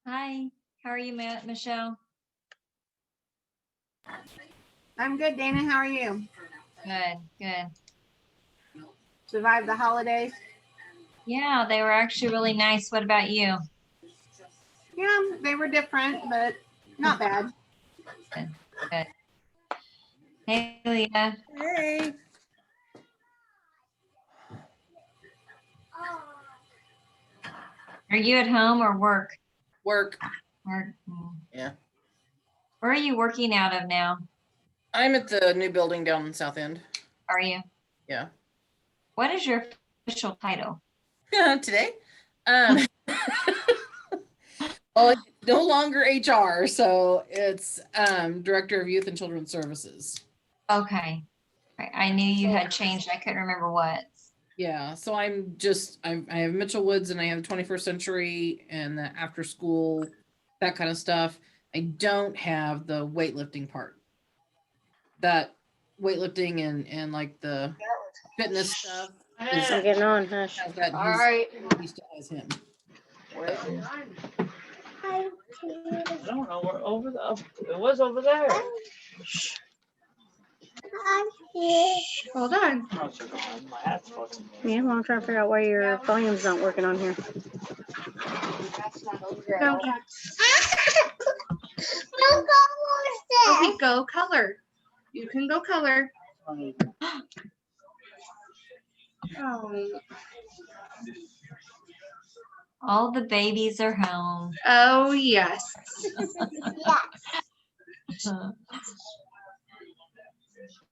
Hi, how are you, Michelle? I'm good, Dana. How are you? Good, good. Survived the holidays? Yeah, they were actually really nice. What about you? Yeah, they were different, but not bad. Good, good. Hey, Leah. Hey. Are you at home or work? Work. Work. Yeah. Where are you working out of now? I'm at the new building down in South End. Are you? Yeah. What is your official title? Today? Well, it's no longer HR, so it's Director of Youth and Children's Services. Okay. I knew you had changed. I couldn't remember what. Yeah, so I have Mitchell Woods and I have the 21st Century and the after school, that kind of stuff. I don't have the weightlifting part. That weightlifting and like the fitness stuff. I'm getting on, hush. All right. He still has him. I don't know. We're over it was over there. Hold on. Yeah, well, I'm trying to figure out why your volume's not working on here. Go. Okay, go color. You can go color. Oh. All the babies are home. Oh, yes.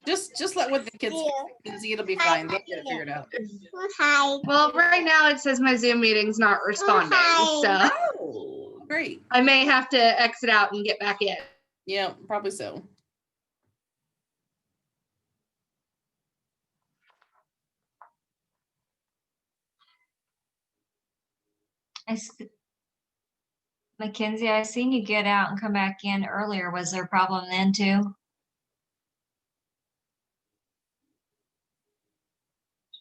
Just let what the kids see, it'll be fine. They'll get it figured out. Hi. Well, right now it says my Zoom meeting's not responding, so Oh, great. I may have to exit out and get back in. Yeah, probably so. Mackenzie, I seen you get out and come back in earlier. Was there a problem then too?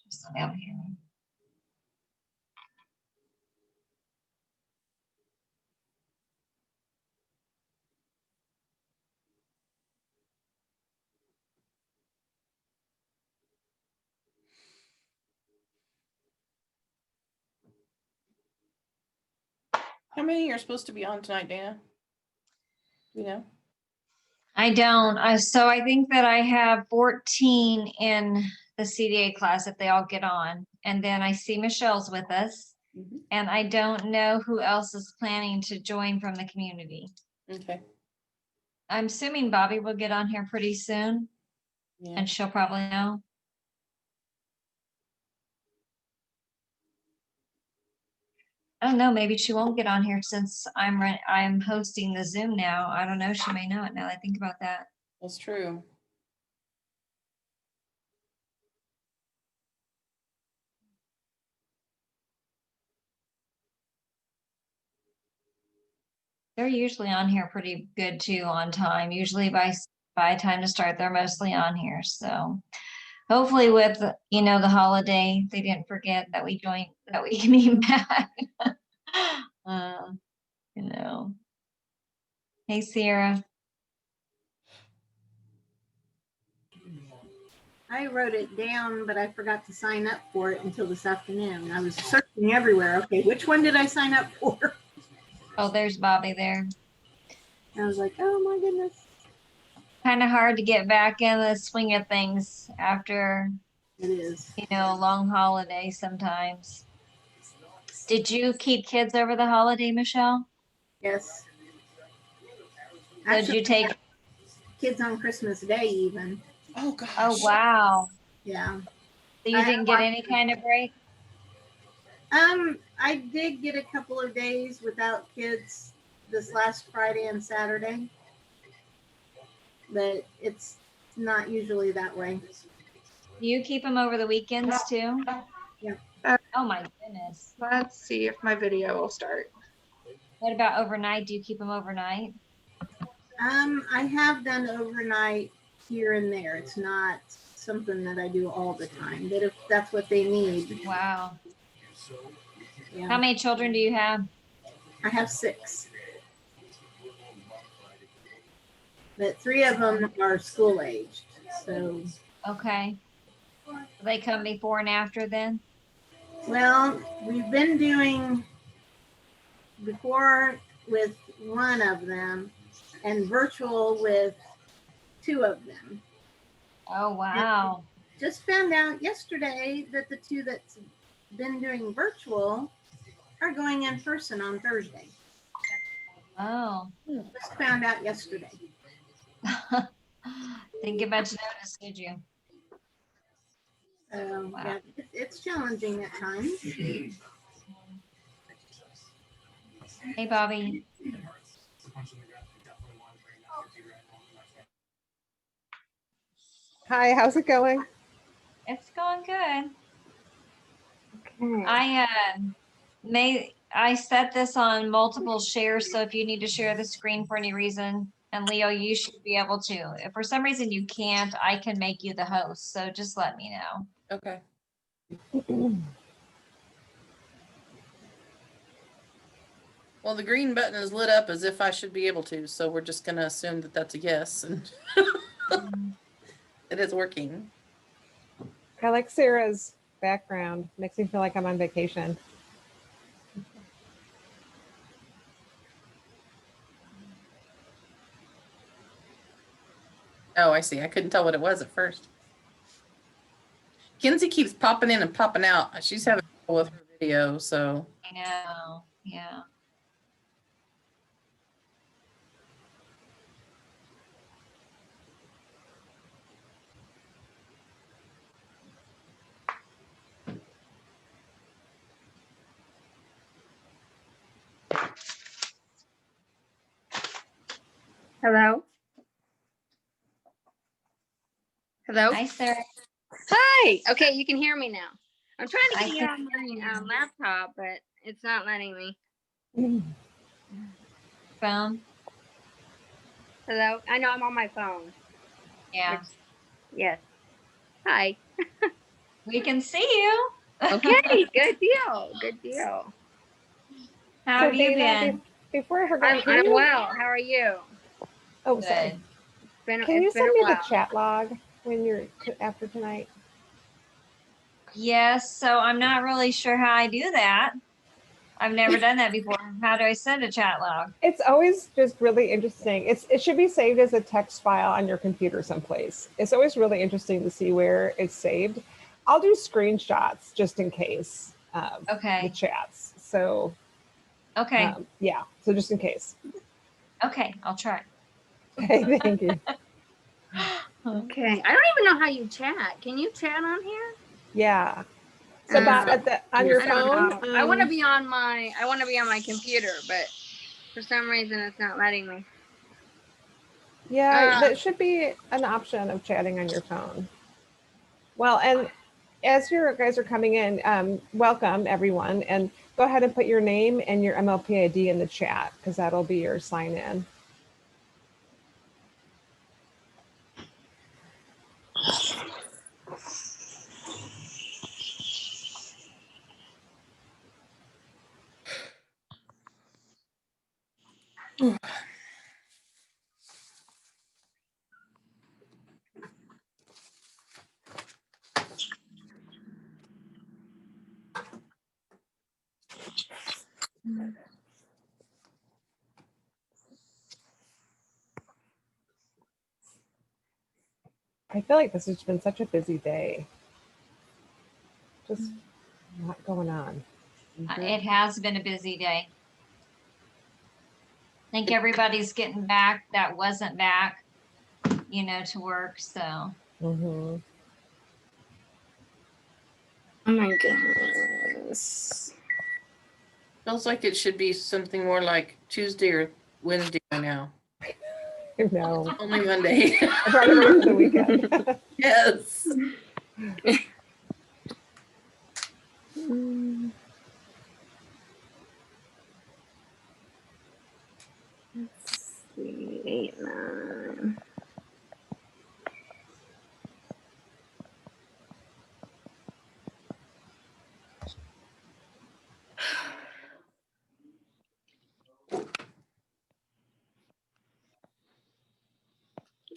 Just down here. How many are supposed to be on tonight, Dana? You know? I don't. So I think that I have 14 in the CDA class if they all get on. And then I see Michelle's with us. Mm-hmm. And I don't know who else is planning to join from the community. Okay. I'm assuming Bobby will get on here pretty soon. Yeah. And she'll probably know. I don't know, maybe she won't get on here since I'm hosting the Zoom now. I don't know, she may not now that I think about that. That's true. They're usually on here pretty good too on time. Usually by time to start, they're mostly on here. So hopefully with, you know, the holiday, they didn't forget that we came back. You know. Hey, Sierra. I wrote it down, but I forgot to sign up for it until this afternoon. I was searching everywhere. Okay, which one did I sign up for? Oh, there's Bobby there. I was like, oh my goodness. Kind of hard to get back in the swing of things after, It is. you know, a long holiday sometimes. Did you keep kids over the holiday, Michelle? Yes. So did you take kids on Christmas Day even? Oh gosh. Oh wow. Yeah. So you didn't get any kind of break? I did get a couple of days without kids this last Friday and Saturday, but it's not usually that way. Do you keep them over the weekends too? Yeah. Oh my goodness. Let's see if my video will start. What about overnight? Do you keep them overnight? I have done overnight here and there. It's not something that I do all the time, but if that's what they need. Wow. Yeah. How many children do you have? I have 6. But 3 of them are school aged. So, Okay. They come before and after then? well, we've been doing before with 1 of them and virtual with 2 of them. Oh, wow. Just found out yesterday that the 2 that's been doing virtual are going in person on Thursday. Oh. Just found out yesterday. Didn't get much notice, did you? Wow. Yeah, it's challenging at times. Hey, Bobby. Hi, how's it going? It's going good. Okay. I set this on multiple shares, so if you need to share the screen for any reason, and Leo, you should be able to. If for some reason you can't, I can make you the host, so just let me know. Okay. Well, the green button is lit up as if I should be able to, so we're just gonna assume that that's a yes, and it is working. I like Sarah's background. Makes me feel like I'm on vacation. Oh, I see. I couldn't tell what it was at first. Kinsey keeps popping in and popping out. She's having trouble with her video, so. I know, yeah. Hello? Hello? Hi, Sarah. Hi. Okay, you can hear me now. I'm trying to I get you can on my hear you. laptop, but it's not letting me. Phone? Hello? I know I'm on my phone. Yeah. Yes. Hi. We can see you. Okay, good deal. Good deal. How So have you Dana, been? before I forget, can I'm you? well. How are you? Oh, sorry. Good. Can you It's been send a me the while. chat log when you're after tonight? Yes, so I'm not really sure how I do that. I've never done that before. How do I send a chat log? It's always just really interesting. It should be saved as a text file on your computer someplace. It's always really interesting to see where it's saved. I'll do screenshots just in case of the Okay. chats. So Okay. yeah, so just in case. Okay, I'll try. Okay, thank you. Okay. I don't even know how you chat. Can you chat on here? Yeah. So about on your I don't phone. know. I want to be on my computer, but for some reason it's not letting me. Yeah, that should be an option of chatting on your phone. Well, and as your guys are coming in, welcome everyone, and go ahead and put your name and your MLP ID in the chat because that'll be your sign in. I feel like this has been such a busy day. Just a lot going on. It has been a busy day. I think everybody's getting back that wasn't back, to work, so. Mm-hmm. Oh my goodness. Feels like it should be something more like Tuesday or Wednesday by now. No, Only Monday. I'm trying to wait for the weekend. Yes. Mm. Let's see, 8, 9.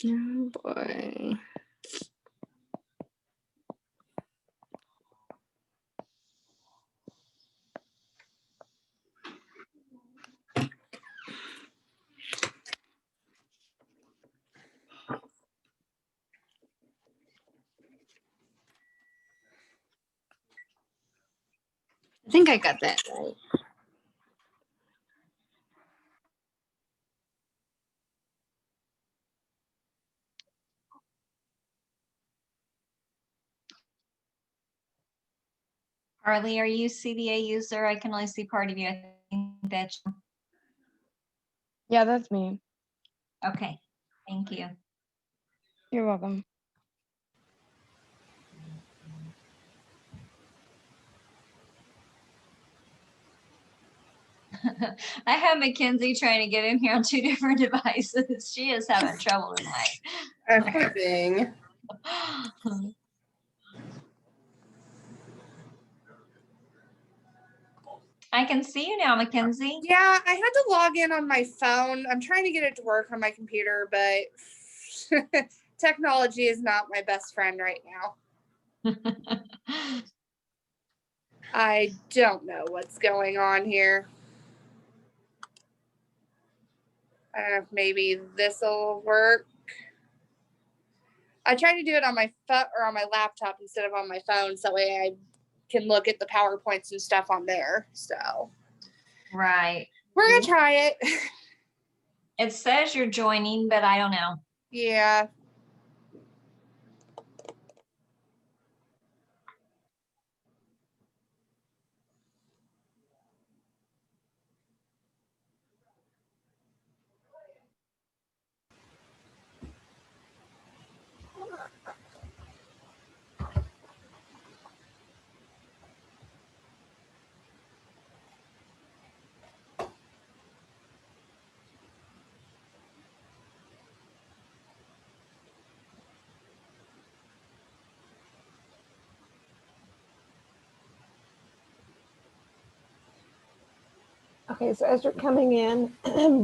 Oh boy. I think I got that right. Harley, are you CDA user? I can only see part of you. I think that, Yeah, that's me. okay, thank you. You're welcome. I have Mackenzie trying to get in here on 2 different devices. She is having trouble tonight. Poor thing. I can see you now, Mackenzie. Yeah, I had to log in on my phone. I'm trying to get it to work on my computer, but technology is not my best friend right now. I don't know what's going on here. I don't know if maybe this will work. I tried to do it on my phone or on my laptop instead of on my phone, so that way I can look at the PowerPoints and stuff on there. So Right. we're gonna try it. It says you're joining, but I don't know. Yeah. Okay, so as you're coming in,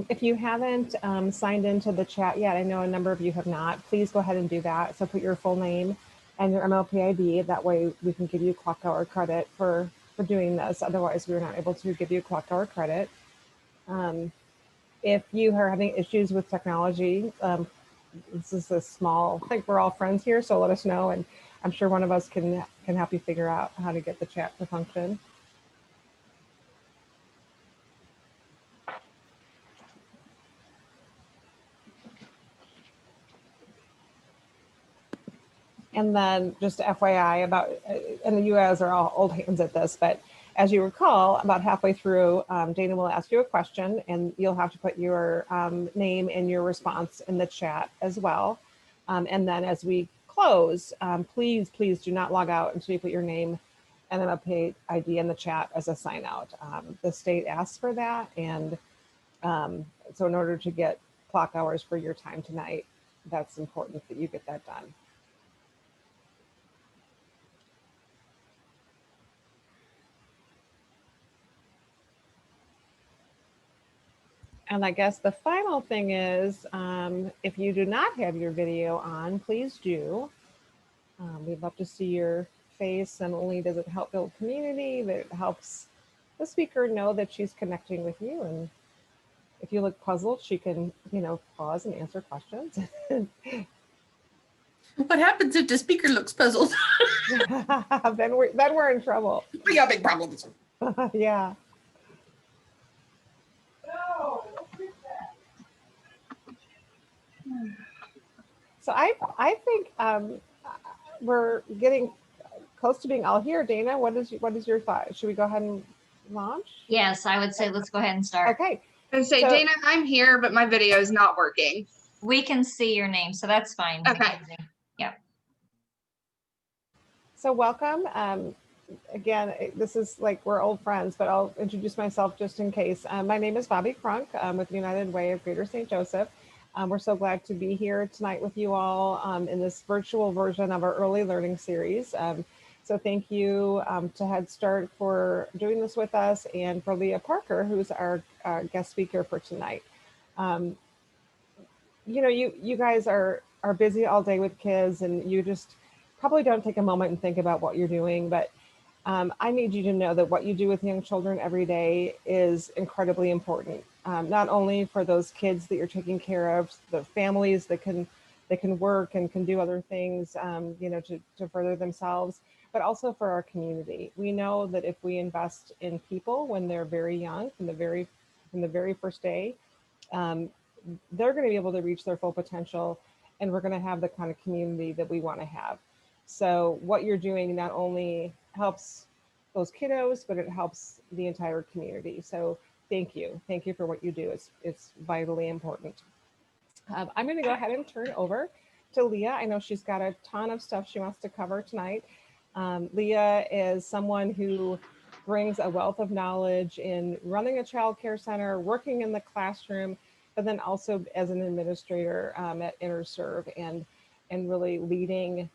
if you haven't signed into the chat yet, I know a number of you have not, please go ahead and do that. So put your full name and your MLP ID. That way we can give you clock hour credit for doing this. Otherwise, we're not able to give you clock hour credit. If you are having issues with technology, this is a small, I think we're all friends here, so let us know. And I'm sure one of us can help you figure out how to get the chat to function. And then just FYI about, and you guys are all old hands at this, but as you recall, about halfway through, Dana will ask you a question and you'll have to put your name and your response in the chat as well. And then as we close, please do not log out until you put your name and MLP ID in the chat as a sign out. The state asks for that. And so in order to get clock hours for your time tonight, that's important that you get that done. And I guess the final thing is, if you do not have your video on, please do. We'd love to see your face, and not only does it help build community, but it helps the speaker know that she's connecting with you. And if you look puzzled, she can, pause and answer questions. What happens if the speaker looks puzzled? then we're in trouble. We got big problems. Yeah. So I think we're getting close to being all here. Dana, what is your thought? Should we go ahead and launch? Yes, I would say let's go ahead and start. Okay. And say, So- Dana, I'm here, but my video is not working. We can see your name, so that's fine. Okay. Mackenzie. So welcome. Again, this is like we're old friends, but I'll introduce myself just in case. My name is Bobby Crunk. I'm with United Way of Greater St. Joseph. We're so glad to be here tonight with you all in this virtual version of our early learning series. So thank you to Head Start for doing this with us, and for Leah Parker, who's our guest speaker for tonight. You know, you guys are busy all day with kids, and you just probably don't take a moment and think about what you're doing, but I need you to know that what you do with young children every day is incredibly important. Not only for those kids that you're taking care of, the families that can work and can do other things, you know, to further themselves, but also for our community. We know that if we invest in people when they're very young, from the very first day, they're going to be able to reach their full potential, and we're going to have the kind of community that we want to have. So what you're doing not only helps those kiddos, but it helps the entire community. So thank you for what you do. It's vitally important. I'm going to go ahead and turn over to Leah. I know she's got a ton of stuff she wants to cover tonight. Leah is someone who brings a wealth of knowledge in running a child care center, working in the classroom, but then also as an administrator at InterServe, and really leading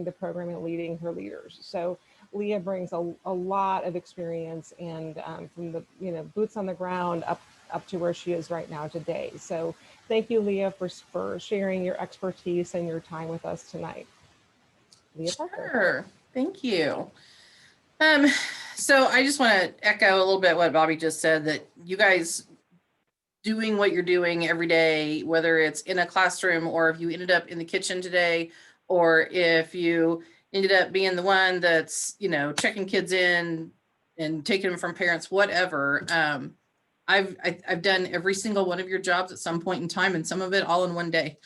the program and leading her leaders. So Leah brings a lot of experience, and from the boots on the ground up to where she is right now today. So thank you, Leah, for sharing your expertise and your time with us tonight. Leah Parker. Sure. Thank you. So I just want to echo a little bit what Bobby just said, that you guys doing what you're doing every day, whether it's in a classroom or if you ended up in the kitchen today, or if you ended up being the one that's, checking kids in and taking them from parents, whatever. I've done every single one of your jobs at some point in time, and some of it all in one day.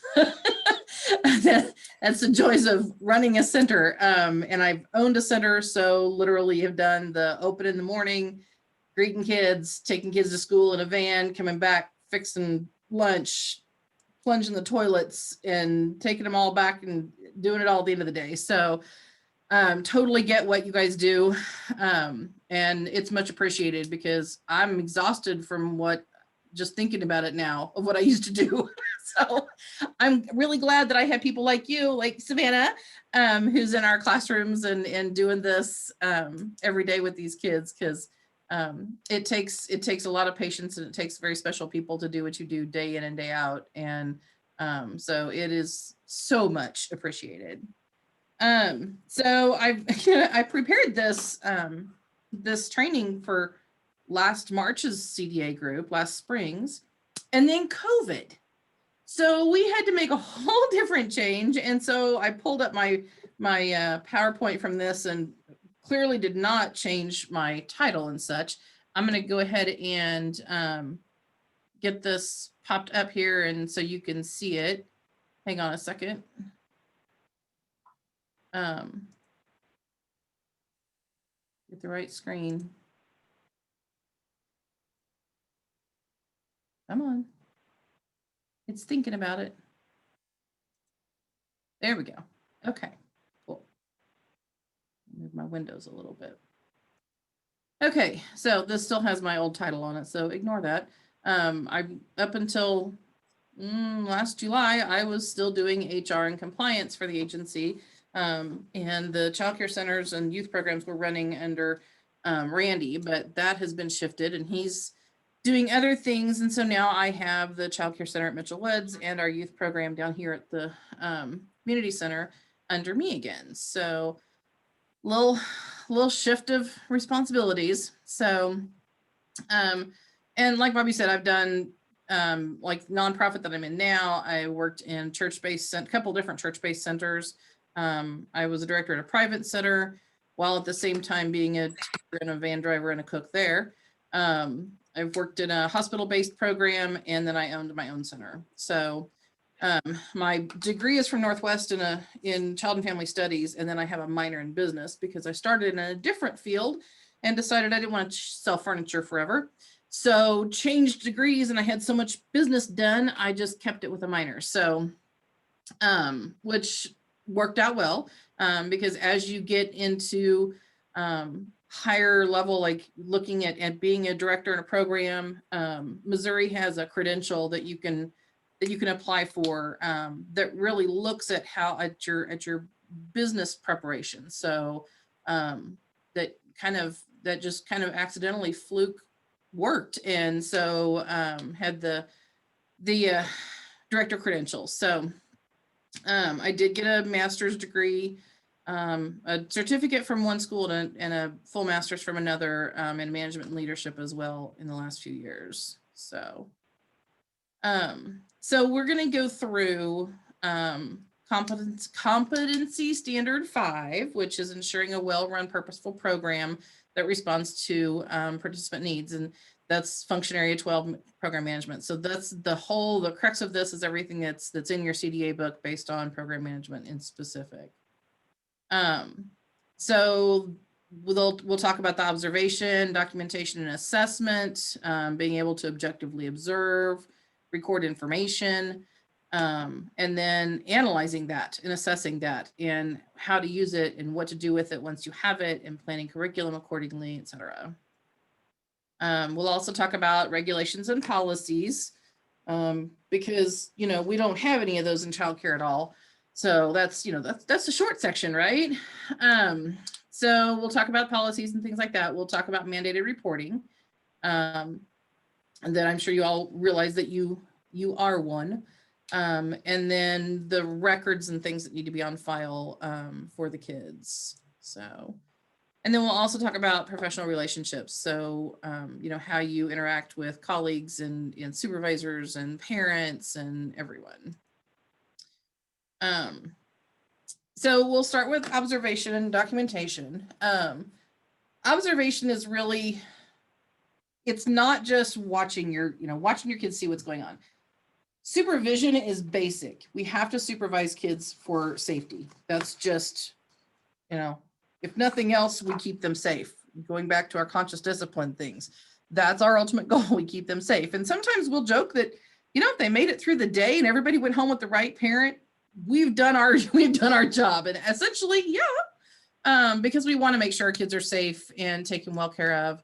That's the joys of running a center. And I've owned a center, so literally have done the open in the morning, greeting kids, taking kids to school in a van, coming back, fixing lunch, plunging the toilets, and taking them all back and doing it all at the end of the day. So totally get what you guys do. And it's much appreciated, because I'm exhausted from just thinking about it now of what I used to do. So I'm really glad that I have people like you, like Savannah, who's in our classrooms and doing this every day with these kids, because it takes a lot of patience, and it takes very special people to do what you do day in and day out. And so it is so much appreciated. So I prepared this this training for last March's CDA group, last spring's, and then COVID. So we had to make a whole different change. And so I pulled up my PowerPoint from this, and clearly did not change my title and such. I'm going to go ahead and get this popped up here, and so you can see it. Hang on a second. Get the right screen. Come on. It's thinking about it. There we go. Okay, cool. Move my windows a little bit. Okay, so this still has my old title on it, so ignore that. I'm up until last July, I was still doing HR and compliance for the agency. And the childcare centers and youth programs were running under Randy, but that has been shifted, and he's doing other things. And so now I have the childcare center at Mitchell Woods and our youth program down here at the community center under me again. So little shift of responsibilities. So, and like Bobby said, I've done like nonprofit that I'm in now. I worked in a couple different church-based centers. I was a director at a private center, while at the same time being a teacher and a van driver and a cook there. I've worked in a hospital-based program, and then I owned my own center. So my degree is from Northwest in child and family studies, and then I have a minor in business, because I started in a different field and decided I didn't want to sell furniture forever. So changed degrees, and I had so much business done, I just kept it with a minor. So, which worked out well, because as you get into higher level, like looking at being a director in a program, Missouri has a credential that you can apply for, that really looks at how at your business preparation. So that just kind of accidentally fluke worked, and so had the director credentials. So I did get a master's degree, a certificate from one school and a full master's from another, in management and leadership as well in the last few years. So so we're going to go through competency standard 5, which is ensuring a well-run, purposeful program that responds to participant needs. And that's function area 12, program management. So that's the crux of this is everything that's in your CDA book based on program management in specific. So we'll talk about the observation, documentation, and assessment, being able to objectively observe, record information, and then analyzing that and assessing that and how to use it and what to do with it once you have it, and planning curriculum accordingly, etc. We'll also talk about regulations and policies, because, we don't have any of those in childcare at all. So that's a short section, right? So we'll talk about policies and things like that. We'll talk about mandated reporting. And then I'm sure you all realize that you are one. And then the records and things that need to be on file for the kids. So, and then we'll also talk about professional relationships. So, how you interact with colleagues and supervisors and parents and everyone. So we'll start with observation and documentation. Observation is really, it's not just watching your kids see what's going on. Supervision is basic. We have to supervise kids for safety. That's just, if nothing else, we keep them safe. Going back to our conscious discipline things, that's our ultimate goal. We keep them safe. And sometimes we'll joke that, if they made it through the day and everybody went home with the right parent, we've done our job. And essentially, yeah, because we want to make sure our kids are safe and taken well care of.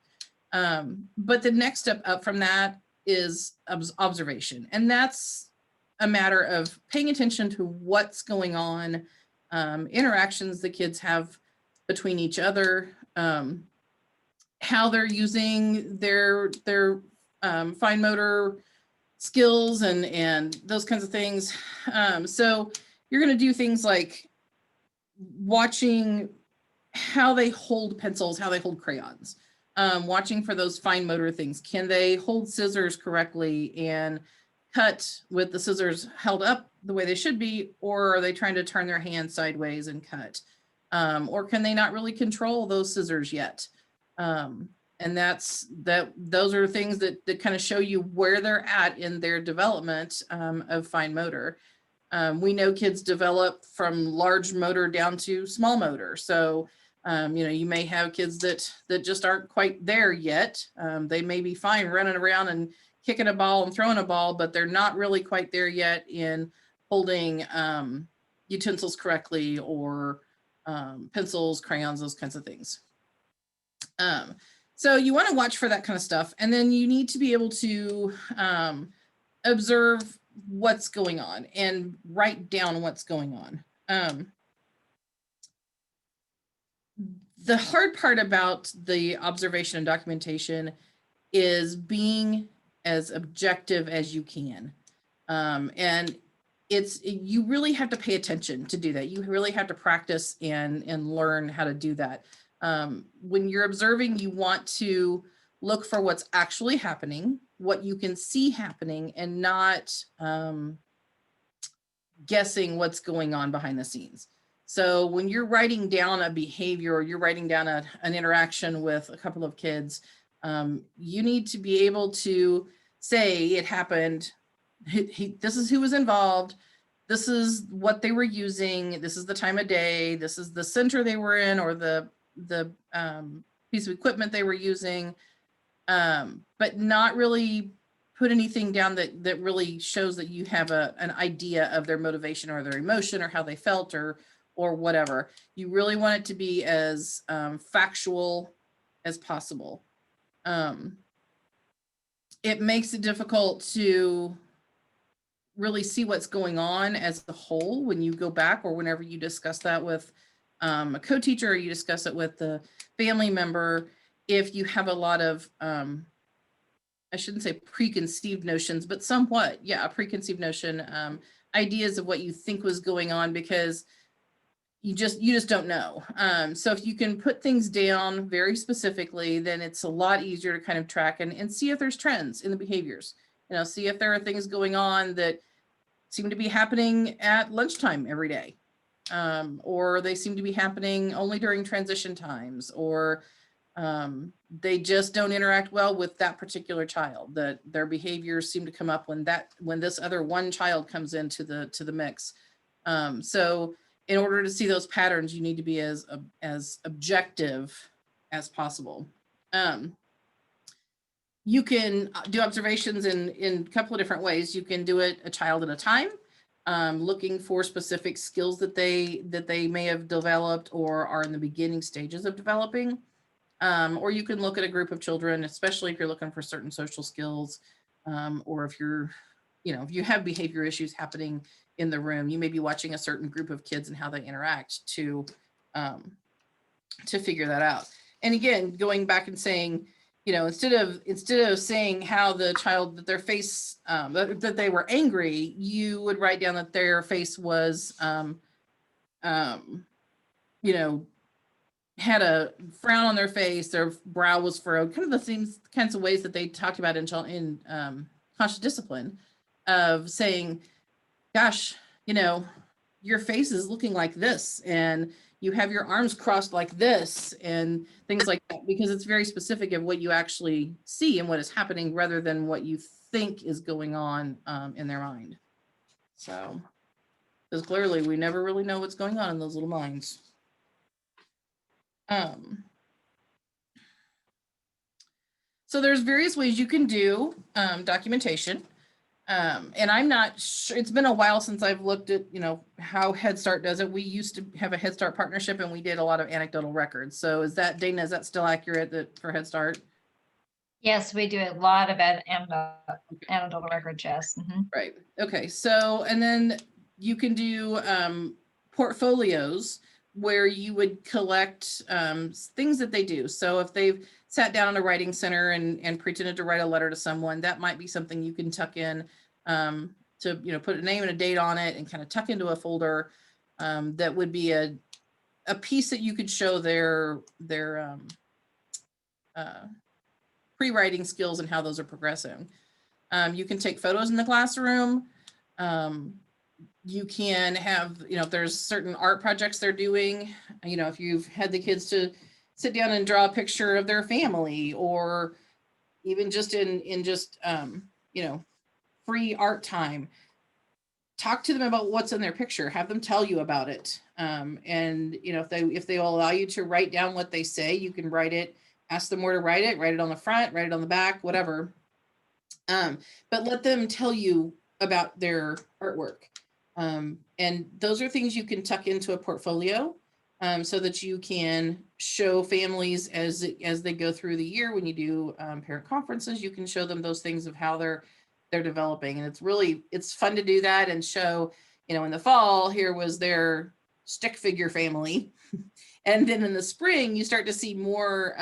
But the next step up from that is observation. And that's a matter of paying attention to what's going on, interactions the kids have between each other, how they're using their fine motor skills and those kinds of things. So you're going to do things like watching how they hold pencils, how they hold crayons, watching for those fine motor things. Can they hold scissors correctly and cut with the scissors held up the way they should be, or are they trying to turn their hand sideways and cut? Or can they not really control those scissors yet? And those are things that kind of show you where they're at in their development of fine motor. We know kids develop from large motor down to small motor. So, you may have kids that just aren't quite there yet. They may be fine running around and kicking a ball and throwing a ball, but they're not really quite there yet in holding utensils correctly, or pencils, crayons, those kinds of things. So you want to watch for that kind of stuff. And then you need to be able to observe what's going on and write down what's going on. The hard part about the observation and documentation is being as objective as you can. And you really have to pay attention to do that. You really have to practice and learn how to do that. When you're observing, you want to look for what's actually happening, what you can see happening, and not guessing what's going on behind the scenes. So when you're writing down a behavior, or you're writing down an interaction with a couple of kids, you need to be able to say it happened. This is who was involved. This is what they were using. This is the time of day. This is the center they were in, or the piece of equipment they were using, but not really put anything down that really shows that you have an idea of their motivation or their emotion or how they felt or whatever. You really want it to be as factual as possible. It makes it difficult to really see what's going on as a whole when you go back or whenever you discuss that with a co-teacher or you discuss it with the family member. If you have a lot of, I shouldn't say preconceived notions, but somewhat, yeah, a preconceived notion, ideas of what you think was going on because you just don't know. So if you can put things down very specifically, then it's a lot easier to kind of track and see if there's trends in the behaviors. You know, see if there are things going on that seem to be happening at lunchtime every day, or they seem to be happening only during transition times, or they just don't interact well with that particular child, that their behaviors seem to come up when this other one child comes into the mix. So in order to see those patterns, you need to be as objective as possible. You can do observations in a couple of different ways. You can do it a child at a time, looking for specific skills that they may have developed or are in the beginning stages of developing. Or you can look at a group of children, especially if you're looking for certain social skills, or if if you have behavior issues happening in the room, you may be watching a certain group of kids and how they interact to figure that out. And again, going back and saying, instead of saying how the child, that their face, that they were angry, you would write down that their face was, had a frown on their face, their brow was furrowed, kind of the same kinds of ways that they talked about in conscious discipline, of saying, gosh, your face is looking like this, and you have your arms crossed like this, and things like that, because it's very specific of what you actually see and what is happening rather than what you think is going on in their mind. So, because clearly we never really know what's going on in those little minds. So there's various ways you can do documentation. And I'm not sure, it's been a while since I've looked at, how Head Start does it. We used to have a Head Start partnership and we did a lot of anecdotal records. So is that, Dana, is that still accurate for Head Start? Yes, we do a lot of anecdotal record, yes. Mm-hmm. Right. Okay. So, and then you can do portfolios where you would collect things that they do. So if they've sat down in a writing center and pretended to write a letter to someone, that might be something you can tuck in to, put a name and a date on it and kind of tuck into a folder. That would be a piece that you could show their pre-writing skills and how those are progressing. You can take photos in the classroom. You can have, if there's certain art projects they're doing, if you've had the kids to sit down and draw a picture of their family, or even just in free art time, talk to them about what's in their picture, have them tell you about it. And, if they will allow you to write down what they say, you can write it, ask them where to write it on the front, write it on the back, whatever. But let them tell you about their artwork. And those are things you can tuck into a portfolio, so that you can show families as they go through the year. When you do parent conferences, you can show them those things of how they're developing. And it's fun to do that and show, in the fall, here was their stick figure family. And then in the spring, you start to see more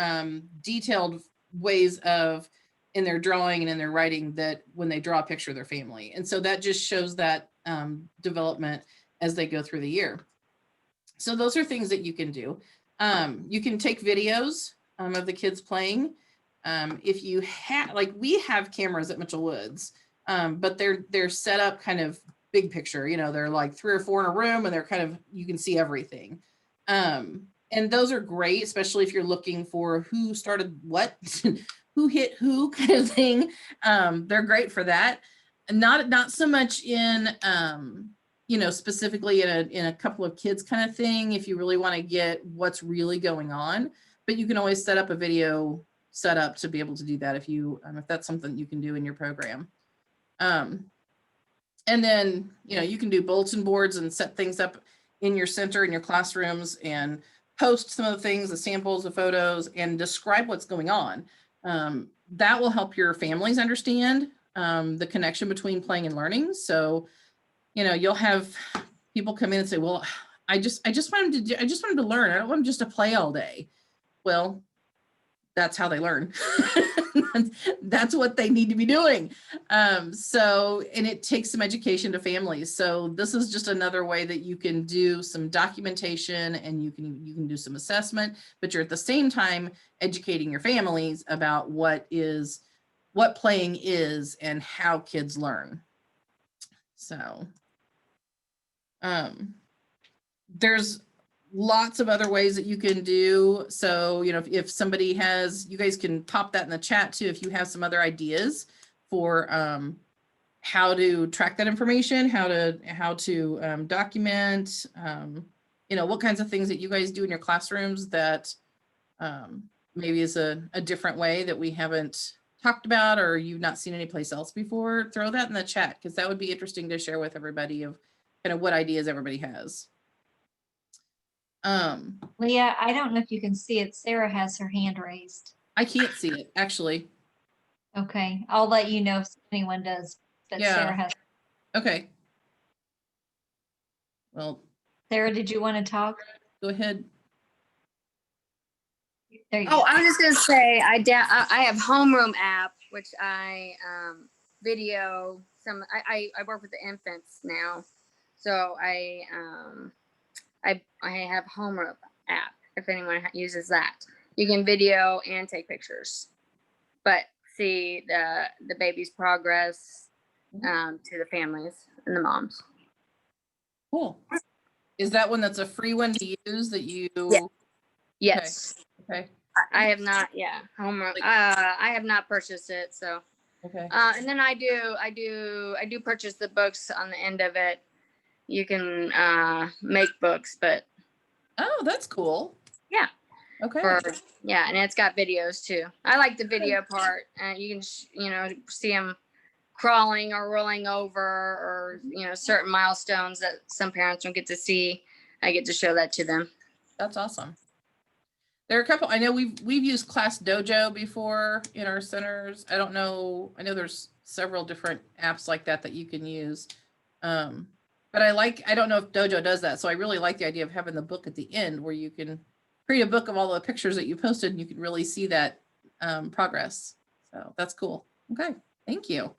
detailed ways of, in their drawing and in their writing, that when they draw a picture of their family. And so that just shows that development as they go through the year. So those are things that you can do. You can take videos of the kids playing. If you have, like, we have cameras at Mitchell Woods, but they're set up kind of big picture. They're like 3 or 4 in a room, and they're kind of, you can see everything. And those are great, especially if you're looking for who started what, who hit who, kind of thing. They're great for that. Not so much in, specifically in a couple of kids kind of thing, if you really want to get what's really going on. but you can always set up a video setup to be able to do that if you, if that's something you can do in your program. And then, you know, you can do bulletin boards and set things up in your center, in your classrooms, and post some of the things, the samples, the photos, and describe what's going on. That will help your families understand the connection between playing and learning. So, you know, you'll have people come in and say, well, I just want them to learn. I don't want them just to play all day. Well, that's how they learn. That's what they need to be doing. So, and it takes some education to families. So this is just another way that you can do some documentation, and you can do some assessment, but you're at the same time educating your families about what playing is and how kids learn. So there's lots of other ways that you can do. So, you know, if somebody has, you guys can pop that in the chat too, if you have some other ideas for how to track that information, how to document, you know, what kinds of things that you guys do in your classrooms that maybe is a different way that we haven't talked about, or you've not seen anyplace else before. Throw that in the chat, because that would be interesting to share with everybody of kind of what ideas everybody has. Leah, I don't know if you can see it. Sarah has her hand raised. I can't see it, actually. Okay, I'll let you know if anyone does, but Yeah. Sarah has. Okay. Well, Sarah, did you want to talk? go ahead. There you Oh, go. I was just gonna say I have homeroom app, which I video some. I work with the infants now, so I have homeroom app. If anyone uses that, you can video and take pictures, but see the baby's progress to the families and the moms. Cool. Is that one that's a free one to use that you? Yeah. Yes. Okay. I have not. Yeah, homeroom. I have not purchased it. So. Okay. And then I do purchase the books on the end of it. You can make books, but Oh, that's cool. yeah. Okay. And it's got videos too. I like the video part. You can see them crawling or rolling over, or certain milestones that some parents don't get to see. I get to show that to them. That's awesome. There are a couple, I know we've used Class Dojo before in our centers. I don't know, I know there's several different apps like that you can use. But I don't know if Dojo does that. So I really like the idea of having the book at the end where you can create a book of all the pictures that you posted, and you can really see that progress. So that's cool. Okay, thank you.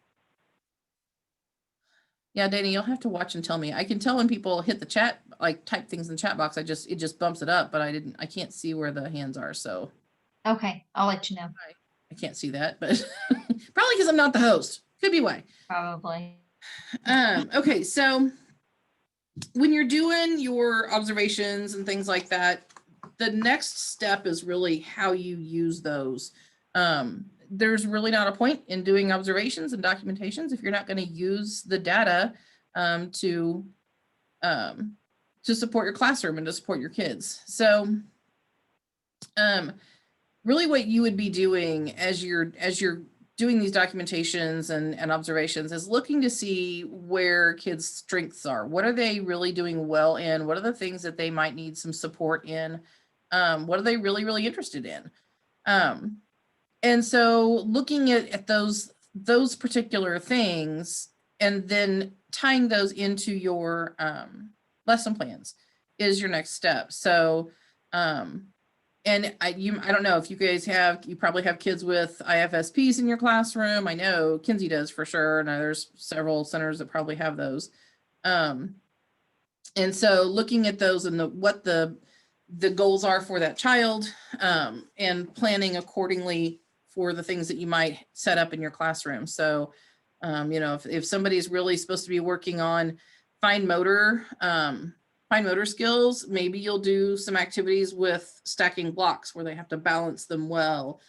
Yeah, Dana, you'll have to watch and tell me. I can tell when people hit the chat, like type things in the chat box. It just bumps it up, but I can't see where the hands are. So Okay, I'll let you know. I can't see that, but probably because I'm not the host. Could be why. Probably. Okay, so when you're doing your observations and things like that, the next step is really how you use those. There's really not a point in doing observations and documentations if you're not going to use the data to support your classroom and to support your kids. So really what you would be doing as you're doing these documentations and observations is looking to see where kids' strengths are. What are they really doing well in? What are the things that they might need some support in? What are they really, really interested in? And so looking at those particular things and then tying those into your lesson plans is your next step. So, and I don't know if you guys you probably have kids with IFSPs in your classroom. I know Kinsey does for sure. And there's several centers that probably have those. And so looking at those and what the goals are for that child, and planning accordingly for the things that you might set up in your classroom. So, if somebody's really supposed to be working on fine motor skills, maybe you'll do some activities with stacking blocks where they have to balance them well.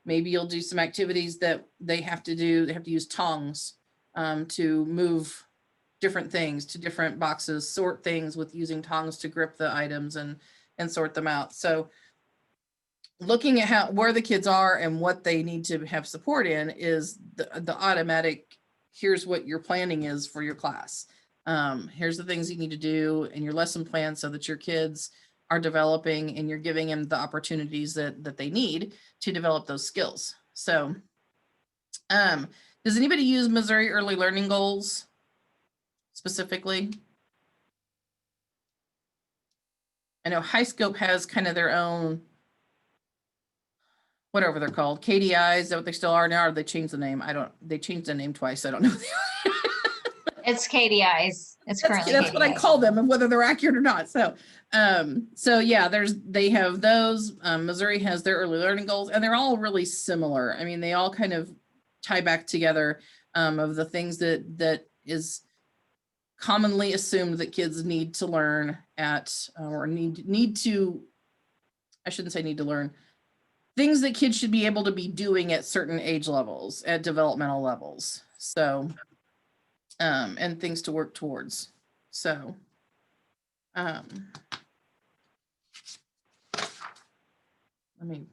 Maybe you'll do some activities that they have to use tongs to move different things to different boxes, sort things with using tongs to grip the items and sort them out. So looking at where the kids are and what they need to have support in is the automatic, here's what your planning is for your class. Here's the things you need to do in your lesson plan so that your kids are developing and you're giving them the opportunities that they need to develop those skills. So does anybody use Missouri Early Learning Goals specifically? I know High Scope has kind of their own, whatever they're called, KDIs, is that what they still are now, or they changed the name? They changed the name twice, I don't know. It's KDIs. It's currently That's what I KDIs. call them, and whether they're accurate or not. So yeah, they have those. Missouri has their early learning goals, and they're all really similar. I mean, they all kind of tie back together of the things that is commonly assumed that kids need to learn at, or need to, I shouldn't say need to learn, things that kids should be able to be doing at certain age levels, at developmental levels. So, and things to work towards. So, let me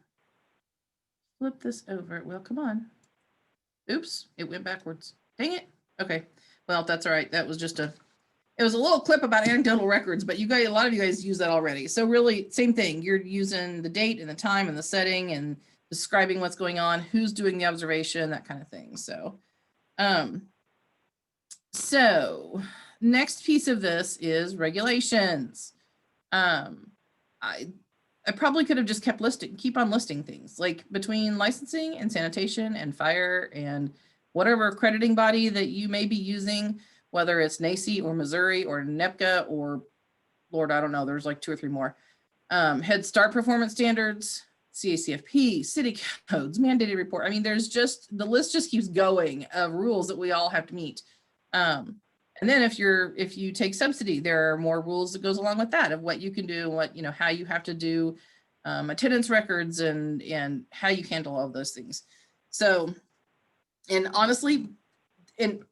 flip this over. Well, come on. Oops, it went backwards. Dang it. Okay. Well, that's all right. That was just it was a little clip about anecdotal records, but a lot of you guys use that already. So really same thing. You're using the date and the time and the setting and describing what's going on, who's doing the observation, that kind of thing. So, so next piece of this is regulations. I probably could have just keep on listing things, like between licensing and sanitation and fire and whatever accrediting body that you may be using, whether it's NACI or Missouri or NEPCA or Lord, I don't know, there's like 2 or 3 more. Head Start performance standards, CACFP, city codes, mandated report. I mean, the list just keeps going of rules that we all have to meet. And then if you take subsidy, there are more rules that goes along with that of what you can do, what, how you have to do attendance records and how you handle all of those things. So, and honestly, and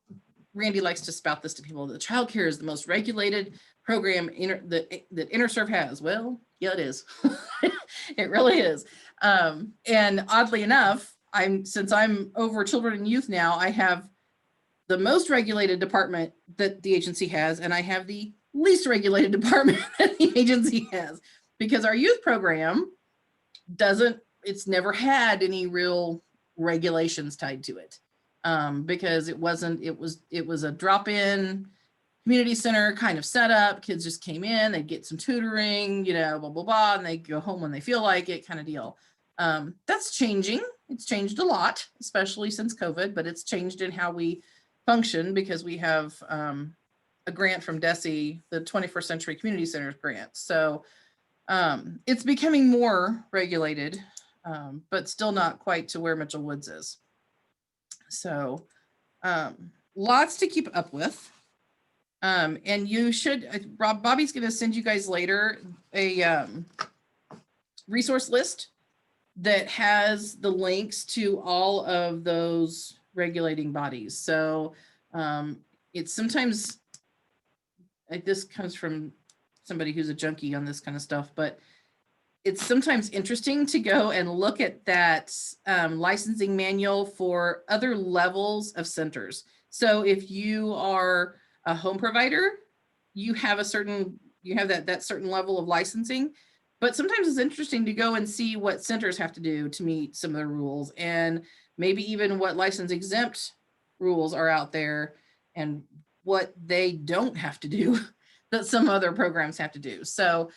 Randy likes to spout this to people, that childcare is the most regulated program that InterServe has. Well, yeah, it is. It really is. And oddly enough, since I'm over children and youth now, I have the most regulated department that the agency has, and I have the least regulated department that the agency has, because our youth program it's never had any real regulations tied to it, because it was a drop-in community center kind of setup. Kids just came in, they'd get some tutoring, blah, blah, blah, and they go home when they feel like it, kind of deal. That's changing. It's changed a lot, especially since COVID, but it's changed in how we function, because we have a grant from DESE, the 21st Century Community Centers grant. So it's becoming more regulated, but still not quite to where Mitchell Woods is. So lots to keep up with. And you should, Bobby's going to send you guys later a resource list that has the links to all of those regulating bodies. So it's sometimes, this comes from somebody who's a junkie on this kind of stuff, but it's sometimes interesting to go and look at that licensing manual for other levels of centers. So if you are a home provider, you have that certain level of licensing. But sometimes it's interesting to go and see what centers have to do to meet some of the rules, and maybe even what license exempt rules are out there and what they don't have to do that some other programs have to do. So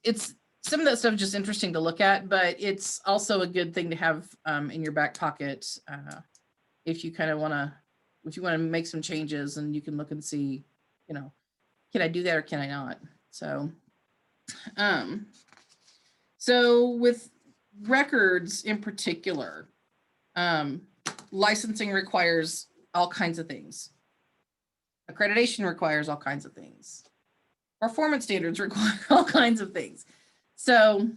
it's some of that stuff just interesting to look at, but it's also a good thing to have in your back pocket if you kind of want to make some changes, and you can look and see, can I do that or can I not? So, so with records in particular, licensing requires all kinds of things. Accreditation requires all kinds of things. Performance standards require all kinds of things. So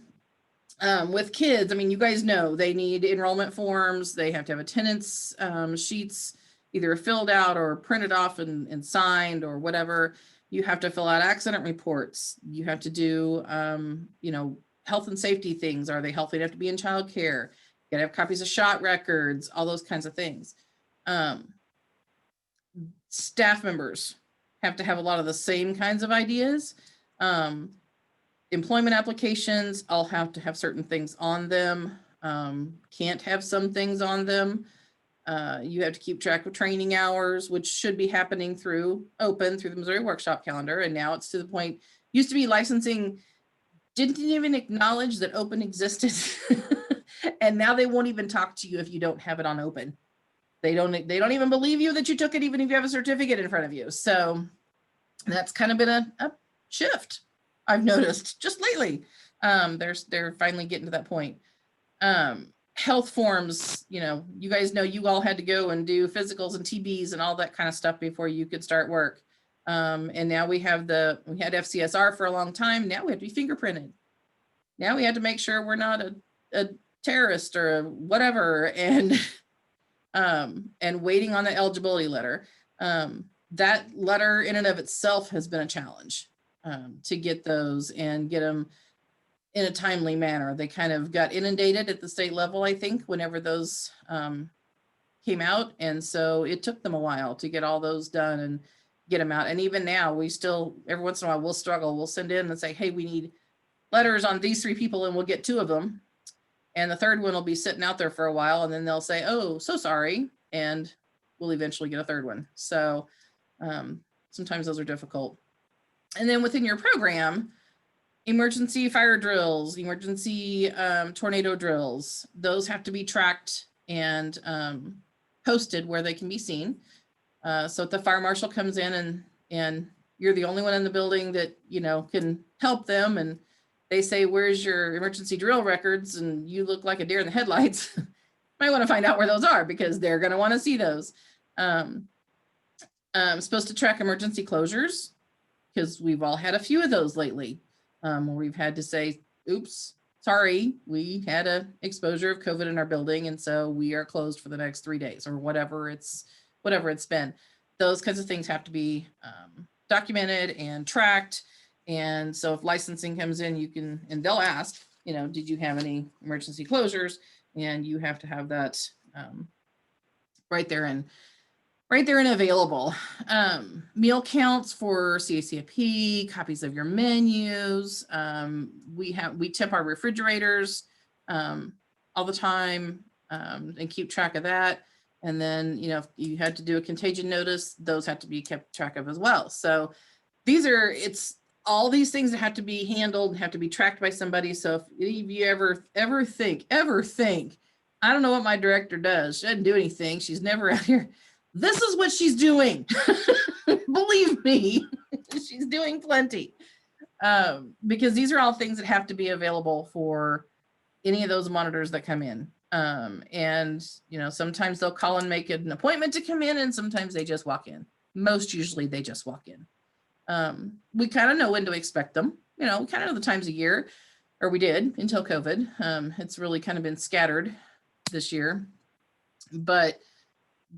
with kids, I mean, you guys know they need enrollment forms. They have to have attendance sheets, either filled out or printed off and signed or whatever. You have to fill out accident reports. You have to do, health and safety things. Are they healthy enough to be in childcare? You gotta have copies of shot records, all those kinds of things. Staff members have to have a lot of the same kinds of ideas. Employment applications all have to have certain things on them. Can't have some things on them. You have to keep track of training hours, which should be happening through the Missouri Workshop Calendar. And now it's to the point, used to be licensing didn't even acknowledge that open existed. And now they won't even talk to you if you don't have it on open. They don't even believe you that you took it, even if you have a certificate in front of you. So that's kind of been a shift I've noticed just lately. They're finally getting to that point. Health forms, you guys know you all had to go and do physicals and TBs and all that kind of stuff before you could start work. And now we had FCSR for a long time. Now we have to be fingerprinted. Now we have to make sure we're not a terrorist or whatever, and waiting on the eligibility letter. That letter in and of itself has been a challenge to get those and get them in a timely manner. They kind of got inundated at the state level, I think, whenever those came out. And so it took them a while to get all those done and get them out. And even now, we still, every once in a while, we'll struggle. We'll send in and say, hey, we need letters on these 3 people, and we'll get 2 of them. And the 3rd one will be sitting out there for a while, and then they'll say, oh, so sorry. And we'll eventually get a 3rd one. So sometimes those are difficult. And then within your program, emergency fire drills, emergency tornado drills, those have to be tracked and posted where they can be seen. So if the fire marshal comes in and you're the only one in the building that, can help them, and they say, where's your emergency drill records? And you look like a deer in the headlights. Might want to find out where those are, because they're going to want to see those. I'm supposed to track emergency closures, because we've all had a few of those lately, where we've had to say, oops, sorry, we had an exposure of COVID in our building, and so we are closed for the next 3 days, or whatever it's been. Those kinds of things have to be documented and tracked. And so if licensing comes in, and they'll ask, did you have any emergency closures? And you have to have that right there and available. Meal counts for CACIP, copies of your menus. We tip our refrigerators all the time and keep track of that. And then, if you had to do a contagion notice, those have to be kept track of as well. So it's all these things that have to be handled, have to be tracked by somebody. So if any of you ever think, I don't know what my director does, she doesn't do anything, she's never out here, this is what she's doing. Believe me, she's doing plenty. Because these are all things that have to be available for any of those monitors that come in. And sometimes they'll call and make an appointment to come in, and sometimes they just walk in. Most usually they just walk in. We kind of know when to expect them. We kind of know the times of year, or we did until COVID. It's really kind of been scattered this year, but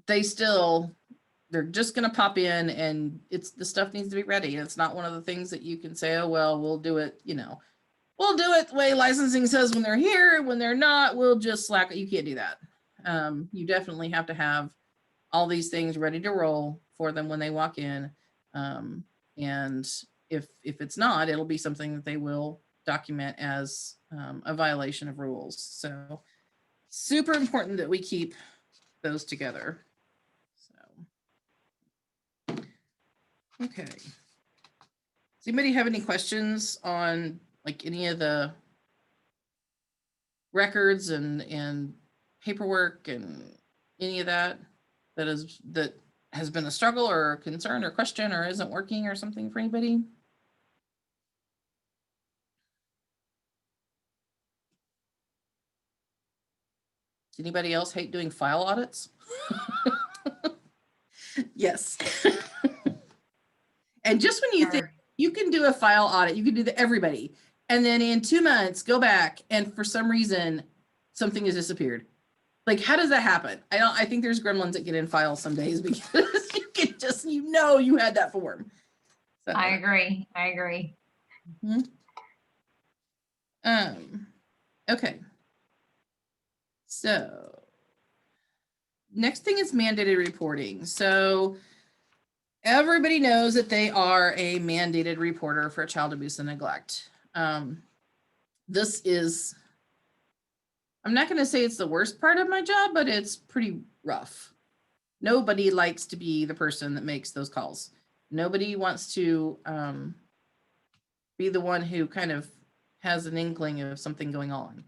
they're just going to pop in, and the stuff needs to be ready. It's not one of the things that you can say, oh, well, we'll do it, we'll do it the way licensing says when they're here. When they're not, we'll just slack it. You can't do that. You definitely have to have all these things ready to roll for them when they walk in. And if it's not, it'll be something that they will document as a violation of rules. So super important that we keep those together. So, okay. Does anybody have any questions on like any of the records and paperwork and any of that has been a struggle or a concern or question or isn't working or something for anybody? Does anybody else hate doing file audits? Yes. And just when you think you can do a file audit, you can do everybody. And then in 2 months, go back and for some reason, something has disappeared. Like, how does that happen? I think there's gremlins that get in files some days because you can just, you had that form. So. I agree. Mm-hmm. Okay. So next thing is mandated reporting. So everybody knows that they are a mandated reporter for child abuse and neglect. This is, I'm not going to say it's the worst part of my job, but it's pretty rough. Nobody likes to be the person that makes those calls. Nobody wants to be the one who kind of has an inkling of something going on,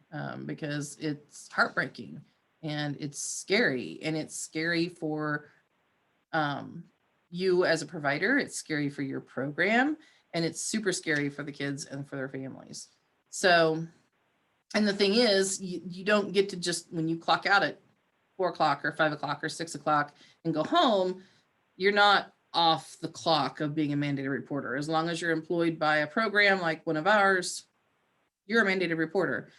because it's heartbreaking and it's scary, and it's scary for you as a provider. It's scary for your program, and it's super scary for the kids and for their families. So, and the thing is, you don't get to just, when you clock out at 4 o'clock or 5 o'clock or 6 o'clock and go home, you're not off the clock of being a mandated reporter. As long as you're employed by a program like one of ours, you're a mandated reporter.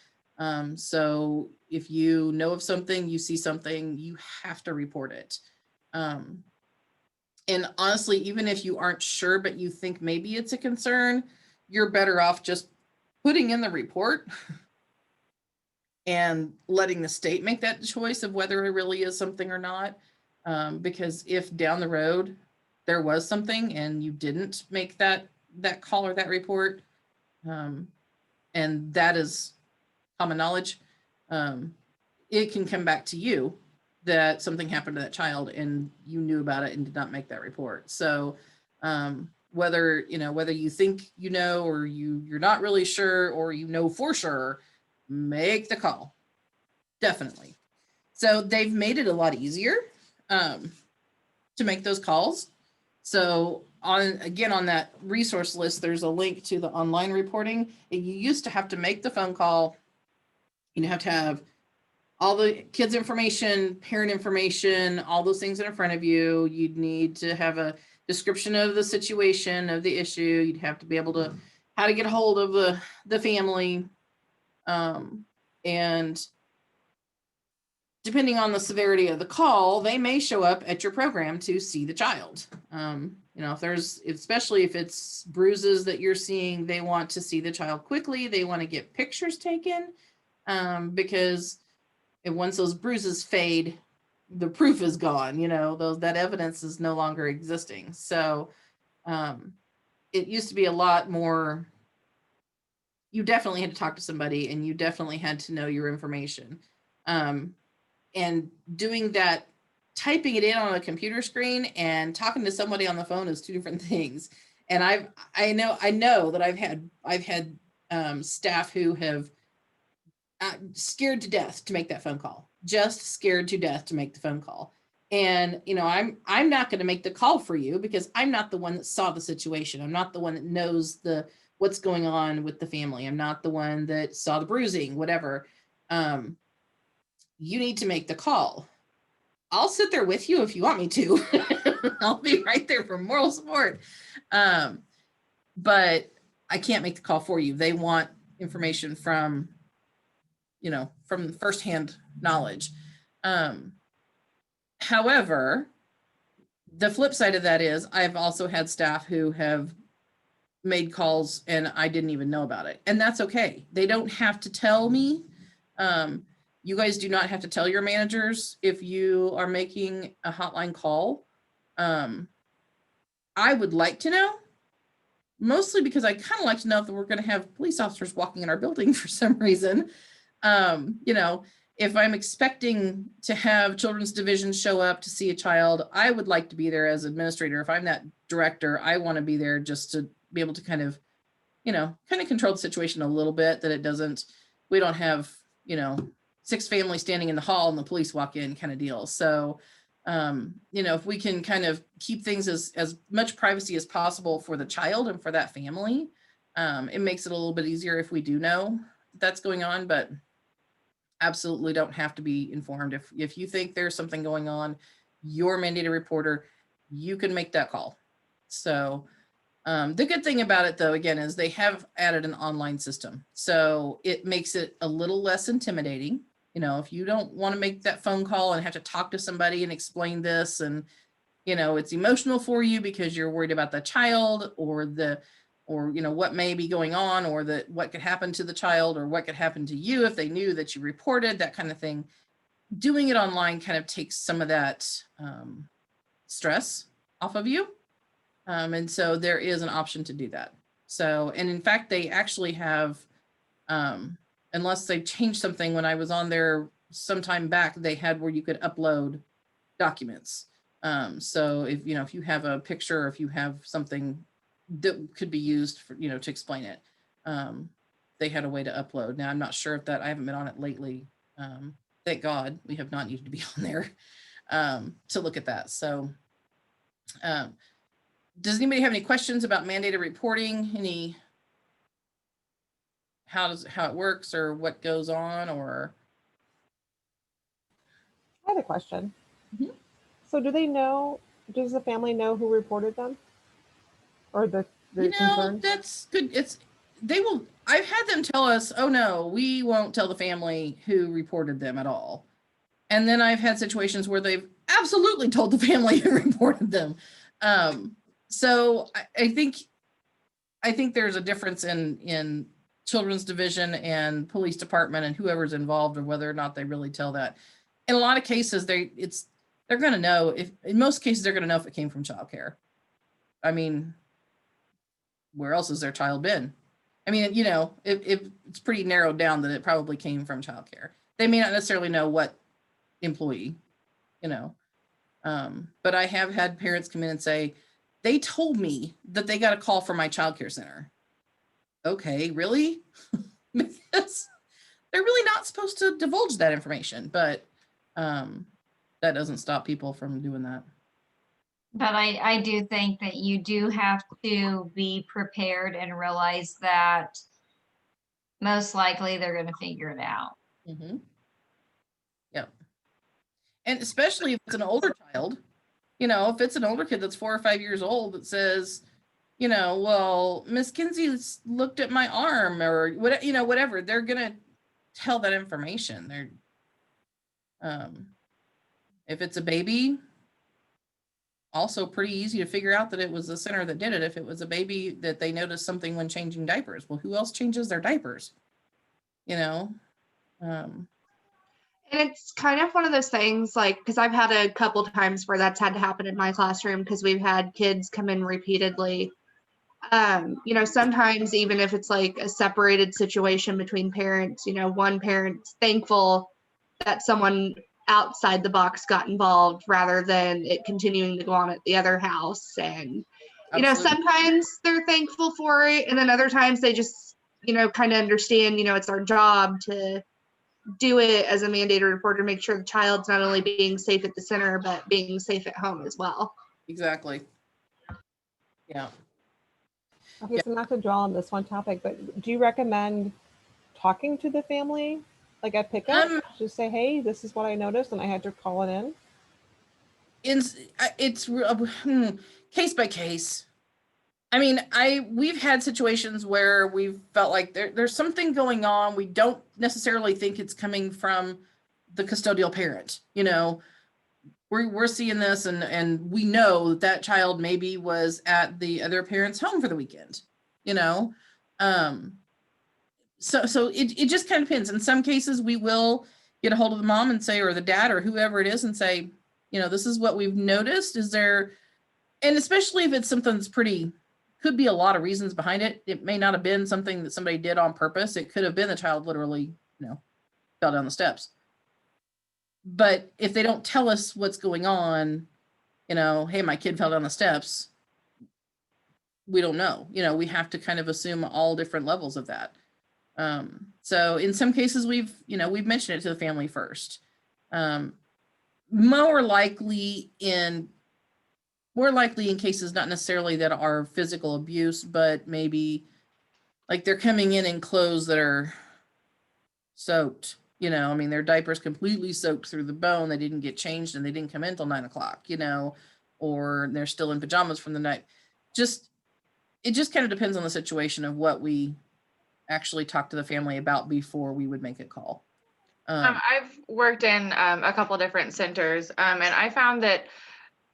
So if you know of something, you see something, you have to report it. And honestly, even if you aren't sure, but you think maybe it's a concern, you're better off just putting in the report and letting the state make that choice of whether it really is something or not. Because if down the road there was something and you didn't make that call or that report, and that is common knowledge, it can come back to you that something happened to that child and you knew about it and did not make that report. So whether you think you know, or you're not really sure, or you know for sure, make the call. Definitely. So they've made it a lot easier to make those calls. So on that resource list, there's a link to the online reporting. You used to have to make the phone call. You have to have all the kids' information, parent information, all those things in front of you. You'd need to have a description of the situation, of the issue. You'd have to be able to how to get a hold of the family. And depending on the severity of the call, they may show up at your program to see the child. Especially if it's bruises that you're seeing, they want to see the child quickly. They want to get pictures taken, because once those bruises fade, the proof is gone. That evidence is no longer existing. So it used to be a lot more. You definitely had to talk to somebody, and you definitely had to know your information. And doing that, typing it in on a computer screen and talking to somebody on the phone is two different things. And I know that I've had staff who have scared to death to make that phone call, just scared to death to make the phone call. And, I'm not going to make the call for you because I'm not the one that saw the situation. I'm not the one that knows what's going on with the family. I'm not the one that saw the bruising, whatever. You need to make the call. I'll sit there with you if you want me to. I'll be right there for moral support. But I can't make the call for you. They want information from firsthand knowledge. However, the flip side of that is I've also had staff who have made calls and I didn't even know about it. And that's okay. They don't have to tell me. You guys do not have to tell your managers if you are making a hotline call. I would like to know, mostly because I kind of like to know if we're going to have police officers walking in our building for some reason. If I'm expecting to have children's division show up to see a child, I would like to be there as administrator. If I'm that director, I want to be there just to be able to kind of control the situation a little bit, that we don't have, 6 families standing in the hall and the police walk in kind of deal. So, if we can kind of keep things as much privacy as possible for the child and for that family, it makes it a little bit easier if we do know that's going on, but absolutely don't have to be informed. If you think there's something going on, you're a mandated reporter, you can make that call. So the good thing about it, though, again, is they have added an online system. So it makes it a little less intimidating. If you don't want to make that phone call and have to talk to somebody and explain this, and, it's emotional for you because you're worried about the child or the or, you know, what may be going on, or that what could happen to the child, or what could happen to you if they knew that you reported, that kind of thing. Doing it online kind of takes some of that stress off of you. And so there is an option to do that. So, and in fact, they actually have, unless they changed something, when I was on there sometime back, they had where you could upload documents. So if, you know, if you have a picture, or if you have something that could be used for, you know, to explain it, they had a way to upload. Now, I'm not sure if that, I haven't been on it lately. Thank God we have not needed to be on there to look at that. So does anybody have any questions about mandated reporting? Any, how it works, or what goes on, or? I had a question. Mhm. So do they know, does the family know who reported them? Or the You know, concern? that's good. They will, I've had them tell us, oh no, we won't tell the family who reported them at all. And then I've had situations where they've absolutely told the family who reported them. So I think there's a difference in children's division and police department and whoever's involved, or whether or not they really tell that. In a lot of cases, they're going to know, if in most cases, they're going to know if it came from childcare. I mean, where else has their child been? I mean, you know, if it's pretty narrowed down that it probably came from childcare. They may not necessarily know what employee, you know. But I have had parents come in and say, they told me that they got a call from my childcare center. Okay, really? Because they're really not supposed to divulge that information, but that doesn't stop people from doing that. But I do think that you do have to be prepared and realize that most likely they're going to figure it out. Mm-hmm. Yep. And especially if it's an older child, you know, if it's an older kid that's 4 or 5 years old that says, you know, well, Miss Kinsey's looked at my arm, or what, you know, whatever, they're going to tell that information. They're, if it's a baby, also pretty easy to figure out that it was the center that did it. If it was a baby that they noticed something when changing diapers, well, who else changes their diapers? You know? And it's kind of one of those things, like, because I've had a couple times where that's had to happen in my classroom, because we've had kids come in repeatedly. You know, sometimes even if it's like a separated situation between parents, you know, one parent's thankful that someone outside the box got involved rather than it continuing to go on at the other house. And, you know, Absolutely. sometimes they're thankful for it. And then other times they just, you know, kind of understand, you know, it's our job to do it as a mandated reporter, make sure the child's not only being safe at the center, but being safe at home as well. Exactly. Yeah. Okay, so not to dwell on this one topic, but do you recommend talking to the family, like at pickup? Just say, hey, this is what I noticed and I had to call it in? It's case by case. I mean, we've had situations where we've felt like there's something going on. We don't necessarily think it's coming from the custodial parent. You know, we're seeing this, and we know that child maybe was at the other parent's home for the weekend. You know, so it just kind of depends. In some cases, we will get a hold of the mom and say, or the dad, or whoever it is, and say, you know, this is what we've noticed. Is there, and especially if it's something that's pretty, could be a lot of reasons behind it. It may not have been something that somebody did on purpose. It could have been the child literally, you know, fell down the steps. But if they don't tell us what's going on, you know, hey, my kid fell down the steps, we don't know. You know, we have to kind of assume all different levels of that. So in some cases, we've mentioned it to the family first. More likely in cases not necessarily that are physical abuse, but maybe like they're coming in clothes that are soaked. You know, I mean, their diaper's completely soaked through the bone. They didn't get changed and they didn't come in till 9 o'clock, you know, or they're still in pajamas from the night. It just kind of depends on the situation of what we actually talk to the family about before we would make a call. I've worked in a couple different centers, and I found that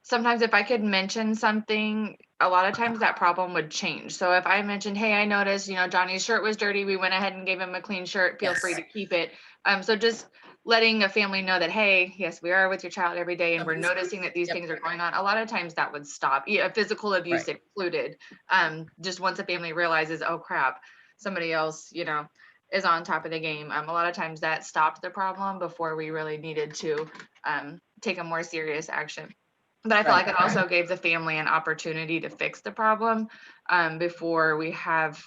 sometimes if I could mention something a lot of times that problem would change. So if I mentioned, hey, I noticed, Johnny's shirt was dirty, we went ahead and gave him a clean shirt, feel free to keep it. So just letting a family know that, hey, yes, we are with your child every day and we're noticing that these things are going on. A lot of times that would stop, physical abuse included. Just once a family realizes, oh crap, somebody else, is on top of the game. A lot of times that stopped the problem before we really needed to take a more serious action. But I feel like it also gave the family an opportunity to fix the problem before we have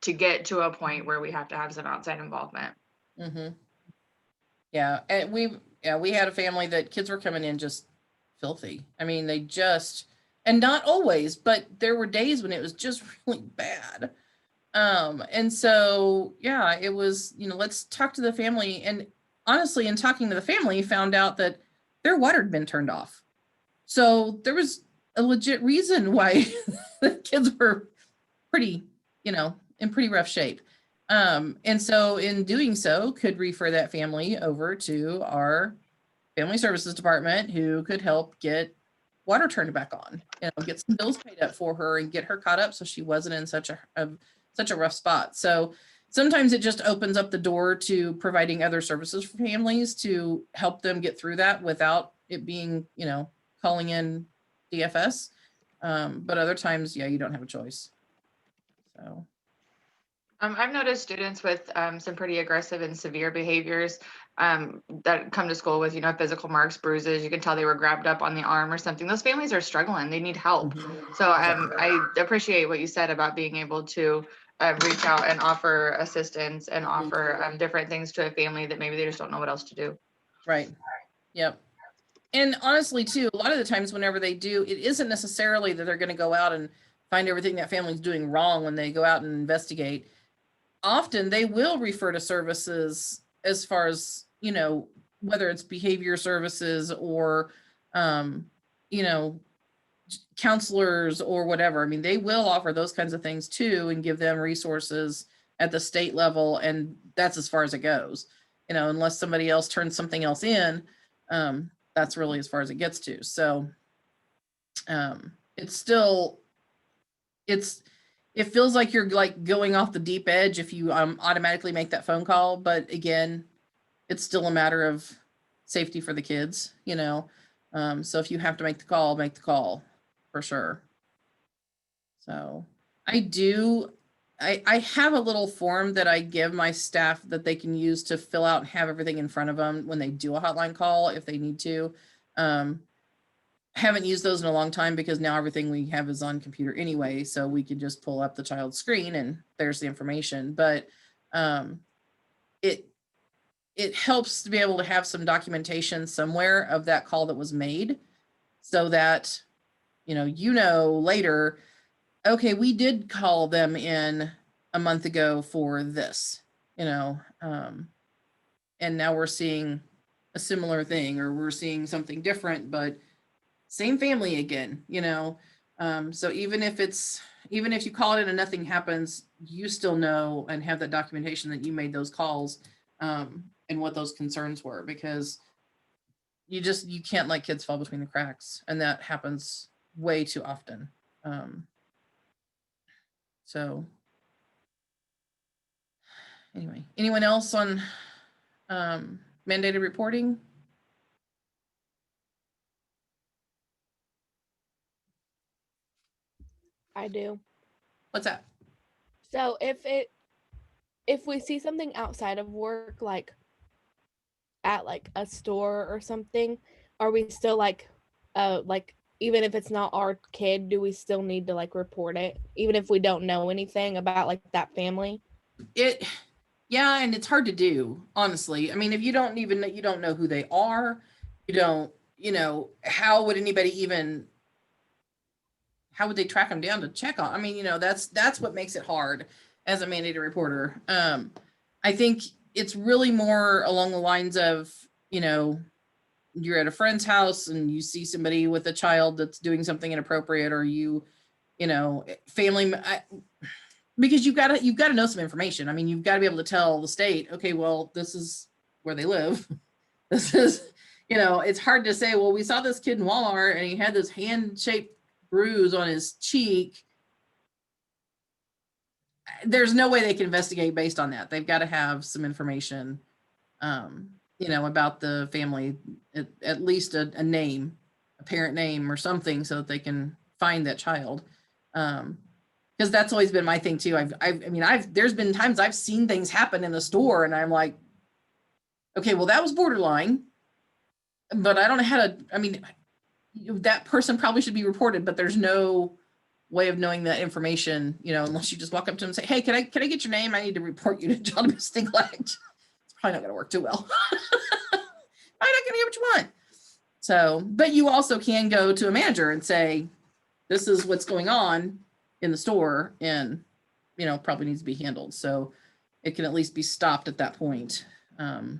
to get to a point where we have to have some outside involvement. Mm-hmm. Yeah, and we had a family that kids were coming in just filthy. I mean, and not always, but there were days when it was just really bad. And so, yeah, it was, let's talk to the family. And honestly, in talking to the family, found out that their water had been turned off. So there was a legit reason why the kids were pretty, in pretty rough shape. And so in doing so, could refer that family over to our family services department, who could help get water turned back on, get some bills paid up for her and get her caught up so she wasn't in such a rough spot. So sometimes it just opens up the door to providing other services for families to help them get through that without it being, calling in DFS. But other times, you don't have a choice. So. I've noticed students with some pretty aggressive and severe behaviors that come to school with, physical marks, bruises. You can tell they were grabbed up on the arm or something. Those families are struggling. They need help. Mm-hmm. So I appreciate what you said about being able to reach out and offer assistance and offer different things to a family that maybe they just don't know what else to do. Right. Yep. And honestly, too, a lot of the times whenever they do, it isn't necessarily that they're going to go out and find everything that family's doing wrong when they go out and investigate. Often they will refer to services as far as, whether it's behavior services or, counselors or whatever. I mean, they will offer those kinds of things too and give them resources at the state level. And that's as far as it goes, unless somebody else turns something else in. That's really as far as it gets to. So it feels like you're like going off the deep edge if you automatically make that phone call. But again, it's still a matter of safety for the kids, so if you have to make the call for sure. So I have a little form that I give my staff that they can use to fill out and have everything in front of them when they do a hotline call if they need to. Haven't used those in a long time because now everything we have is on computer anyway, so we can just pull up the child's screen and there's the information. But it helps to be able to have some documentation somewhere of that call that was made, so that later, okay, we did call them in a month ago for this, and now we're seeing a similar thing, or we're seeing something different, but same family again, so even if you call it in and nothing happens, you still know and have that documentation that you made those calls, and what those concerns were, because you can't let kids fall between the cracks, and that happens way too often. So anyway, anyone else on mandated reporting? I do. What's that? So if we see something outside of work, like at like a store or something, are we still like even if it's not our kid, do we still need to like report it, even if we don't know anything about like that family? Yeah, and it's hard to do, honestly. I mean, if you don't know who they are, how would they track them down to check on? I mean, that's what makes it hard as a mandated reporter. I think it's really more along the lines of, you're at a friend's house and you see somebody with a child that's doing something inappropriate, or family, because you've got to know some information. I mean, you've got to be able to tell the state, okay, well, this is where they live. This is, it's hard to say, well, we saw this kid in Walmart and he had this hand-shaped bruise on his cheek, there's no way they can investigate based on that. They've got to have some information, about the family, at least a name, a parent name or something, so that they can find that child. Because that's always been my thing too. There's been times I've seen things happen in the store and I'm like, okay, well, that was borderline, but I don't know how to, that person probably should be reported, but there's no way of knowing that information, unless you just walk up to them and say, hey, can I get your name? I need to report you to child abuse neglect. It's probably not going to work too well. I'm not going to get what you want. So, but you also can go to a manager and say, this is what's going on in the store and, probably needs to be handled. So it can at least be stopped at that point. And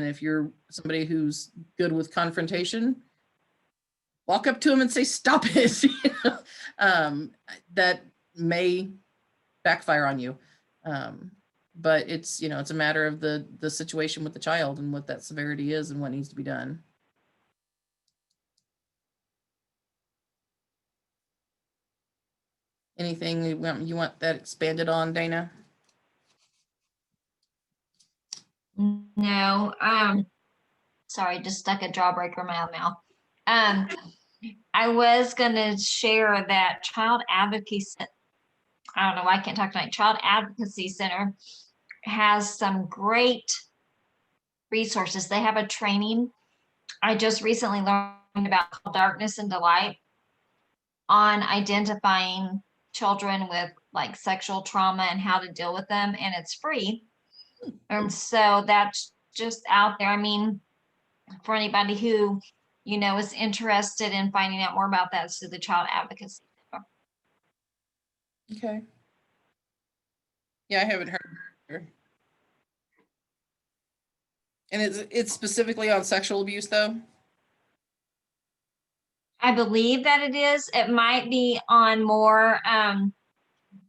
if you're somebody who's good with confrontation, walk up to them and say, stop it. That may backfire on you. But it's, it's a matter of the situation with the child and what that severity is and what needs to be done. Anything you want that expanded on, Dana? No, sorry, just stuck a jawbreaker in my mouth. I was gonna share that Child Advocacy, I don't know why I can't talk tonight, Child Advocacy Center has some great resources. They have a training I just recently learned about called Darkness and Delight on identifying children with like sexual trauma and how to deal with them, and it's free. And so that's just out there. For anybody who, is interested in finding out more about that, so the Child Advocacy. Okay. Yeah, I haven't heard. And it's specifically on sexual abuse, though? I believe that it is. It might be on more,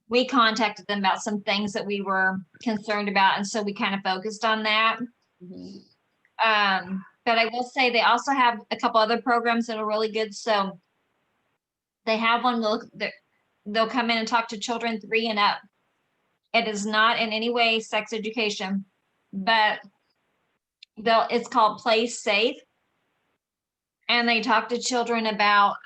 we contacted them about some things that we were concerned about, and so we kind of focused on that. Mm-hmm. But I will say they also have a couple other programs that are really good. So they have one, they'll come in and talk to children 3 and up. It is not in any way sex education, but it's called Play Safe. And they talk to children about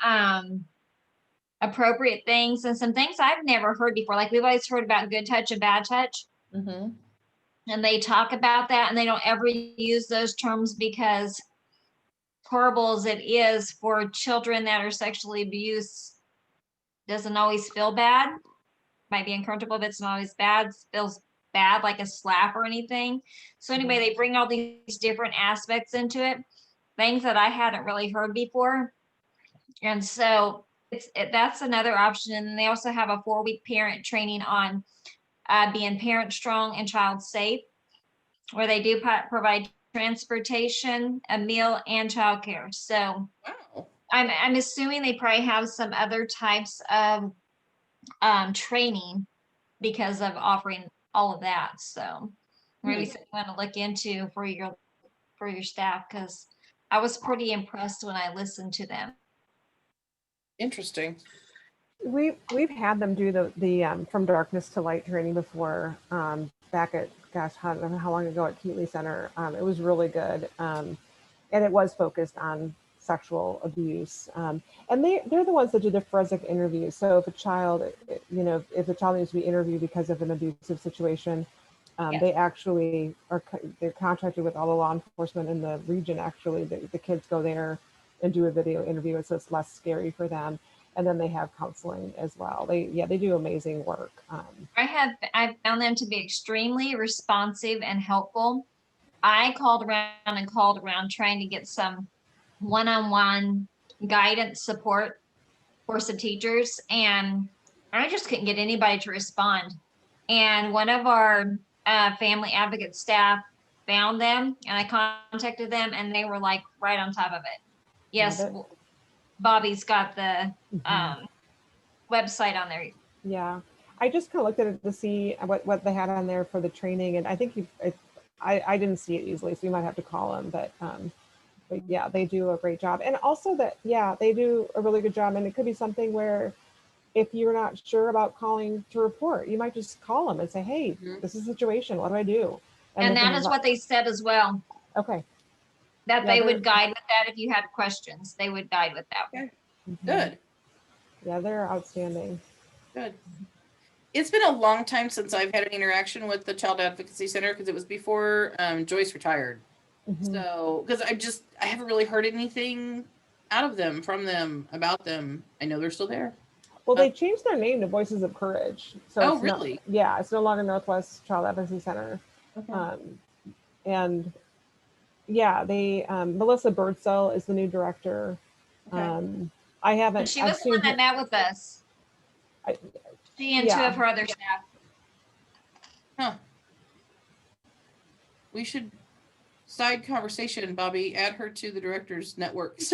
appropriate things and some things I've never heard before. Like we've always heard about good touch and bad touch. Mm-hmm. And they talk about that, and they don't ever use those terms because horrible as it is for children that are sexually abused, doesn't always feel bad. Might be uncomfortable, but it's not always bad. Feels bad like a slap or anything. So anyway, they bring all these different aspects into it, things that I hadn't really heard before. And so that's another option. And then they also have a 4-week parent training on being parent strong and child safe, where they do provide transportation, a meal, and childcare. So Wow. I'm assuming they probably have some other types of training because of offering all of that. So maybe something you want to look into for your staff, because I was pretty impressed when I listened to them. Interesting. We've had them do the From Darkness to Light training before, back at, gosh, I don't know how long ago at Keatley Center. It was really good. And it was focused on sexual abuse. And they're the ones that do the forensic interviews. So if a child, if a child needs to be interviewed because of an abusive situation, Yes. they actually they're contracted with all the law enforcement in the region. Actually, the kids go there and do a video interview, so it's less scary for them. And then they have counseling as well. They do amazing work. I found them to be extremely responsive and helpful. I called around trying to get some one-on-one guidance support for some teachers, and I just couldn't get anybody to respond. And one of our family advocate staff found them, and I contacted them, and they were like right on top of it. Yes, Bobby's got the website on there. Yeah, I just kind of looked at it to see what they had on there for the training, and I think I didn't see it easily, so you might have to call them. But But yeah, they do a great job. And also that, yeah, they do a really good job. And it could be something where if you're not sure about calling to report, you might just call them and say, hey, this is a situation. What do I do? And they that can is what they said as well, Okay. that Yeah, they they're- would guide with that. If you had questions, they would guide with that. Okay. Mhm. Good. Yeah, they're outstanding. Good. It's been a long time since I've had an interaction with the Child Advocacy Center because it was before Joyce retired. Mhm. So, because I haven't really heard anything out of them, from them, about them. I know they're still there. Well, they changed their name to Voices of Courage. So Oh, it's no- really? yeah, it's no longer Northwest Child Advocacy Center. Okay. And yeah, they Melissa Birdsell is the new director. Okay. I haven't. And she I've was the seen one that her- met with us. I- She and two yeah. of her other staff. Huh. We should side conversation, Bobby. Add her to the directors networks.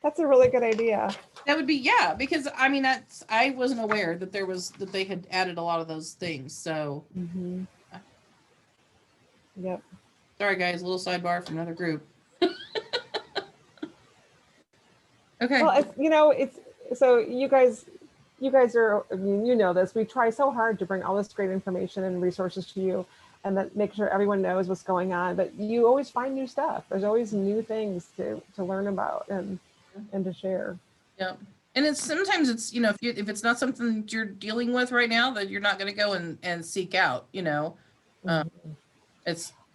That's a really good idea. That would be, yeah, because I mean I wasn't aware that they had added a lot of those things. So Mhm. Yep. sorry guys, a little sidebar from another group. Okay. Well, it's so you guys are, I mean, you know this, we try so hard to bring all this great information and resources to you and that make sure everyone knows what's going on, but you always find new stuff. There's always new things to learn about and to share. Yeah. And it's sometimes it's, if it's not something that you're dealing with right now, that you're not going to go and seek out, it's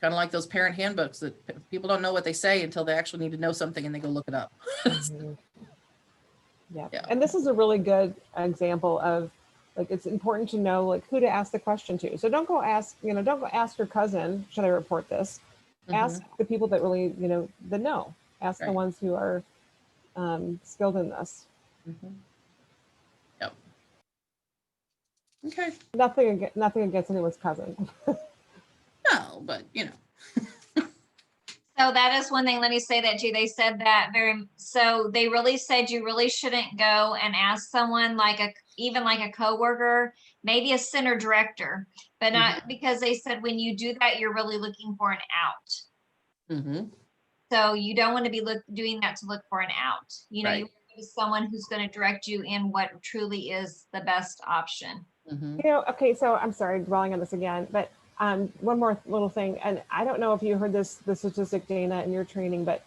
kind of like those parent handbooks that people don't know what they say until they actually need to know something and they go look it up. Mhm. Yeah. Yeah. And this is a really good example of, like, it's important to know, like, who to ask the question to. So don't go ask your cousin, should I report this? Ask the people that really, that know. Ask the Right. ones who are skilled in this. Yep. Okay. Nothing against anyone's cousin. No, but So that is one thing, let me say that too. They said that so they really said you really shouldn't go and ask someone even like a coworker, maybe a center director, but not because they said when you do that, you're really looking for an out. Mm-hmm. So you don't want to be doing that to look for an out. Right. You want to be someone who's going to direct you in what truly is the best option. Mm-hmm. Okay, so I'm sorry, dwelling on this again, but one more little thing, and I don't know if you heard the statistic, Dana, in your training, but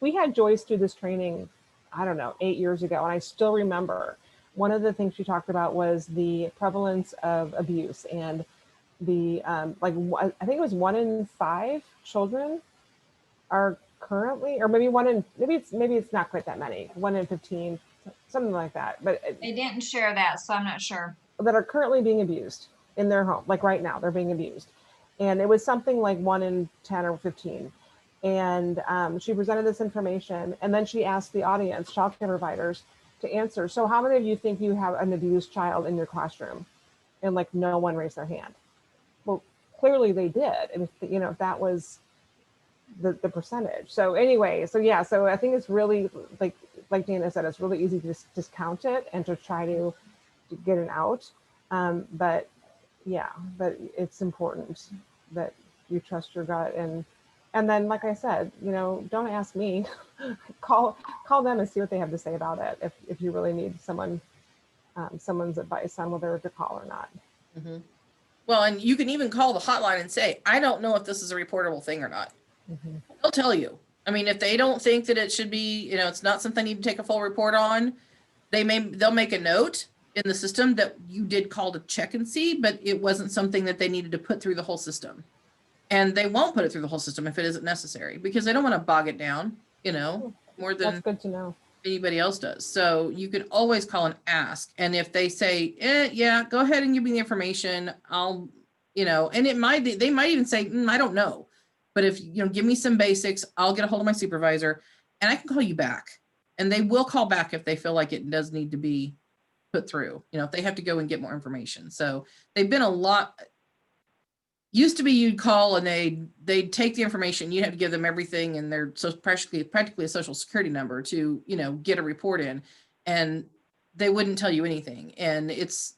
we had Joyce do this training, I don't know, 8 years ago, and I still remember one of the things she talked about was the prevalence of abuse and the I think it was 1 in 5 children are currently, or maybe maybe it's not quite that many, 1 in 15, something like that, but They didn't share that, so I'm not sure. that are currently being abused in their home, like right now they're being abused, and it was something like 1 in 10 or 15. And she presented this information, and then she asked the audience, child care providers, to answer, so how many of you think you have an abused child in your classroom? And like no one raised their hand. Well, clearly they did, and if that was the percentage. So anyway, so I think it's really, like Dana said, it's really easy to just discount it and to try to get it out. But it's important that you trust your gut, and then, like I said, don't ask me, call them and see what they have to say about it. If you really need someone's advice on whether to call or not. Mm-hmm. Well, and you can even call the hotline and say, I don't know if this is a reportable thing or not. Mm-hmm. They'll tell you. I mean, if they don't think that it should be, it's not something you need to take a full report on, they'll make a note in the system that you did call to check and see, but it wasn't something that they needed to put through the whole system. And they won't put it through the whole system if it isn't necessary, because they don't want to bog it down, more than That's good to know. anybody else does. So you can always call and ask. And if they say, yeah, go ahead and give me the information, I'll, and they might even say, I don't know. But if, give me some basics, I'll get a hold of my supervisor and I can call you back. And they will call back if they feel like it does need to be put through, if they have to go and get more information. So they've been a lot. Used to be you'd call and they'd take the information, you'd have to give them everything and they're so practically a social security number to, get a report in, and they wouldn't tell you anything. And it's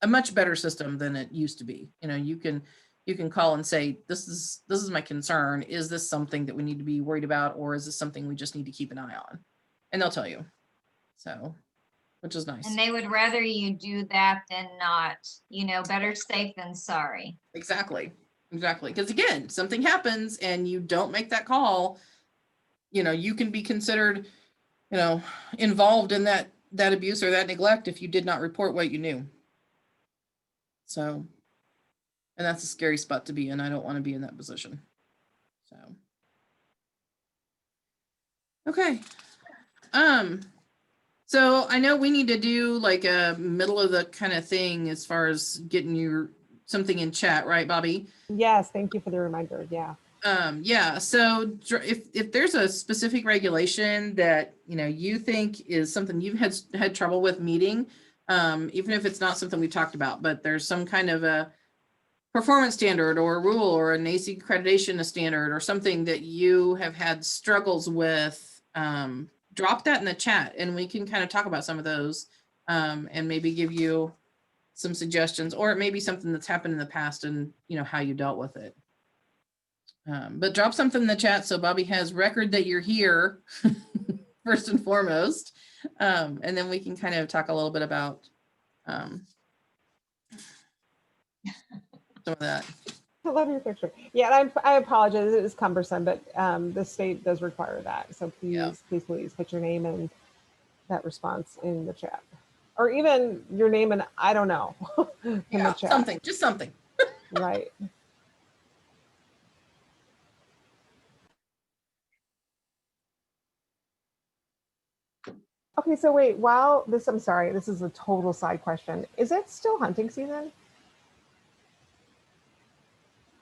a much better system than it used to be. You can you can call and say, this is my concern. Is this something that we need to be worried about, or is this something we just need to keep an eye on? And they'll tell you. So, which is nice. And they would rather you do that than not, better safe than sorry. Exactly. Because again, something happens and you don't make that call, you can be considered, involved in that abuse or that neglect if you did not report what you knew. So, and that's a scary spot to be in. I don't want to be in that position. So, okay. So I know we need to do like a middle of the kind of thing as far as getting something in chat, right, Bobby? Yes, thank you for the reminder. Yeah. Yeah. So if there's a specific regulation that you think is something you've had trouble with meeting, even if it's not something we talked about, but there's some kind of a performance standard or a rule or an AC accreditation standard or something that you have had struggles with, drop that in the chat and we can kind of talk about some of those, and maybe give you some suggestions, or it may be something that's happened in the past and how you dealt with it. But drop something in the chat so Bobby has record that you're here first and foremost. And then we can kind of talk a little bit about some of that. I love your picture. Yeah, and I apologize. It is cumbersome, but the state does require that. So please put your name and that response in the chat, or even your name and I don't know in the chat. Just something. Right. Okay, so wait, I'm sorry, this is a total side question. Is it still hunting season?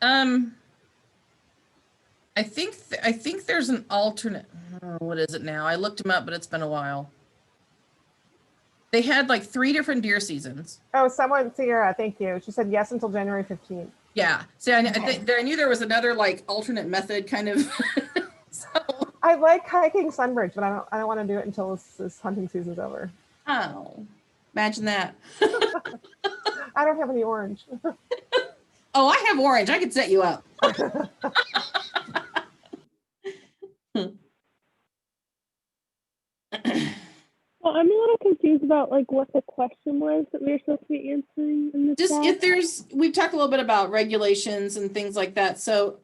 I think there's an alternate. What is it now? I looked them up, but it's been a while. They had like 3 different deer seasons. Oh, Sierra, thank you. She said yes until January 15th. Yeah. See, I knew there was another like alternate method kind of. So. I like hiking Sunbridge, but I don't want to do it until this hunting season's over. Oh, imagine that. I don't have any orange. Oh, I have orange. I could set you up. Well, I'm a little confused about like what the question was that we were supposed to be answering in this. Just we've talked a little bit about regulations and things like that. So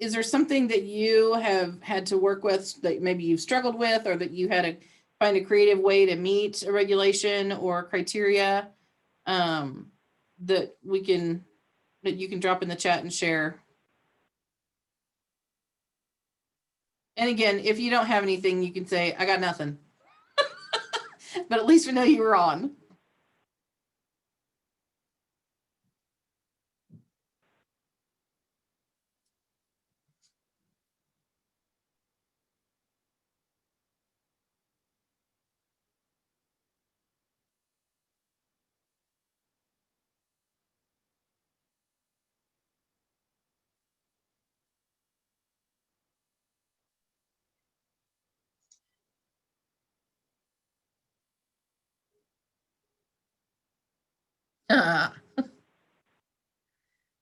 is there something that you have had to work with that maybe you've struggled with, or that you had to find a creative way to meet a regulation or criteria, that you can drop in the chat and share? And again, if you don't have anything, you can say, I got nothing. But at least we know you were on.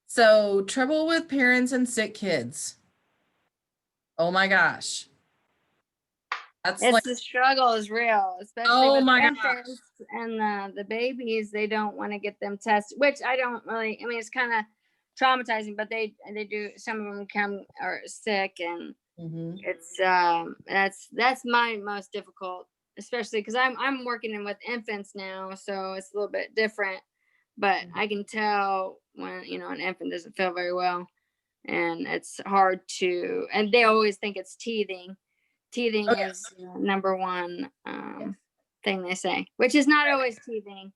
So trouble with parents and sick kids. Oh my gosh. The struggle is real, especially with infants and the babies. They don't want to get them tested, which I don't really. I mean, it's kind of traumatizing, but they do. Some of them are sick, and it's that's my most difficult, especially because I'm working with infants now, so it's a little bit different. But I can tell when an infant doesn't feel very well, and it's hard to. And they always think it's teething. Teething is number one thing they say, which is not always teething.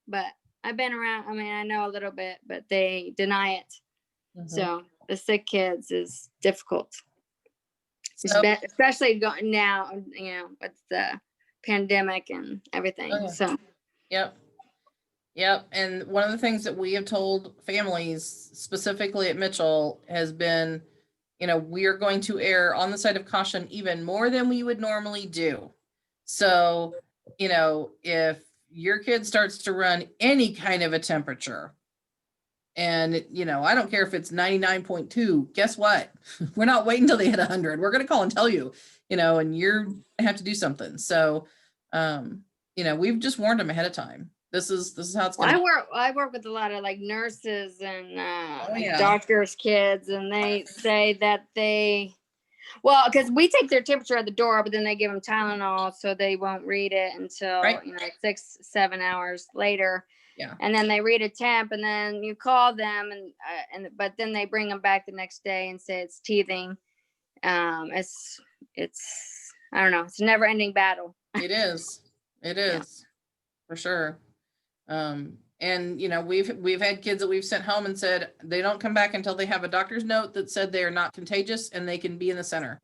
But I've been around. I mean, I know a little bit, but they deny it. So the sick kids is difficult, especially going now. With the pandemic and everything. So. Yep. And one of the things that we have told families, specifically at Mitchell, has been, we are going to err on the side of caution even more than we would normally do. So, if your kid starts to run any kind of a temperature, And I don't care if it's 99.2. Guess what? We're not waiting until they hit 100. We're going to call and tell you, and you're going to have to do something. So, we've just warned them ahead of time. This is how it's going to. I work with a lot of like nurses and yeah. doctors' kids, and they say that because we take their temperature at the door, but then they give them Tylenol so they won't read it until Right. 6-7 hours later. Yeah. And then they read a temp, and then you call them, but then they bring them back the next day and say it's teething. It's I don't know. It's a never-ending battle. It is for sure. And we've had kids that we've sent home and said they don't come back until they have a doctor's note that said they are not contagious and they can be in the center,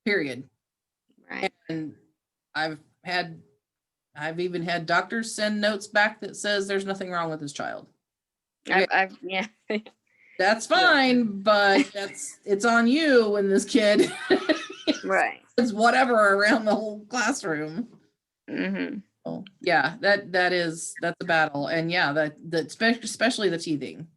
period. Right. And I've even had doctors send notes back that says there's nothing wrong with this child. Yeah. That's fine, but it's on you when this kid Right. is whatever around the whole classroom. Mm-hmm. Oh, yeah, that's a battle. And yeah, that especially the teething.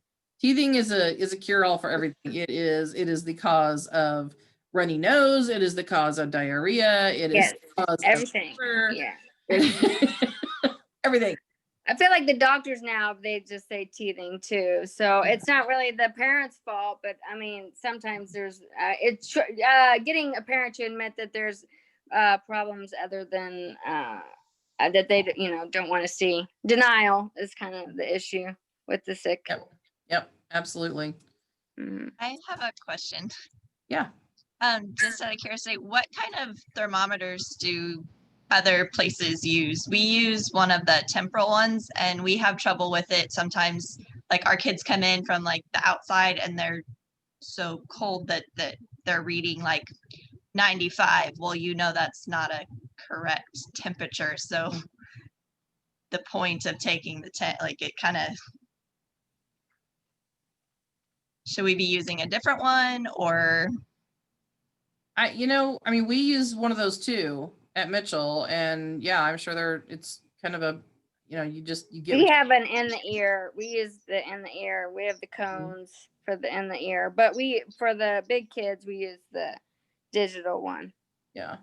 Teething is a cure-all for everything. It is the cause of runny nose, it is the cause of diarrhea, it is the cause everything. of fever. Yeah. Everything. I feel like the doctors now, they just say teething too. So it's not really the parent's fault, but I mean, sometimes there's, it's getting a parent to admit that there's problems other than that they, don't want to see. Denial is kind of the issue with the sick. Yep, absolutely. Mm-hmm. I have a question. Yeah. Just out of curiosity, what kind of thermometers do other places use? We use one of the temporal ones, and we have trouble with it sometimes. Like our kids come in from like the outside and they're so cold that they're reading like 95. Well, that's not a correct temperature. So the point of taking the it kind of, should we be using a different one? Or we use one of those too at Mitchell, and yeah, I'm sure it's kind of a, you get. We have an in the ear. We use the in the ear. We have the cones for the in the ear, but for the big kids, we use the digital one. Yeah.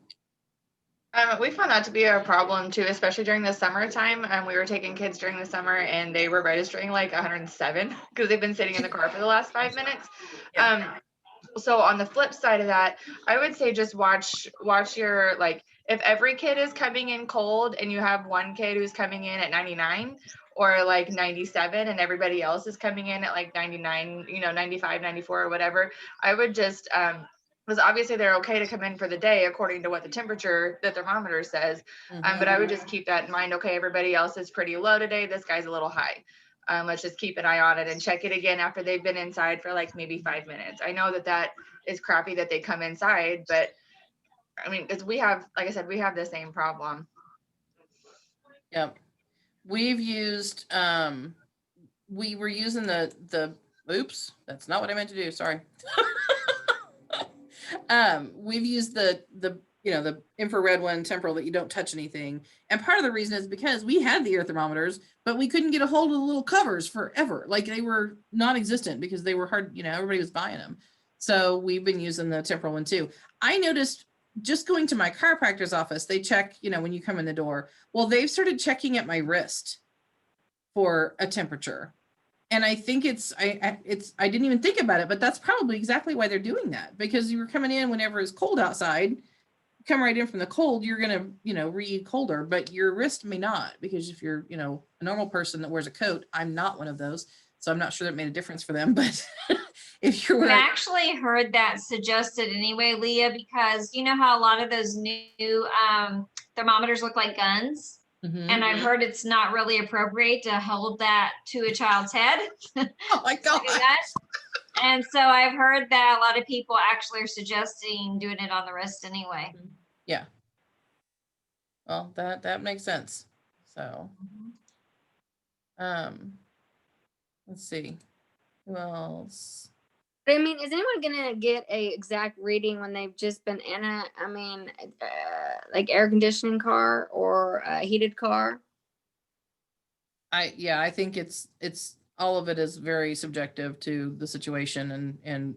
We found that to be a problem too, especially during the summertime. We were taking kids during the summer and they were registering like 107 because they've been sitting in the car for the last 5 minutes. Yeah. So on the flip side of that, I would say just watch your, like, if every kid is coming in cold and you have one kid who's coming in at 99 or like 97 and everybody else is coming in at like 99, 95, 94 or whatever, I would just, because obviously they're okay to come in for the day according to what the thermometer says. But I would just keep that in mind. Okay, everybody else is pretty low today. This guy's a little high. Let's just keep an eye on it and check it again after they've been inside for like maybe 5 minutes. I know that is crappy that they come inside, but I mean, because we have, like I said, we have the same problem. Yep. We've used, we were using the oops, that's not what I meant to do. Sorry. We've used the infrared one, temporal, that you don't touch anything. And part of the reason is because we had the ear thermometers, but we couldn't get a hold of the little covers forever. Like they were non-existent because they were hard, everybody was buying them. So we've been using the temporal one too. I noticed just going to my chiropractor's office, they check, when you come in the door. Well, they've started checking at my wrist for a temperature. And I think I didn't even think about it, but that's probably exactly why they're doing that, because you were coming in whenever it's cold outside, come right in from the cold, you're going to, read colder, but your wrist may not, because if you're, a normal person that wears a coat, I'm not one of those. So I'm not sure that made a difference for them, but if you're wearing. I've actually heard that suggested anyway, Leah, because you know how a lot of those new thermometers look like guns? Mm-hmm. And I've heard it's not really appropriate to hold that to a child's head. Oh my God. And so I've heard that a lot of people actually are suggesting doing it on the wrist anyway. Yeah. Well, that makes sense. So, let's see. Who else? I mean, is anyone gonna get a exact reading when they've just been in a, like air conditioning car or a heated car? I think it's all of it is very subjective to the situation and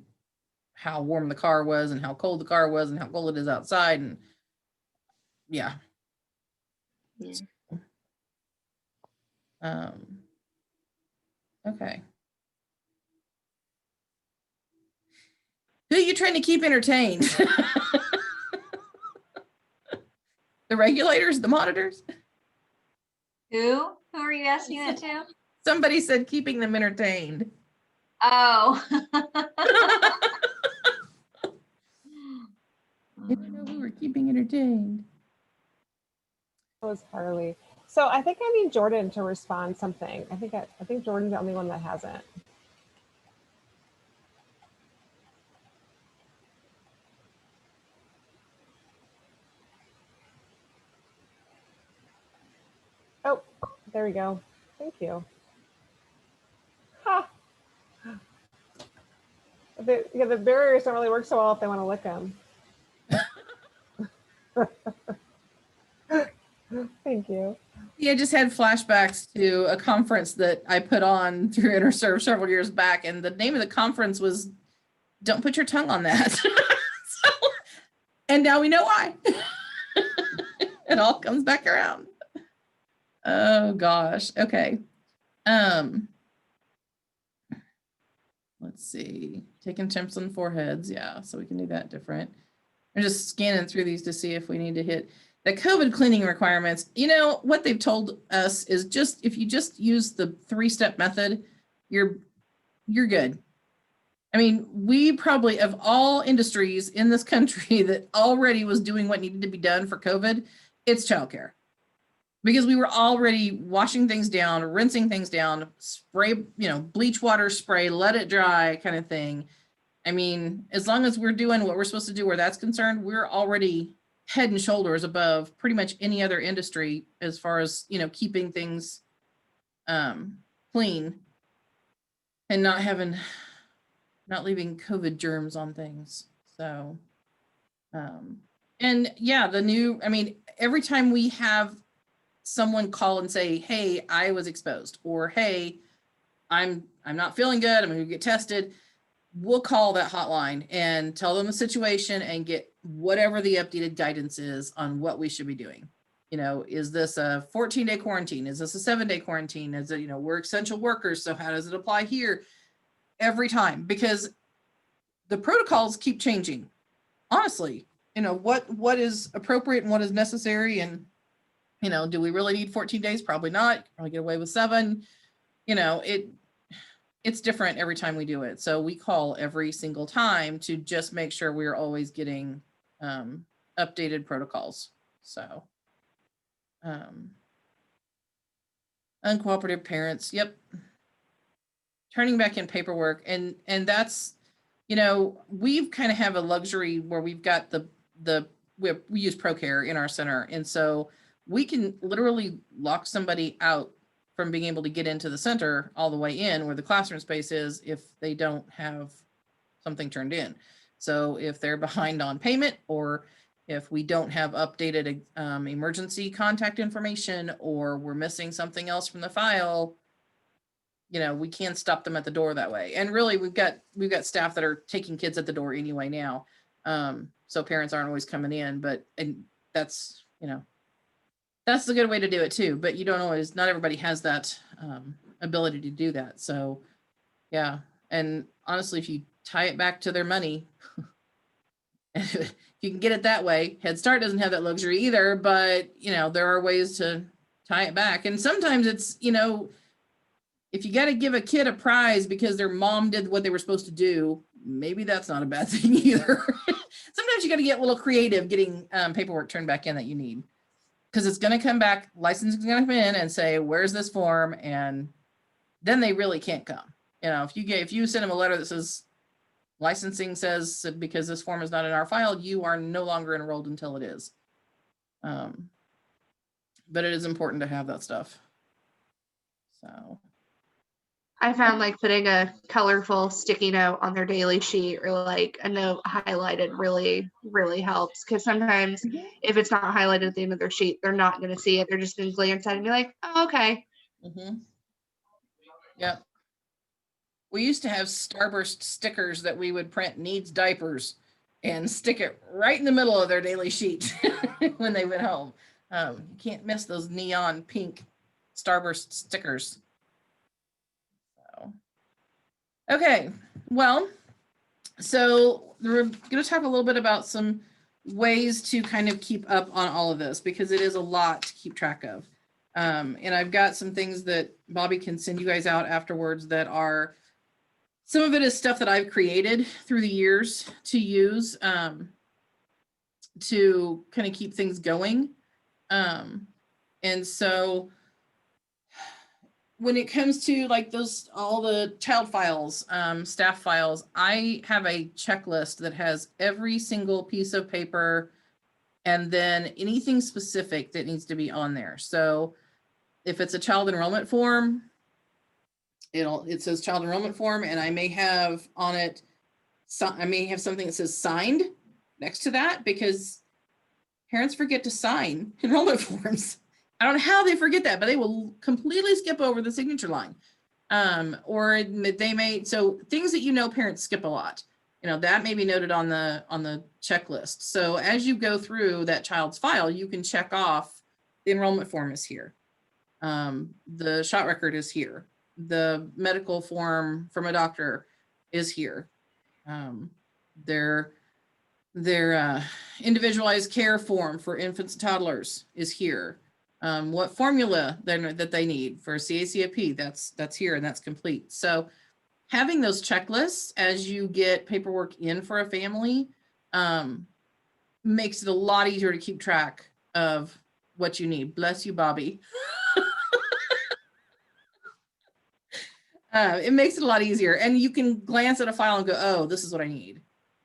how warm the car was and how cold the car was and how cold it is outside. And yeah. Yeah. Okay. Who are you trying to keep entertained? The regulators, the monitors? Who are you asking that to? Somebody said keeping them entertained. Oh. I didn't know who were keeping entertained. That was Harley. So I think I need Jordan to respond something. I think Jordan's the only one that hasn't. Oh, there we go. Thank you. Ha. The barriers don't really work so well if they want to lick them. Thank you. Yeah, I just had flashbacks to a conference that I put on through InterServe several years back, and the name of the conference was "Don't Put Your Tongue on That." So, and now we know why. It all comes back around. Oh gosh. Okay. Let's see. Taking temps on foreheads. Yeah, so we can do that different. I'm just scanning through these to see if we need to hit the COVID cleaning requirements. You know, what they've told us is just, if you just use the 3-step method, you're good. I mean, we probably, of all industries in this country that already was doing what needed to be done for COVID, it's childcare. Because we were already washing things down, rinsing things down, spray, bleach water spray, let it dry kind of thing. I mean, as long as we're doing what we're supposed to do where that's concerned, we're already head and shoulders above pretty much any other industry as far as, keeping things clean and not leaving COVID germs on things. So, and yeah, every time we have someone call and say, hey, I was exposed, or hey, I'm not feeling good, I'm gonna get tested, we'll call that hotline and tell them the situation and get whatever the updated guidance is on what we should be doing. Is this a 14-day quarantine? Is this a 7-day quarantine? Is it, we're essential workers, so how does it apply here? Every time, because the protocols keep changing. Honestly, what is appropriate and what is necessary, and do we really need 14 days? Probably not. Probably get away with 7. It's different every time we do it. So we call every single time to just make sure we're always getting updated protocols. So uncooperative parents. Yep. Turning back in paperwork. And that's, we've kind of have a luxury where we've got we use ProCare in our center. And so we can literally lock somebody out from being able to get into the center all the way in where the classroom space is if they don't have something turned in. So if they're behind on payment, or if we don't have updated emergency contact information, or we're missing something else from the file, we can stop them at the door that way. And really, we've got staff that are taking kids at the door anyway now. So parents aren't always coming in, and that's, that's a good way to do it too. But you don't always, not everybody has that ability to do that. So yeah. And honestly, if you tie it back to their money, if you can get it that way. Head Start doesn't have that luxury either, but there are ways to tie it back. And sometimes it's, if you got to give a kid a prize because their mom did what they were supposed to do, maybe that's not a bad thing either. Sometimes you got to get a little creative getting paperwork turned back in that you need, because it's going to come back, licensing is going to come in and say, where's this form? And then they really can't come. If you send them a letter that says licensing says, because this form is not in our file, you are no longer enrolled until it is. But it is important to have that stuff. So I found like putting a colorful sticky note on their daily sheet or like a note highlighted really, really helps. Because sometimes if it's not highlighted at the end of their sheet, they're not going to see it. They're just going to glance at it and be like, oh, okay. Yep. we used to have Starburst stickers that we would print needs diapers and stick it right in the middle of their daily sheet when they went home. You can't miss those neon pink Starburst stickers. So, okay, well, so we're going to talk a little bit about some ways to kind of keep up on all of this, because it is a lot to keep track of. And I've got some things that Bobby can send you guys out afterwards that are, some of it is stuff that I've created through the years to use to kind of keep things going. And so when it comes to like those, all the child files, staff files, I have a checklist that has every single piece of paper and then anything specific that needs to be on there. So if it's a child enrollment form, it says child enrollment form, and I may have on it, I may have something that says signed next to that, because parents forget to sign enrollment forms. I don't know how they forget that, but they will completely skip over the signature line. Or they may, so things that, you know, parents skip a lot, you know, that may be noted on the checklist. So as you go through that child's file, you can check off the enrollment form is here. The shot record is here. The medical form from a doctor is here. Their individualized care form for infants and toddlers is here. What formula that they need for CACFP, that's here and that's complete. So having those checklists as you get paperwork in for a family makes it a lot easier to keep track of what you need. Bless you, Bobby. It makes it a lot easier, and you can glance at a file and go, oh, this is what I need.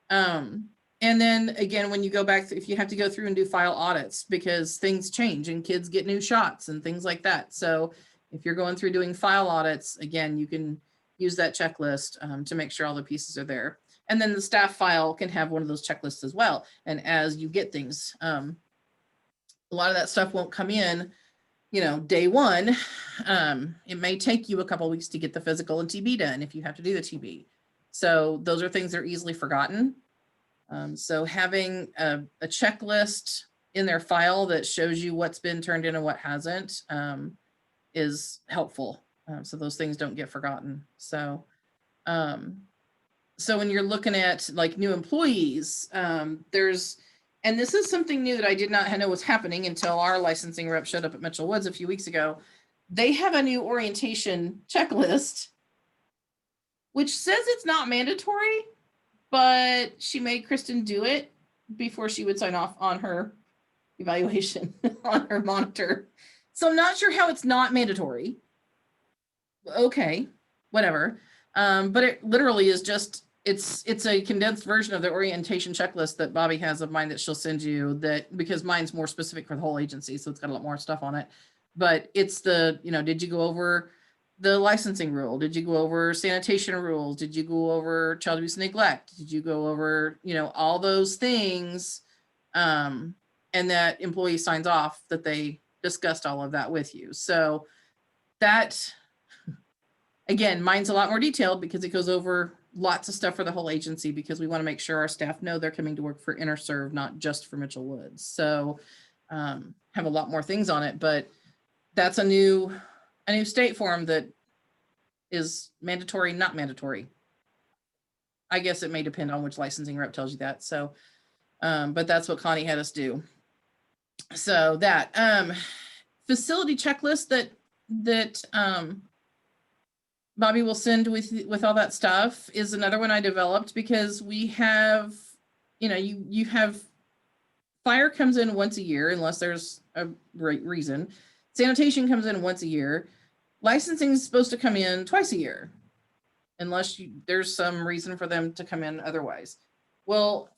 And then again, when you go back, if you have to go through and do file audits because things change and kids get new shots and things like that. So if you're going through doing file audits, again, you can use that checklist to make sure all the pieces are there. And then the staff file can have one of those checklists as well. And as you get things, a lot of that stuff won't come in, you know, day one. It may take you a couple of weeks to get the physical and TB done if you have to do the TB. So those are things that are easily forgotten. So having a checklist in their file that shows you what's been turned in and what hasn't is helpful. So those things don't get forgotten. So, so when you're looking at like new employees, and this is something new that I did not know was happening until our licensing rep showed up at Mitchell Woods a few weeks ago. They have a new orientation checklist, which says it's not mandatory, but she made Kristen do it before she would sign off on her evaluation on her monitor. So I'm not sure how it's not mandatory. Okay, whatever. But it literally is just, it's a condensed version of the orientation checklist that Bobby has of mine that she'll send you, that because mine's more specific for the whole agency, so it's got a lot more stuff on it. But it's the, you know, did you go over the licensing rule? Did you go over sanitation rules? Did you go over child abuse and neglect? Did you go over, you know, all those things? And that employee signs off that they discussed all of that with you. So that, again, mine's a lot more detailed because it goes over lots of stuff for the whole agency, because we want to make sure our staff know they're coming to work for InterServe, not just for Mitchell Woods. So have a lot more things on it, but that's a new state form that is mandatory, not mandatory. I guess it may depend on which licensing rep tells you that. So, but that's what Connie had us do. So that facility checklist that Bobby will send with all that stuff is another one I developed, because we have, you know, you have fire comes in once a year unless there's a great reason. Sanitation comes in once a year. Licensing is supposed to come in twice a year unless there's some reason for them to come in otherwise. Well,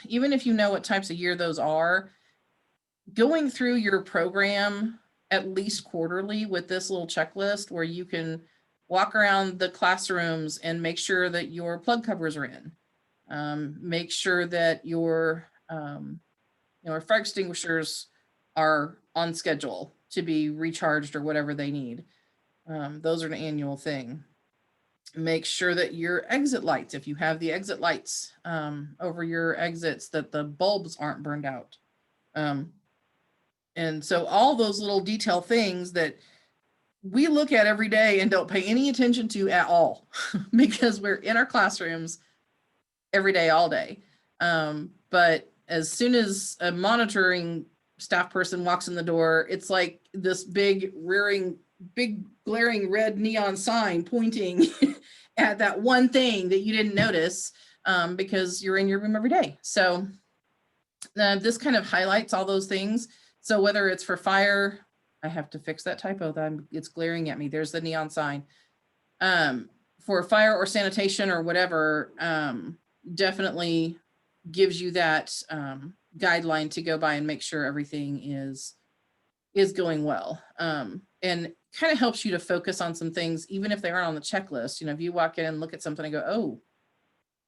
even if you know what types of year those are, going through your program at least quarterly with this little checklist where you can walk around the classrooms and make sure that your plug covers are in. Make sure that your fire extinguishers are on schedule to be recharged or whatever they need. Those are an annual thing. Make sure that your exit lights, if you have the exit lights over your exits, that the bulbs aren't burned out. And so all those little detail things that we look at every day and don't pay any attention to at all because we're in our classrooms every day, all day. But as soon as a monitoring staff person walks in the door, it's like this big glaring red neon sign pointing at that one thing that you didn't notice because you're in your room every day. So this kind of highlights all those things. So whether it's for fire, I have to fix that typo, it's glaring at me. There's the neon sign. For fire or sanitation or whatever, definitely gives you that guideline to go by and make sure everything is going well. And kind of helps you to focus on some things, even if they aren't on the checklist. You know, if you walk in and look at something and go, oh,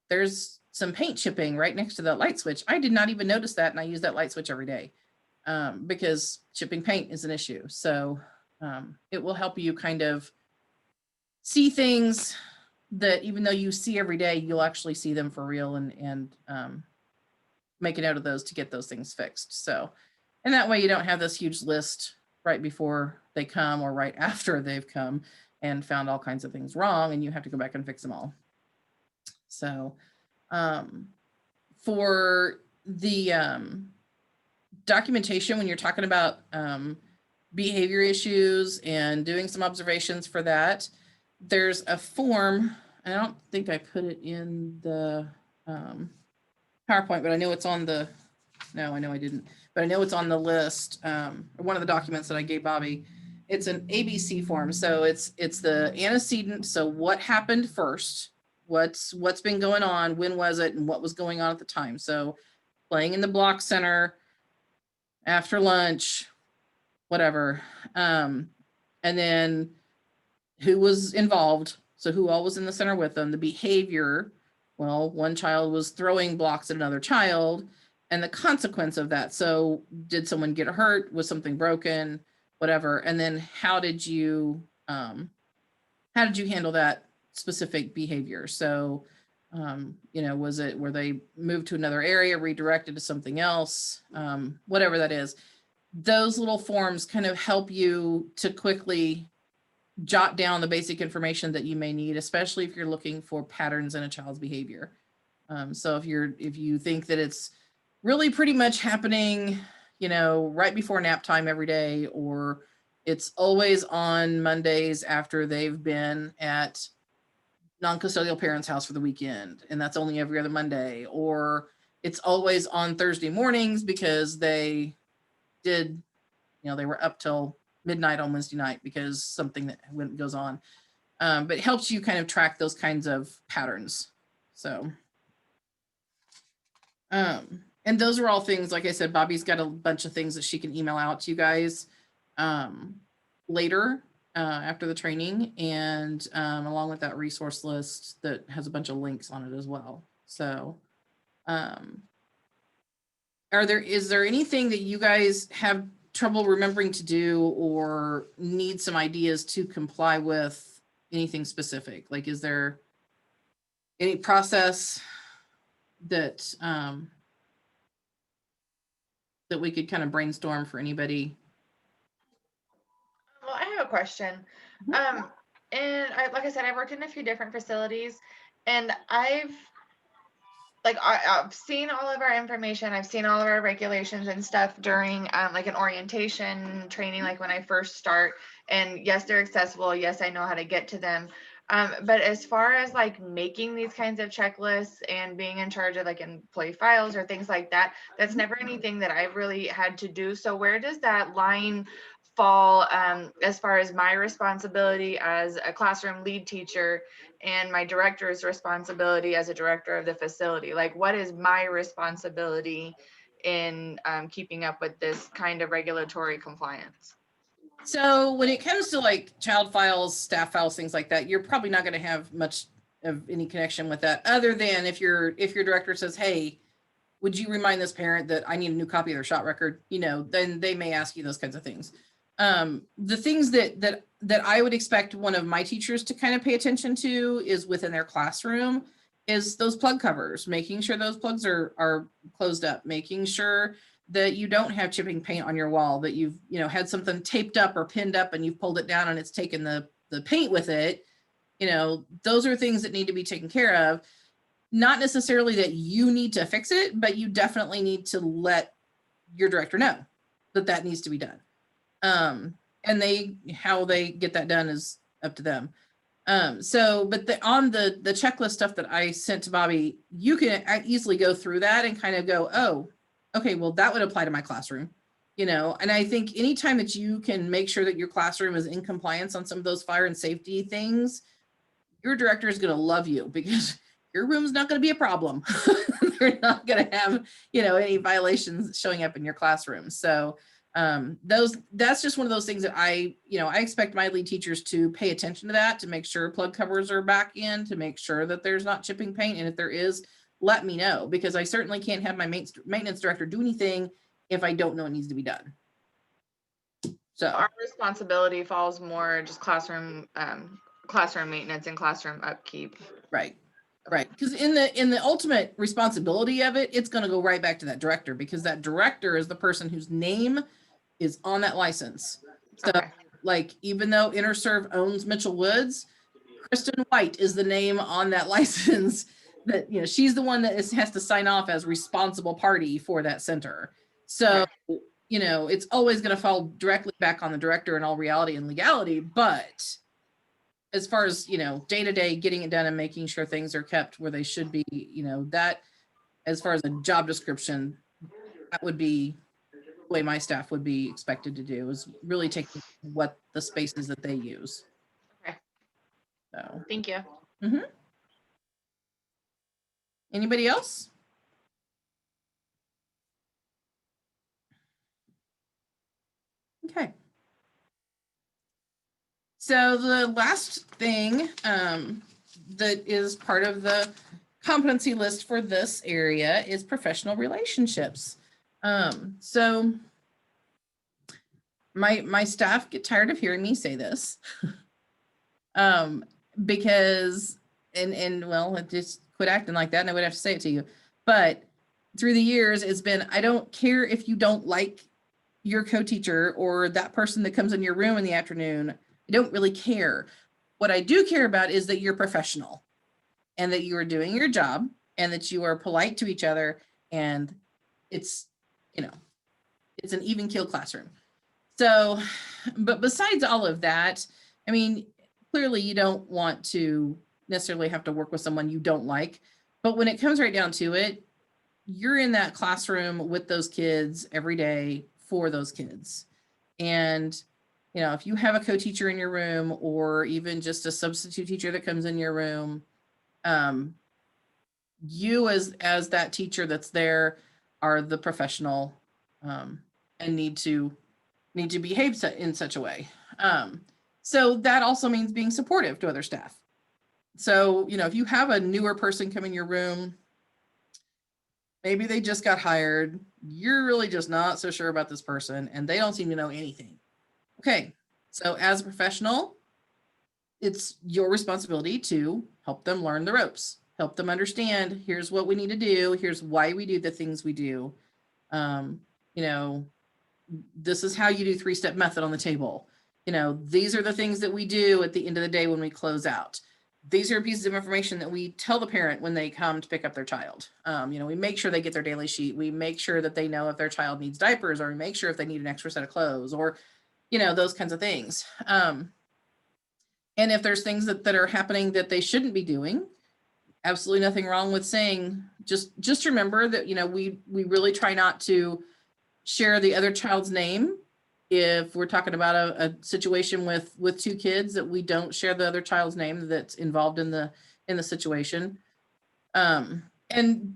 there's some paint chipping right next to that light switch. I did not even notice that. And I use that light switch every day because chipping paint is an issue. So it will help you kind of see things that even though you see every day, you'll actually see them for real and make a note of those to get those things fixed. So, and that way you don't have this huge list right before they come or right after they've come and found all kinds of things wrong and you have to go back and fix them all. So for the documentation, when you're talking about behavior issues and doing some observations for that, there's a form. I don't think I put it in the PowerPoint, but I know it's on the, no, I know I didn't, but I know it's on the list, one of the documents that I gave Bobby. It's an ABC form. So it's the antecedent. So what happened first, what's been going on, when was it, and what was going on at the time. So playing in the block center, after lunch, whatever. And then who was involved. So who all was in the center with them, the behavior. Well, one child was throwing blocks at another child and the consequence of that. So did someone get hurt? Was something broken? Whatever. And then how did you handle that specific behavior? So, you know, were they moved to another area, redirected to something else? Whatever that is, those little forms kind of help you to quickly jot down the basic information that you may need, especially if you're looking for patterns in a child's behavior. So if you think that it's really pretty much happening, you know, right before nap time every day, or it's always on Mondays after they've been at non-custodial parents' house for the weekend, and that's only every other Monday, or it's always on Thursday mornings because they did, you know, they were up till midnight on Wednesday night because something that goes on. But it helps you kind of track those kinds of patterns. So, and those are all things, like I said, Bobby's got a bunch of things that she can email out to you guys later after the training, and along with that resource list that has a bunch of links on it as well. So is there anything that you guys have trouble remembering to do or need some ideas to comply with, anything specific? Like, is there any process that that we could kind of brainstorm for anybody? Well, I have a question. And like I said, I worked in a few different facilities, and I've seen all of our information. I've seen all of our regulations and stuff during like an orientation training, like when I first start. And yes, they're accessible. Yes, I know how to get to them. But as far as like making these kinds of checklists and being in charge of like employee files or things like that, that's never anything that I've really had to do. So where does that line fall as far as my responsibility as a classroom lead teacher and my director's responsibility as a director of the facility? Like, what is my responsibility in keeping up with this kind of regulatory compliance? So when it comes to like child files, staff files, things like that, you're probably not going to have much of any connection with that, other than if your director says, hey, would you remind this parent that I need a new copy of their shot record? You know, then they may ask you those kinds of things. The things that I would expect one of my teachers to kind of pay attention to is within their classroom is those plug covers, making sure those plugs are closed up, making sure that you don't have chipping paint on your wall, that you've, had something taped up or pinned up and you've pulled it down and it's taken the paint with it. Those are things that need to be taken care of. Not necessarily that you need to fix it, but you definitely need to let your director know that needs to be done. And how they get that done is up to them. But on the checklist stuff that I sent to Bobby, you can easily go through that and kind of go, oh, okay, well, that would apply to my classroom, and I think anytime that you can make sure that your classroom is in compliance on some of those fire and safety things, your director is going to love you because your room's not going to be a problem. They're not going to have, any violations showing up in your classroom. So that's just one of those things that I expect my lead teachers to pay attention to that, to make sure plug covers are back in, to make sure that there's not chipping paint. And if there is, let me know, because I certainly can't have my maintenance director do anything if I don't know it needs to be done. So our responsibility falls more just classroom maintenance and classroom upkeep. Right. Because in the ultimate responsibility of it, it's going to go right back to that director, because that director is the person whose name is on that license. So like, even though InterServe owns Mitchell Woods, Kristen White is the name on that license that, she's the one that has to sign off as responsible party for that center. So, it's always going to fall directly back on the director in all reality and legality. But as far as, day to day getting it done and making sure things are kept where they should be, that as far as a job description, that would be the way my staff would be expected to do, is really take what the spaces that they use. Okay. So thank you. Mm-hmm. Anybody else? Okay. So the last thing that is part of the competency list for this area is professional relationships. So my staff get tired of hearing me say this because, well, just quit acting like that and I would have to say it to you. But through the years, it's been, I don't care if you don't like your co-teacher or that person that comes in your room in the afternoon. I don't really care. What I do care about is that you're professional and that you are doing your job and that you are polite to each other, and it's, it's an even keel classroom. So, but besides all of that, I mean, clearly you don't want to necessarily have to work with someone you don't like, but when it comes right down to it, you're in that classroom with those kids every day for those kids. And, if you have a co-teacher in your room or even just a substitute teacher that comes in your room, you as that teacher that's there are the professional and need to behave in such a way. So that also means being supportive to other staff. So, if you have a newer person come in your room, maybe they just got hired, you're really just not so sure about this person and they don't seem to know anything. Okay, so as a professional, it's your responsibility to help them learn the ropes, help them understand, here's what we need to do, here's why we do the things we do. This is how you do 3-step method on the table. These are the things that we do at the end of the day when we close out. These are pieces of information that we tell the parent when they come to pick up their child. We make sure they get their daily sheet. We make sure that they know if their child needs diapers, or we make sure if they need an extra set of clothes, or, those kinds of things. And if there's things that are happening that they shouldn't be doing, absolutely nothing wrong with saying, just remember that, we really try not to share the other child's name. If we're talking about a situation with 2 kids, that we don't share the other child's name that's involved in the situation. And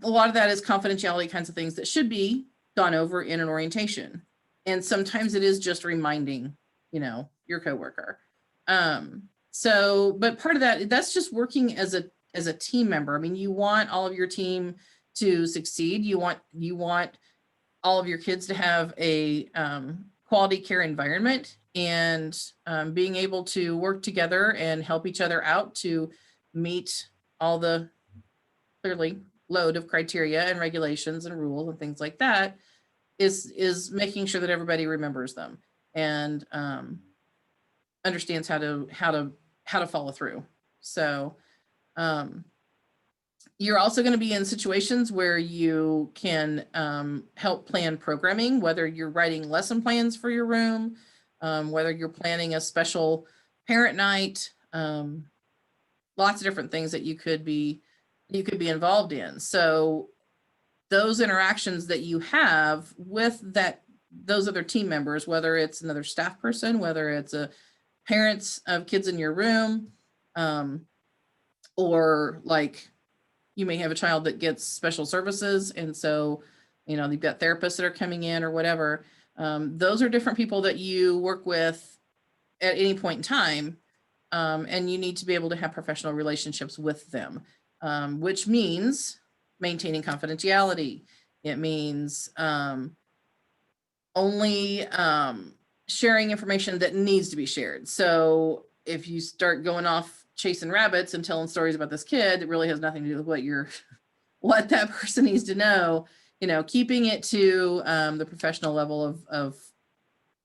a lot of that is confidentiality kinds of things that should be gone over in an orientation. And sometimes it is just reminding, your coworker. But part of that's just working as a team member. I mean, you want all of your team to succeed. You want all of your kids to have a quality care environment. and being able to work together and help each other out to meet all the clearly load of criteria and regulations and rules and things like that is making sure that everybody remembers them and understands how to follow through. So you're also going to be in situations where you can help plan programming, whether you're writing lesson plans for your room, whether you're planning a special parent night, lots of different things that you could be involved in. So those interactions that you have with those other team members, whether it's another staff person, whether it's a parents of kids in your room, or like you may have a child that gets special services. And so, you've got therapists that are coming in or whatever. Those are different people that you work with at any point in time. And you need to be able to have professional relationships with them, which means maintaining confidentiality. It means only sharing information that needs to be shared. So if you start going off chasing rabbits and telling stories about this kid, it really has nothing to do with what that person needs to know. Keeping it to the professional level of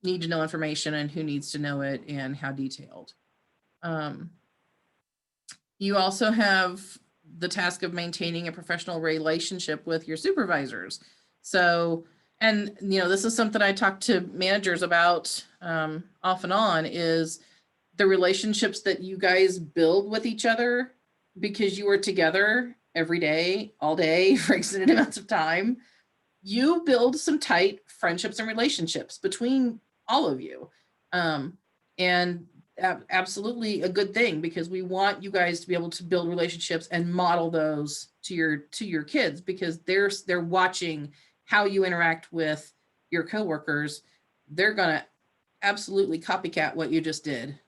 need to know information and who needs to know it and how detailed. You also have the task of maintaining a professional relationship with your supervisors. So, and this is something I talk to managers about off and on, is the relationships that you guys build with each other because you are together every day, all day for extended amounts of time. You build some tight friendships and relationships between all of you. And absolutely a good thing, because we want you guys to be able to build relationships and model those to your kids, because they're watching how you interact with your coworkers. They're gonna absolutely copycat what you just did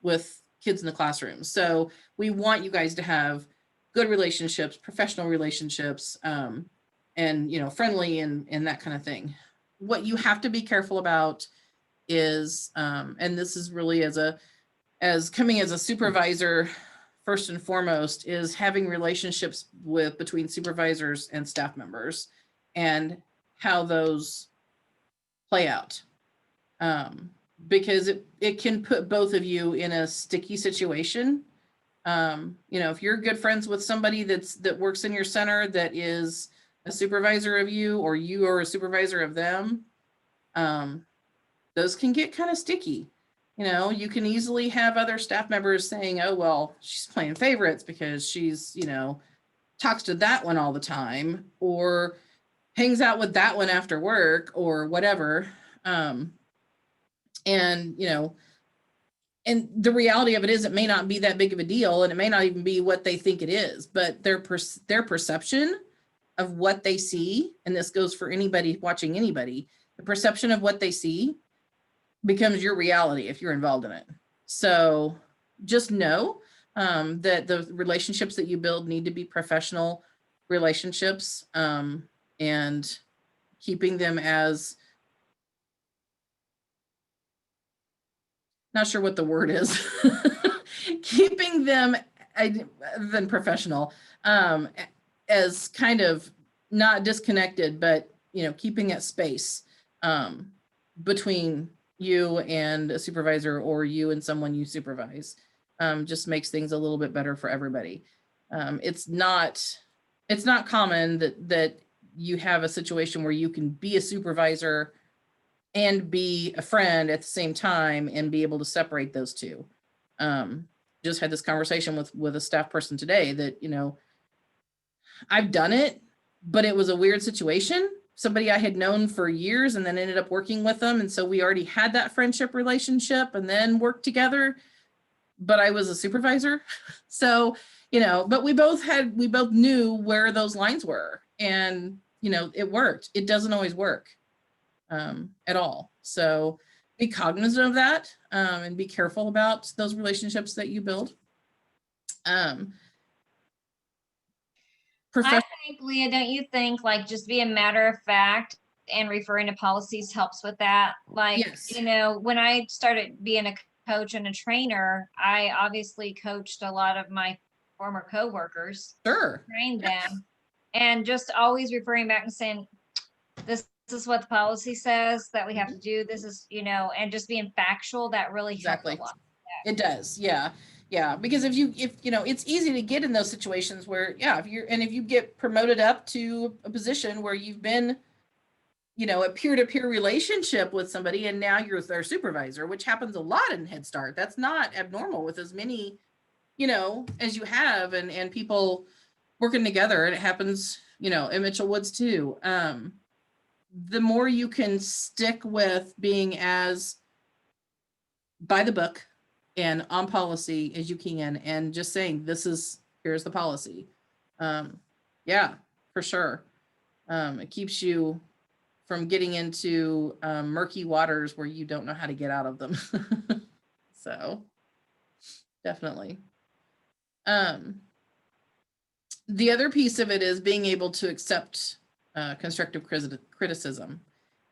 with kids in the classroom. So we want you guys to have good relationships, professional relationships, and friendly and that kind of thing. What you have to be careful about is, and this is really as coming as a supervisor, first and foremost, is having relationships between supervisors and staff members and how those play out. Because it can put both of you in a sticky situation. If you're good friends with somebody that works in your center that is a supervisor of you, or you are a supervisor of them, those can get kind of sticky. You can easily have other staff members saying, oh, well, she's playing favorites because she's, talks to that one all the time, or hangs out with that one after work, or whatever. And the reality of it is, it may not be that big of a deal, and it may not even be what they think it is, but their perception of what they see, and this goes for anybody watching anybody, the perception of what they see becomes your reality if you're involved in it. So just know that the relationships that you build need to be professional relationships, and keeping them as, not sure what the word is, keeping them than professional, as kind of not disconnected, but keeping that space between you and a supervisor, or you and someone you supervise, just makes things a little bit better for everybody. It's not common that you have a situation where you can be a supervisor and be a friend at the same time and be able to separate those two. Just had this conversation with a staff person today that, I've done it, but it was a weird situation. Somebody I had known for years and then ended up working with them. And so we already had that friendship relationship and then worked together, but I was a supervisor. So, but we both knew where those lines were, and, it worked. It doesn't always work at all. So be cognizant of that, and be careful about those relationships that you build. I think, Leah, don't you think, like, just be a matter of fact and referring to policies helps with that. Like, Yes. you know, when I started being a coach and a trainer, I obviously coached a lot of my former coworkers, Sure. trained them, and just always referring back and saying, this is what the policy says that we have to do. This is, you know, and just being factual, that really helped Exactly. a lot. It does. Yeah. Yeah. Because if you know, it's easy to get in those situations where, yeah, if you get promoted up to a position where you've been, you know, a peer-to-peer relationship with somebody and now you're their supervisor, which happens a lot in Head Start. That's not abnormal with as many, you know, as you have and people working together, and it happens, you know, in Mitchell Woods too. The more you can stick with being as by the book and on policy as you can, and just saying, here's the policy. Yeah, for sure. It keeps you from getting into murky waters where you don't know how to get out of them. So definitely. The other piece of it is being able to accept constructive criticism.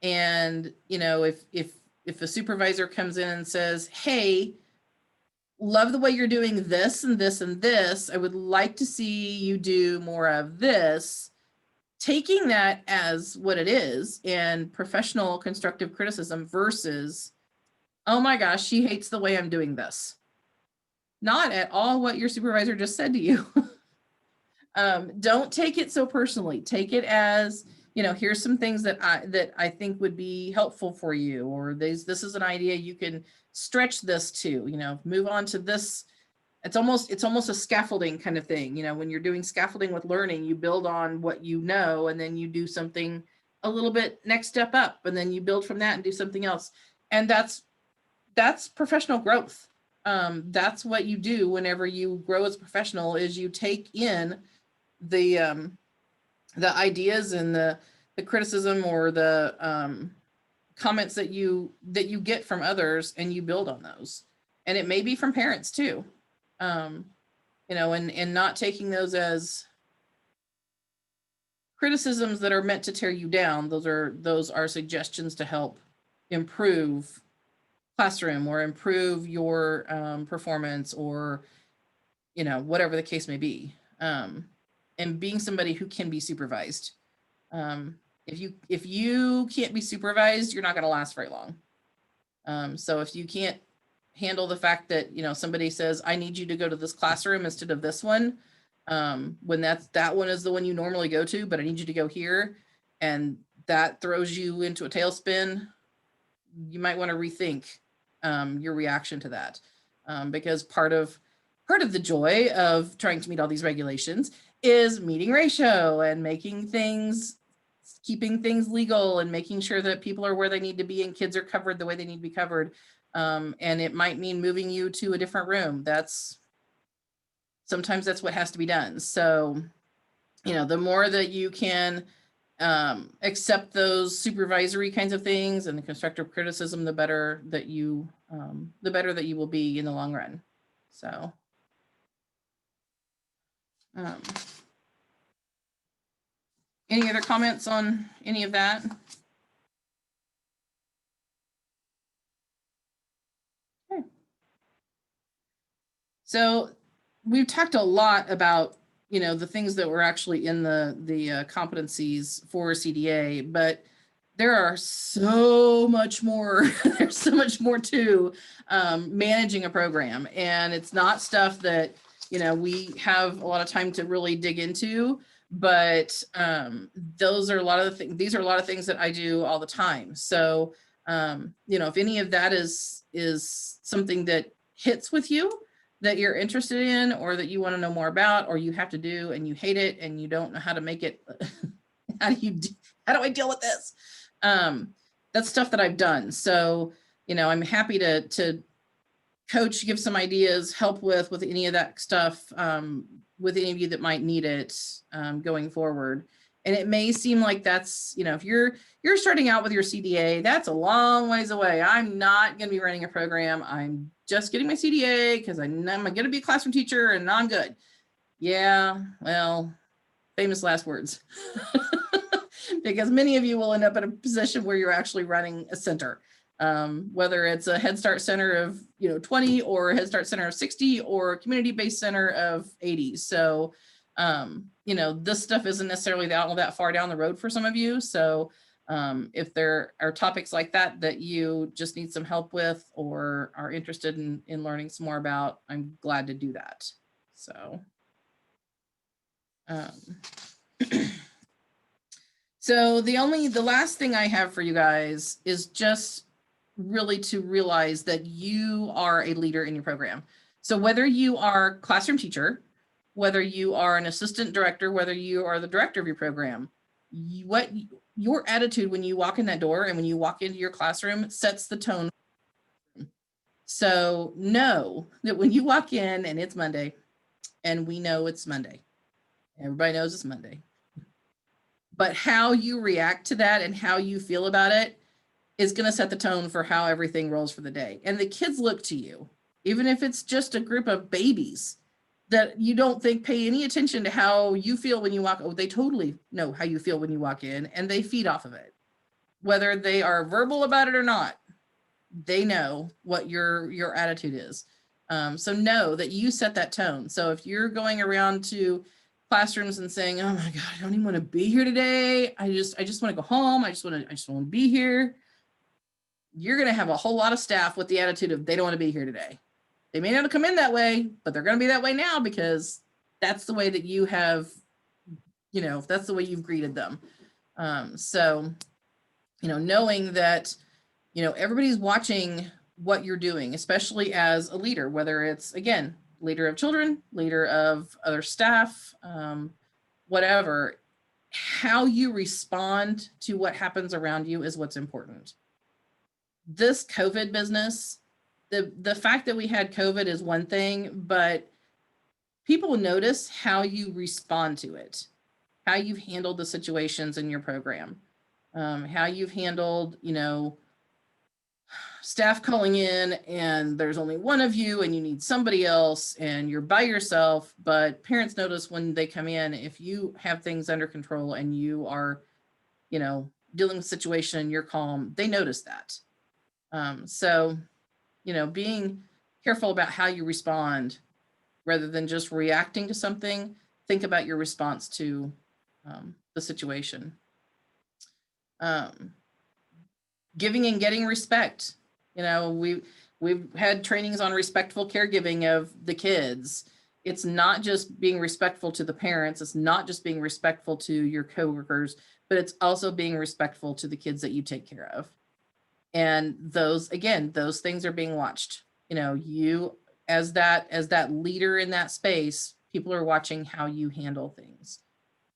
And, you know, if a supervisor comes in and says, hey, love the way you're doing this and this and this, I would like to see you do more of this. Taking that as what it is, and professional constructive criticism versus, oh my gosh, she hates the way I'm doing this. Not at all what your supervisor just said to you. Don't take it so personally. Take it as, you know, here's some things that I think would be helpful for you, or this is an idea you can stretch this to, you know, move on to this. It's almost a scaffolding kind of thing. You know, when you're doing scaffolding with learning, you build on what you know, and then you do something a little bit next step up, and then you build from that and do something else. And that's professional growth. That's what you do whenever you grow as a professional, is you take in the ideas and the criticism or the comments that you get from others, and you build on those. And it may be from parents too. You know, and not taking those as criticisms that are meant to tear you down. Those are suggestions to help improve classroom or improve your performance, or, you know, whatever the case may be. And being somebody who can be supervised. If you can't be supervised, you're not going to last very long. So if you can't handle the fact that, you know, somebody says, I need you to go to this classroom instead of this one, when that one is the one you normally go to, but I need you to go here, and that throws you into a tailspin, you might want to rethink your reaction to that, because part of the joy of trying to meet all these regulations is meeting ratio and keeping things legal, and making sure that people are where they need to be and kids are covered the way they need to be covered. And it might mean moving you to a different room. Sometimes that's what has to be done. So, you know, the more that you can accept those supervisory kinds of things and the constructive criticism, the better that you will be in the long run. So, any other comments on any of that? Okay. So we've talked a lot about, you know, the things that were actually in the competencies for CDA, but there are so much more. There's so much more to managing a program, and it's not stuff that, you know, we have a lot of time to really dig into. But those are a lot of the things. These are a lot of things that I do all the time. So you know, if any of that is something that hits with you, that you're interested in, or that you want to know more about, or you have to do and you hate it and you don't know how to make it, how do I deal with this? That's stuff that I've done. So, you know, I'm happy to coach, give some ideas, help with any of that stuff, with any of you that might need it going forward. And it may seem like that's, you know, if you're starting out with your CDA, that's a long ways away. I'm not going to be running a program. I'm just getting my CDA because I'm going to be a classroom teacher and I'm good. Yeah, well, famous last words. because many of you will end up in a position where you're actually running a center. Whether it's a Head Start center of 20 or a Head Start center of 60 or a community-based center of 80. So this stuff isn't necessarily all that far down the road for some of you. So if there are topics like that you just need some help with or are interested in learning some more about, I'm glad to do that. So so the last thing I have for you guys is just really to realize that you are a leader in your program. So whether you are a classroom teacher, whether you are an assistant director, whether you are the director of your program, what your attitude when you walk in that door and when you walk into your classroom sets the tone. So know that when you walk in and it's Monday, and we know it's Monday, everybody knows it's Monday, but how you react to that and how you feel about it is going to set the tone for how everything rolls for the day. And the kids look to you, even if it's just a group of babies that you don't think pay any attention to how you feel when you walk. Oh, they totally know how you feel when you walk in, and they feed off of it. Whether they are verbal about it or not, they know what your attitude is. So know that you set that tone. So if you're going around to classrooms and saying, oh my God, I don't even want to be here today. I just want to go home. I just want to be here. You're going to have a whole lot of staff with the attitude of they don't want to be here today. They may not come in that way, but they're going to be that way now because that's the way that you have, that's the way you've greeted them. So, knowing that, everybody's watching what you're doing, especially as a leader, whether it's, again, leader of children, leader of other staff, whatever, how you respond to what happens around you is what's important. This COVID business, the fact that we had COVID is one thing, but people notice how you respond to it, how you've handled the situations in your program, how you've handled, staff calling in and there's only one of you and you need somebody else and you're by yourself, but parents notice when they come in, if you have things under control and you are, dealing with the situation and you're calm, they notice that. So, being careful about how you respond rather than just reacting to something, think about your response to the situation. Giving and getting respect. We've had trainings on respectful caregiving of the kids. It's not just being respectful to the parents. It's not just being respectful to your coworkers, but it's also being respectful to the kids that you take care of. And those things are being watched. You as that leader in that space, people are watching how you handle things.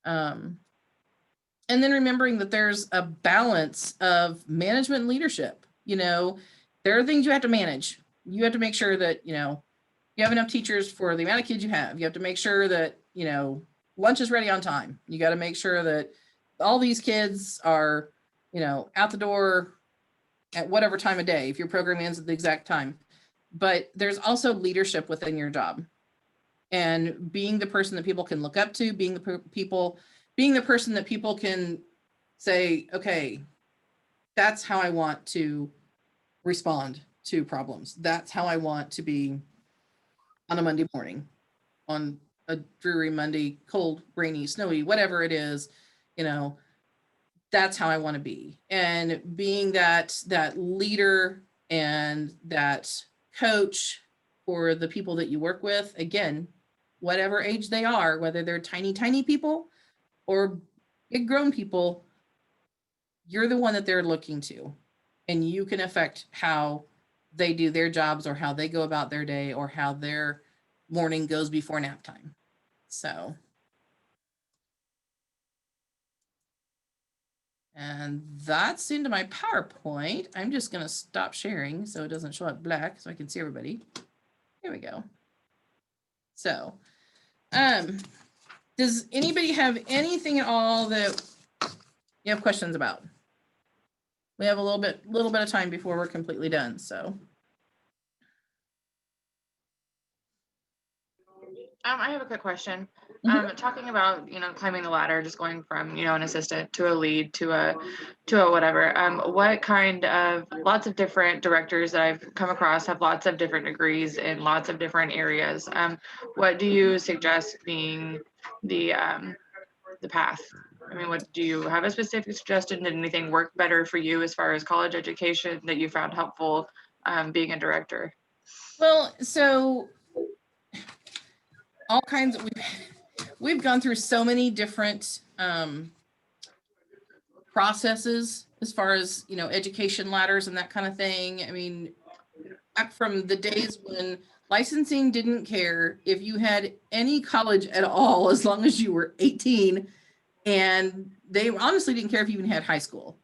And then remembering that there's a balance of management and leadership. There are things you have to manage. You have to make sure that, you have enough teachers for the amount of kids you have. You have to make sure that, lunch is ready on time. You got to make sure that all these kids are, out the door at whatever time of day, if your program ends at the exact time. But there's also leadership within your job and being the person that people can look up to, being the person that people can say, okay, that's how I want to respond to problems. That's how I want to be on a Monday morning, on a dreary Monday, cold, rainy, snowy, whatever it is, that's how I want to be. And being that leader and that coach for the people that you work with, again, whatever age they are, whether they're tiny, tiny people or big grown people, you're the one that they're looking to, and you can affect how they do their jobs or how they go about their day or how their morning goes before nap time. So, and that's into my PowerPoint. I'm just going to stop sharing so it doesn't show up black so I can see everybody. Here we go. So, does anybody have anything at all that you have questions about? We have a little bit of time before we're completely done. So. I have a quick question. Mhm. Talking about, climbing the ladder, just going from, an assistant to a lead to a whatever. What kind of lots of different directors that I've come across have lots of different degrees in lots of different areas. What do you suggest being the path? I mean, what do you have a specific suggestion? Did anything work better for you as far as college education that you found helpful being a director? Well, so all kinds of, we've gone through so many different processes as far as, education ladders and that kind of thing. I mean, back from the days when licensing didn't care if you had any college at all, as long as you were 18, and they honestly didn't care if you even had high school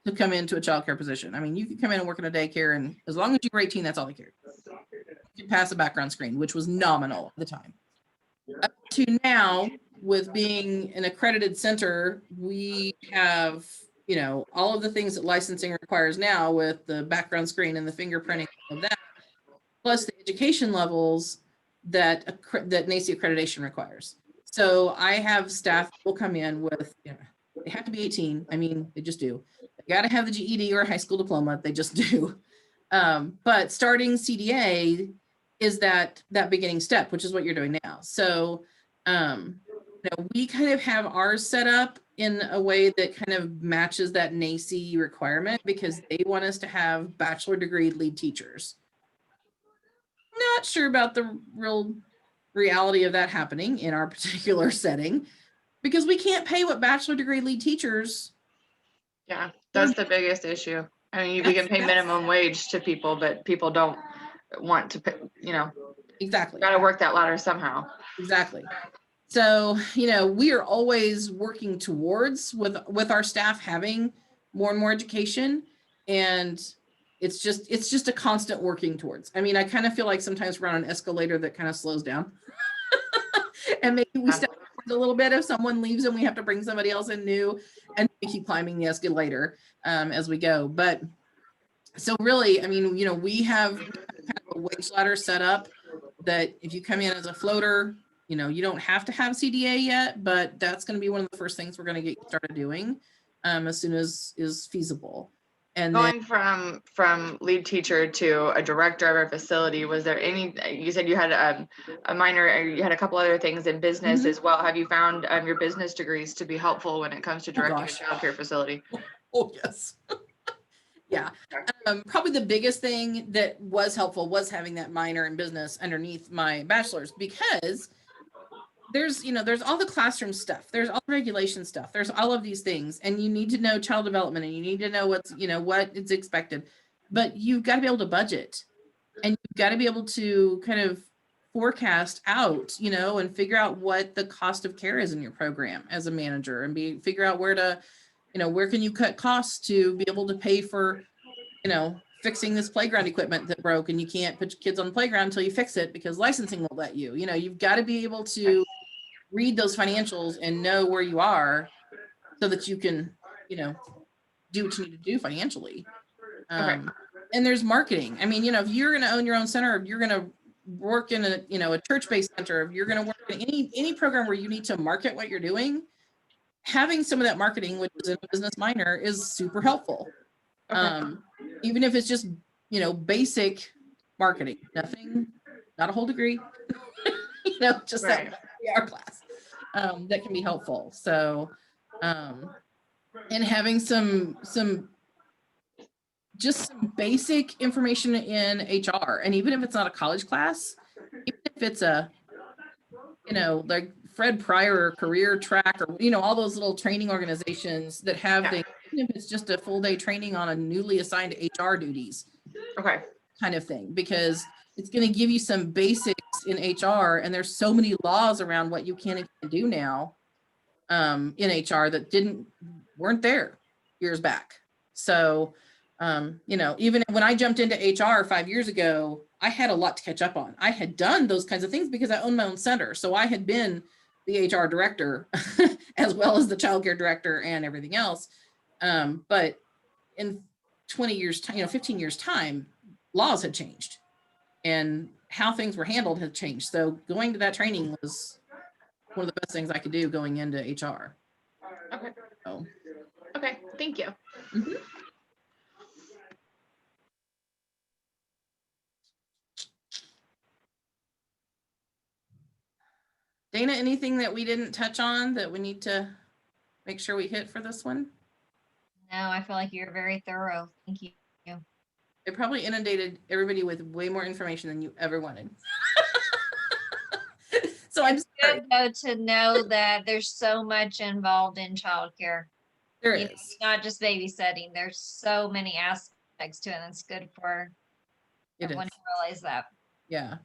to come into a childcare position. I mean, you could come in and work in a daycare, and as long as you were 18, that's all they cared. You could pass a background screen, which was nominal at the time. Up to now, with being an accredited center, we have, all of the things that licensing requires now with the background screen and the fingerprinting of that, plus the education levels that NACE accreditation requires. So I have staff will come in with, they have to be 18. I mean, they just do. They got to have the GED or a high school diploma. They just do. But starting CDA is that beginning step, which is what you're doing now. So, we kind of have ours set up in a way that kind of matches that NACE requirement because they want us to have bachelor degree lead teachers. Not sure about the real reality of that happening in our particular setting because we can't pay what bachelor degree lead teachers. Yeah, that's the biggest issue. I mean, we can pay minimum wage to people, but people don't want to pay, Exactly. got to work that ladder somehow. Exactly. So, we are always working towards with our staff having more and more education, and it's just a constant working towards. I mean, I kind of feel like sometimes we're on an escalator that kind of slows down. And maybe we step a little bit if someone leaves and we have to bring somebody else in new, and we keep climbing the escalator as we go. But so really, I mean, we have kind of a wage ladder set up that if you come in as a floater, you don't have to have CDA yet, but that's going to be one of the first things we're going to get started doing as soon as is feasible. And going from lead teacher to a director of our facility, was there any, you said you had a minor, or you had a couple other things in business as well. Have you found your business degrees to be helpful when it comes to directing a childcare facility? Oh, yes. Yeah. Probably the biggest thing that was helpful was having that minor in business underneath my bachelor's, because there's all the classroom stuff, there's all the regulation stuff, there's all of these things, and you need to know child development, and you need to know what's, what is expected, but you've got to be able to budget, and you've got to be able to kind of forecast out, and figure out what the cost of care is in your program as a manager, and figure out where to, where can you cut costs to be able to pay for, fixing this playground equipment that broke, and you can't put your kids on the playground until you fix it because licensing won't let you. You've got to be able to read those financials and know where you are so that you can, do what you need to do financially. And there's marketing. I mean, if you're going to own your own center, if you're going to work in a church-based center, if you're going to work in any program where you need to market what you're doing, having some of that marketing, which is in a business minor, is super helpful. Even if it's just, basic marketing, not a whole degree, just that PR class, that can be helpful. So, and having some basic information in HR, and even if it's not a college class, even if it's a, like Fred Pryor career track, or, all those little training organizations that have things, even if it's just a full day training on a newly assigned HR duties, kind of thing, because it's going to give you some basics in HR, and there's so many laws around what you can and can't do now in HR that weren't there years back. So, even when I jumped into HR 5 years ago, I had a lot to catch up on. I had done those kinds of things because I owned my own center. So I had been the HR director as well as the childcare director and everything else. But in 20 years, 15 years time, laws had changed, and how things were handled has changed. So going to that training was one of the best things I could do going into HR. Okay. So, Okay. Thank you. mhm. Dana, anything that we didn't touch on that we need to make sure we hit for this one? No, I feel like you're very thorough. Thank you. It probably inundated everybody with way more information than you ever wanted. So I'm sorry. Good though to know that there's so much involved in childcare. There You know, is. not just babysitting. There's so many aspects to it, and it's good for It everyone is. to realize that. Yeah.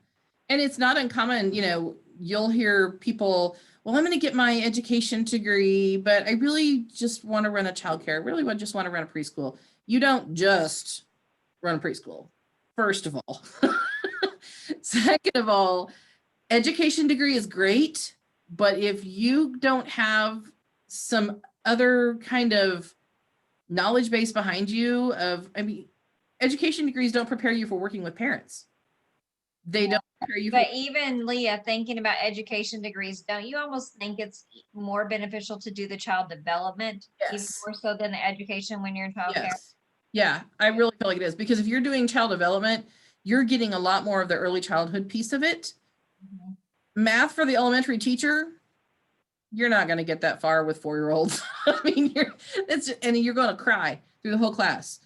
And it's not uncommon, you know, you'll hear people, well, I'm going to get my education degree, but I really just want to run a childcare. I really just want to run a preschool. You don't just run a preschool, first of all. Second of all, education degree is great, but if you don't have some other kind of knowledge base behind you I mean, education degrees don't prepare you for working with parents. They don't prepare you for. But even Leah, thinking about education degrees, don't you almost think it's more beneficial to do the child development even Yes. more so than the education when you're in childcare? Yes. Yeah, I really feel like it is, because if you're doing child development, you're getting a lot more of the early childhood piece of it. Mhm. Math for the elementary teacher, you're not going to get that far with 4-year-olds. I mean, and you're going to cry through the whole class.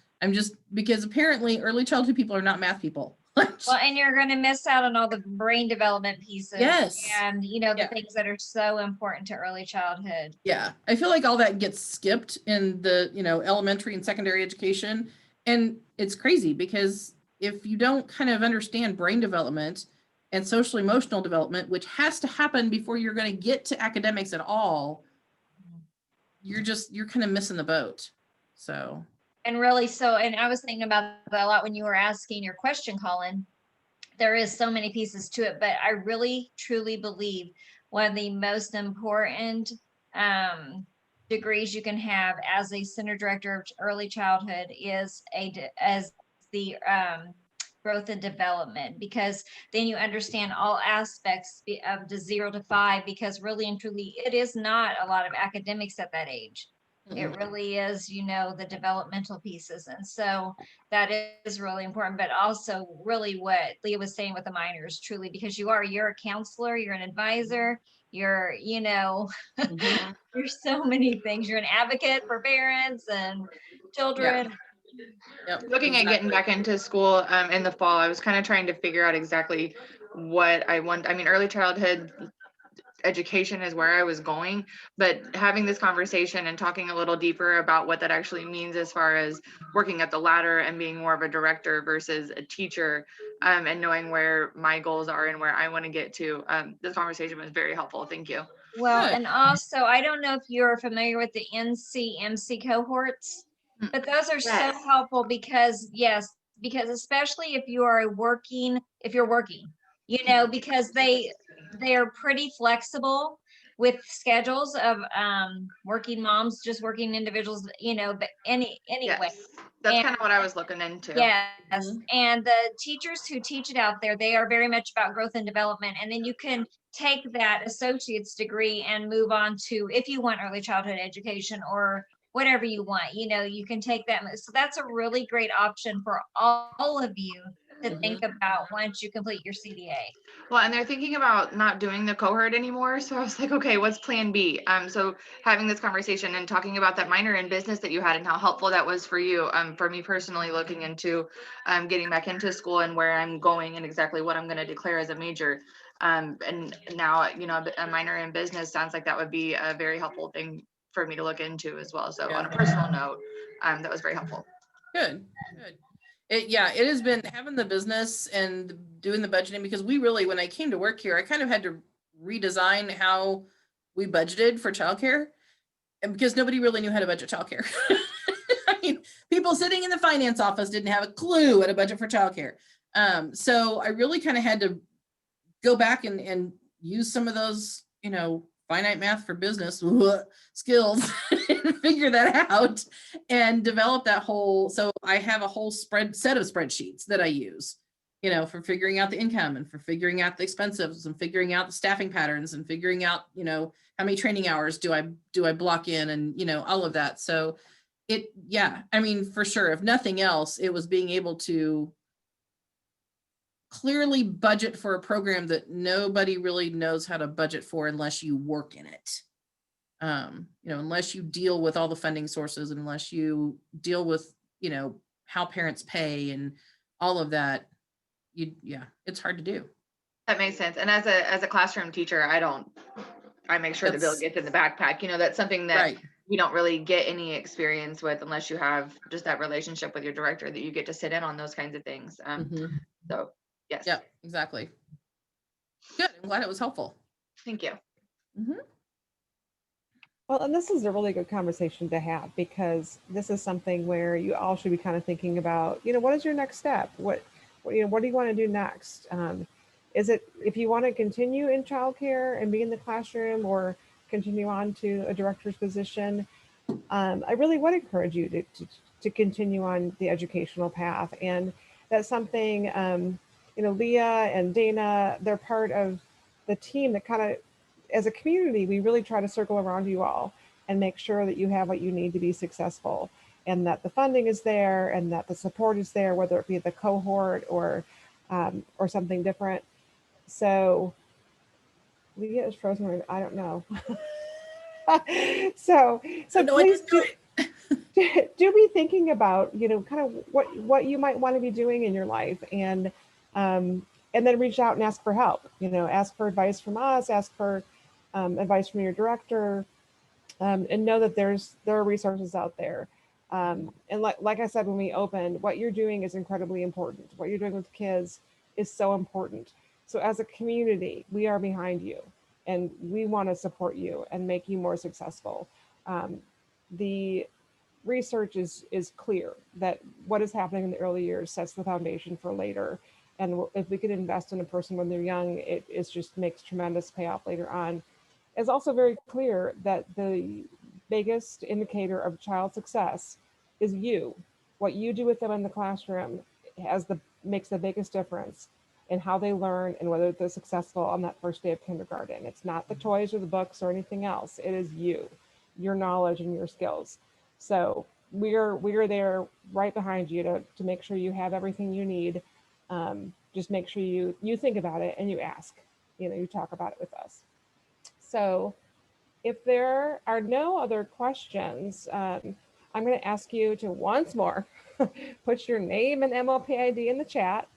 Because apparently early childhood people are not math people. Well, and you're going to miss out on all the brain development pieces. Yes. And, you know, the Yeah. things that are so important to early childhood. Yeah, I feel like all that gets skipped in the, elementary and secondary education. And it's crazy because if you don't kind of understand brain development and social emotional development, which has to happen before you're going to get to academics at all, you're kind of missing the boat. So. And really, and I was thinking about that a lot when you were asking your question, Colin. There is so many pieces to it, but I really truly believe one of the most important degrees you can have as a center director of early childhood is as the growth and development, because then you understand all aspects of the 0 to 5, because really and truly it is not a lot of academics at that age. It really is, the developmental pieces. And so that is really important, but also really what Leah was saying with the minors, truly, because you're a counselor, you're an advisor, you're, there's so many things. You're an advocate for parents and children. Yep, Looking at getting back into school in the fall, I was kind of trying to figure out exactly what I want. I mean, early childhood education is where I was going, but having this conversation and talking a little deeper about what that actually means as far as working at the ladder and being more of a director versus a teacher, and knowing where my goals are and where I want to get to, this conversation was very helpful. Thank you. Well, Good. and also, I don't know if you're familiar with the NCMC cohorts, but those are Yes. so helpful because especially if you're working, because they are pretty flexible with schedules of working moms, just working individuals, but anyway. Yes. That's kind of what I was looking into. Yes. Mhm. And the teachers who teach it out there, they are very much about growth and development. And then you can take that associate's degree and move on to, if you want early childhood education or whatever you want, you can take that. So that's a really great option for all of you to think about once you complete your CDA. Well, and they're thinking about not doing the cohort anymore. So I was like, okay, what's plan B? So having this conversation and talking about that minor in business that you had and how helpful that was for you. For me personally, looking into getting back into school and where I'm going and exactly what I'm going to declare as a major. And now, a minor in business sounds like that would be a very helpful thing for me to look into as well. So on a personal note, that was very helpful. Good. It has been having the business and doing the budgeting, because we really, when I came to work here, I kind of had to redesign how we budgeted for childcare, and because nobody really knew how to budget childcare. I mean, people sitting in the finance office didn't have a clue how to budget for childcare. So I really kind of had to go back and use some of those, finite math for business skills and figure that out and develop that whole. So I have a whole set of spreadsheets that I use, you know, for figuring out the income and for figuring out the expenses and figuring out the staffing patterns and figuring out, you know, how many training hours do I block in, and, you know, all of that. So yeah, I mean, for sure, if nothing else, it was being able to clearly budget for a program that nobody really knows how to budget for unless you work in it. You know, unless you deal with all the funding sources, and unless you deal with, you know, how parents pay and all of that, yeah, it's hard to do. That makes sense. And as a classroom teacher, I make sure the bill That's gets in the backpack. You know, that's something that right. you don't really get any experience with unless you have just that relationship with your director, that you get to sit in on those kinds of things. Mhm. So yes. Yeah, exactly. Good. I'm glad it was helpful. Thank you. Mhm. Well, and this is a really good conversation to have, because this is something where you all should be kind of thinking about, you know, what is your next step? What you know, what do you want to do next? Is it, if you want to continue in childcare and be in the classroom, or continue on to a director's position? I really would encourage you to continue on the educational path. And that's something, you know, Leah and Dana, they're part of the team that kind of, as a community, we really try to circle around you all and make sure that you have what you need to be successful, and that the funding is there, and that the support is there, whether it be the cohort or something different. So Leah is frozen. I don't know. so No, I please didn't do it. do be thinking about, you know, kind of what you might want to be doing in your life, and then reach out and ask for help. You know, ask for advice from us, ask for advice from your director, and know that there are resources out there. And like I said when we opened, what you're doing is incredibly important. What you're doing with kids is so important. So as a community, we are behind you, and we want to support you and make you more successful. The research is clear that what is happening in the early years sets the foundation for later. And if we can invest in a person when they're young, it just makes tremendous payoff later on. It's also very clear that the biggest indicator of child success is you. What you do with them in the classroom makes the biggest difference in how they learn and whether they're successful on that first day of kindergarten. It's not the toys or the books or anything else. It is you, your knowledge and your skills. So we're there right behind you to make sure you have everything you need. Just make sure you think about it and you ask. You know, you talk about it with us. So if there are no other questions, I'm going to ask you to once more put your name and MLPID in the chat.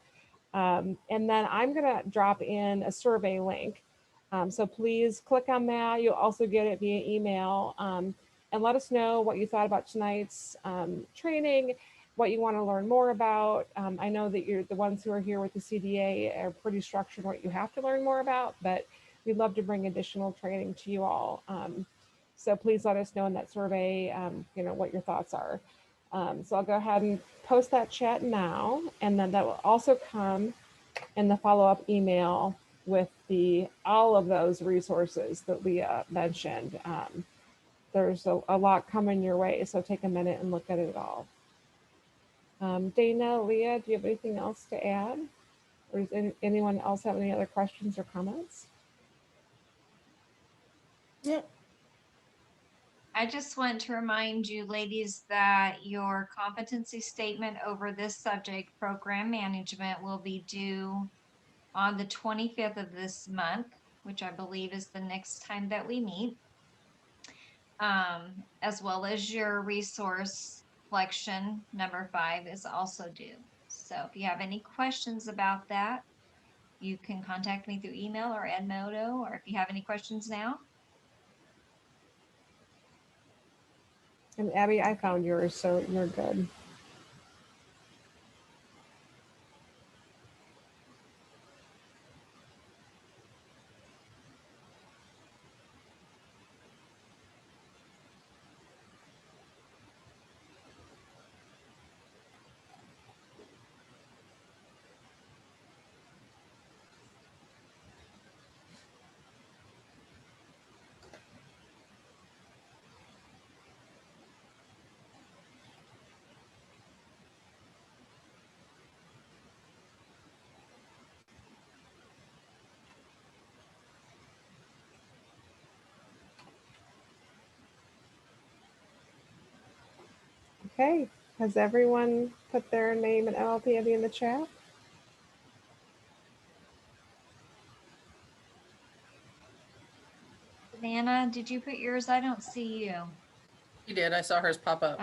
And then I'm going to drop in a survey link. So please click on that. You'll also get it via email. And let us know what you thought about tonight's training, what you want to learn more about. I know that you're the ones who are here with the CDA are pretty structured what you have to learn more about, but we'd love to bring additional training to you all. So please let us know in that survey, you know, what your thoughts are. So I'll go ahead and post that chat now, and then that will also come in the follow-up email with all of those resources that Leah mentioned. There's a lot coming your way, so take a minute and look at it all. Dana, Leah, do you have anything else to add? Or does anyone else have any other questions or comments? Yeah. I just want to remind you, ladies, that your competency statement over this subject, program management, will be due on the 25th of this month, which I believe is the next time that we meet, as well as your resource collection number 5 is also due. So if you have any questions about that, you can contact me through email or Edmodo, or if you have any questions now. And Abby, I found yours, so you're good. Okay, has everyone put their name and MLP ID in the chat? Savannah, did you put yours? I don't see you. You did. I saw hers pop up.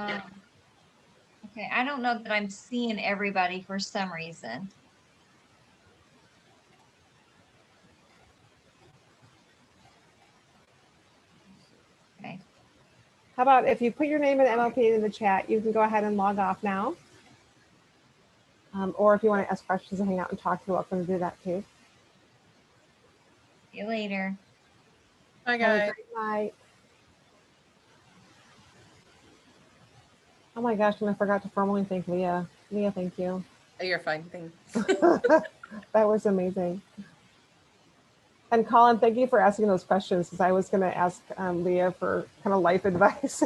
Okay, I don't know that I'm seeing everybody for some reason. Okay. How about if you put your name and MLP in the chat, you can go ahead and log off now. Or if you want to ask questions and hang out and talk, you're welcome to do that too. See you later. Hi, Have a guys. great night. Oh my gosh, and I forgot to formally thank Leah. Leah, thank you. Oh, you're fine. Thanks. That was amazing. And Colin, thank you for asking those questions, because I was going to ask Leah for kind of life advice.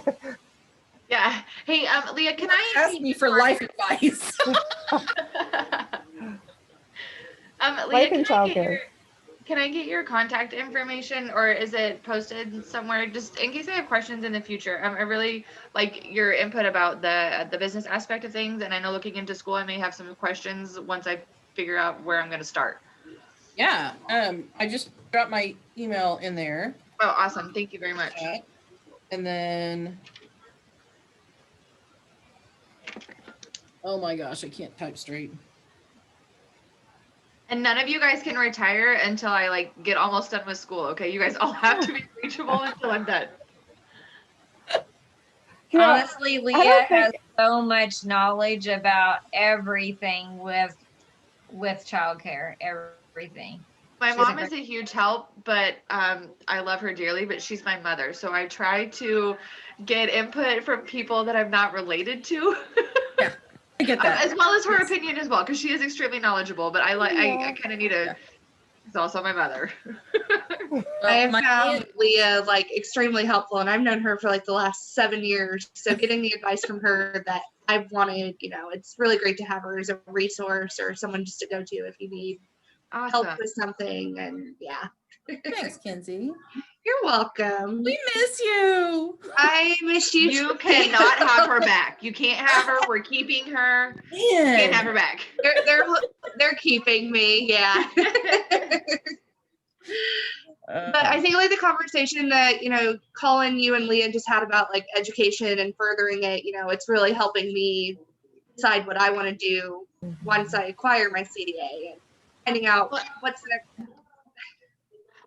Yeah. Hey, Leah, can I Ask me for life advice. Leah, Life and childcare. can I get your contact information, or is it posted somewhere, just in case I have questions in the future? I really like your input about the business aspect of things, and I know looking into school, I may have some questions once I figure out where I'm going to start. Yeah. I just dropped my email in there. Oh, awesome. Thank you very much. And then, oh my gosh, I can't type straight. And none of you guys can retire until I like get almost done with school. Okay, you guys all have to be reachable until I'm done. You know, Honestly, Leah has so much knowledge about everything with childcare, everything. My She's mom a is a huge help, but I love her dearly, but she's my mother. So I try to get input from people that I'm not related to. Yeah, I get that. As well as her opinion as well, because she is extremely knowledgeable, but I kind of need a, it's also my mother. I have found Leah like extremely helpful, and I've known her for like the last 7 years. So getting the advice from her that I've wanted, you know, it's really great to have her as a resource or someone just to go to if you need help with something. And yeah. Thanks, Kenzie. You're welcome. We miss you. I miss you. You cannot have her back. You can't have her. We're keeping her. You can't have her back. They're keeping me. Yeah. But I think like the conversation that, you know, Colin, you and Leah just had about like education and furthering it, you know, it's really helping me decide what I want to do once I acquire my CDA and finding out what's the next.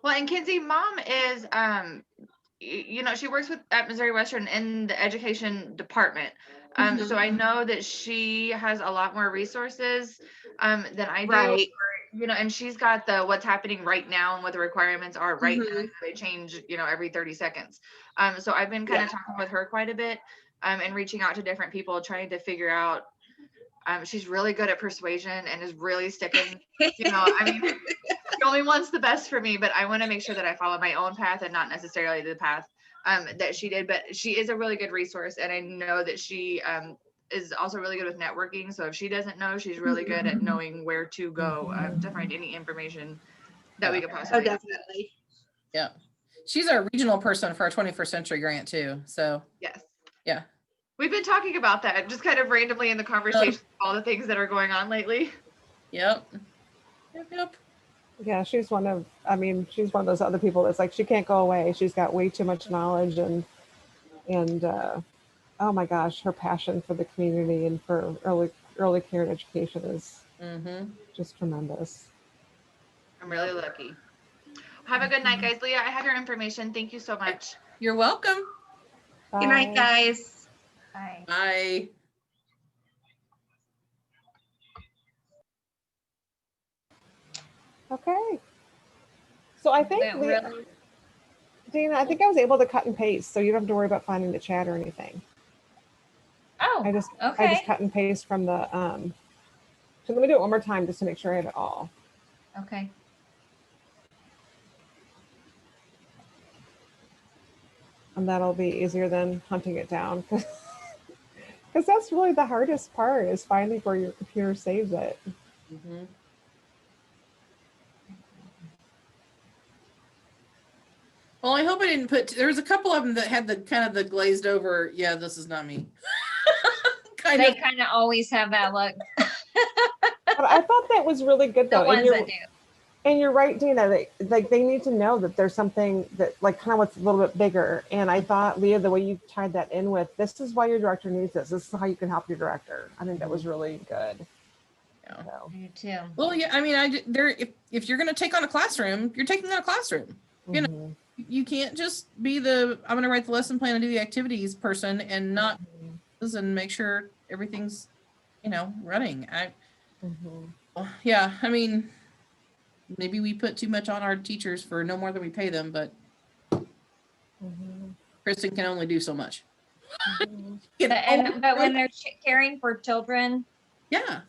Well, and Kinsey, mom is, you know, she works at Missouri Western in the education department. So I know that she has a lot more resources than I do. Right. You know, and she's got the what's happening right now and what the requirements are right now. They change, you know, every 30 seconds. So I've been kind of talking with her quite a bit and reaching out to different people, trying to figure out. She's really good at persuasion and is really sticking, you know, I mean, she only wants the best for me, but I want to make sure that I follow my own path and not necessarily the path that she did. But she is a really good resource, and I know that she is also really good with networking. So if she doesn't know, she's really good at knowing where to go to find any information that we could possibly. Oh, definitely. Yeah. She's our regional person for our 21st century grant too. So yes. Yeah. We've been talking about that just kind of randomly in the conversation, all the things that are going on lately. Yep. Yep. Yeah, she's one of those other people that's like, she can't go away. She's got way too much knowledge and oh my gosh, her passion for the community and for early care and education is just tremendous. I'm really lucky. Have a good night, guys. Leah, I have your information. Thank you so much. You're welcome. Bye. Good night, guys. Bye. Bye. Okay. So I think, Dana, I think I was able to cut and paste, so you don't have to worry about finding the chat or anything. Oh, I just okay. cut and paste from the, so let me do it one more time just to make sure I have it all. Okay. And that'll be easier than hunting it down. Because that's really the hardest part, is finding where your computer saves it. Well, I hope I didn't put, there was a couple of them that had the kind of the glazed over, yeah, this is not me. kind They of, kind of always have that look. But I thought that was really good The though. ones that do. And you're right, Dina. They need to know that there's something that like kind of what's a little bit bigger. And I thought, Leah, the way you tied that in with this is why your director needs this. This is how you can help your director. I think that was really good. Yeah. So, I do too. well, yeah, I mean, if you're going to take on a classroom, you're taking on a classroom. You know, mhm, you can't just be the, I'm going to write the lesson plan and do the activities person and not and make sure everything's, running. mhm. Yeah, I mean, maybe we put too much on our teachers for no more than we pay them, but Kristen can only do so much. But when they're caring for children, Yeah.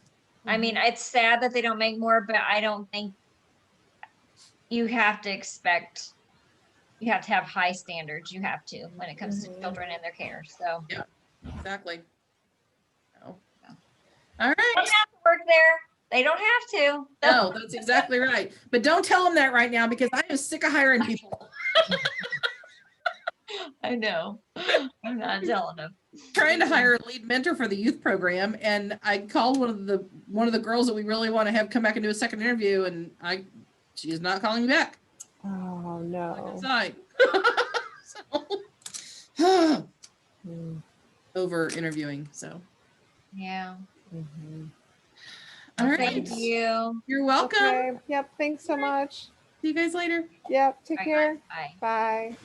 I mean, it's sad that they don't make more, but I don't think you have to have high standards. You have to when it comes to children and their care. So Yeah, exactly. Oh. Yeah. All right. They don't have to work there. They don't have to. No, that's exactly right. But don't tell them that right now because I am sick of hiring people. I know. I'm not telling them. Trying to hire a lead mentor for the youth program, and I called one of the girls that we really want to have come back and do a second interview, and she is not calling me back. Oh no. Inside. So, Mm, over interviewing. So. Yeah. mhm. All right. Thank you. You're welcome. Okay. Yep. Thanks so much. See you guys later. Yep. Take Bye. care. Bye. Bye.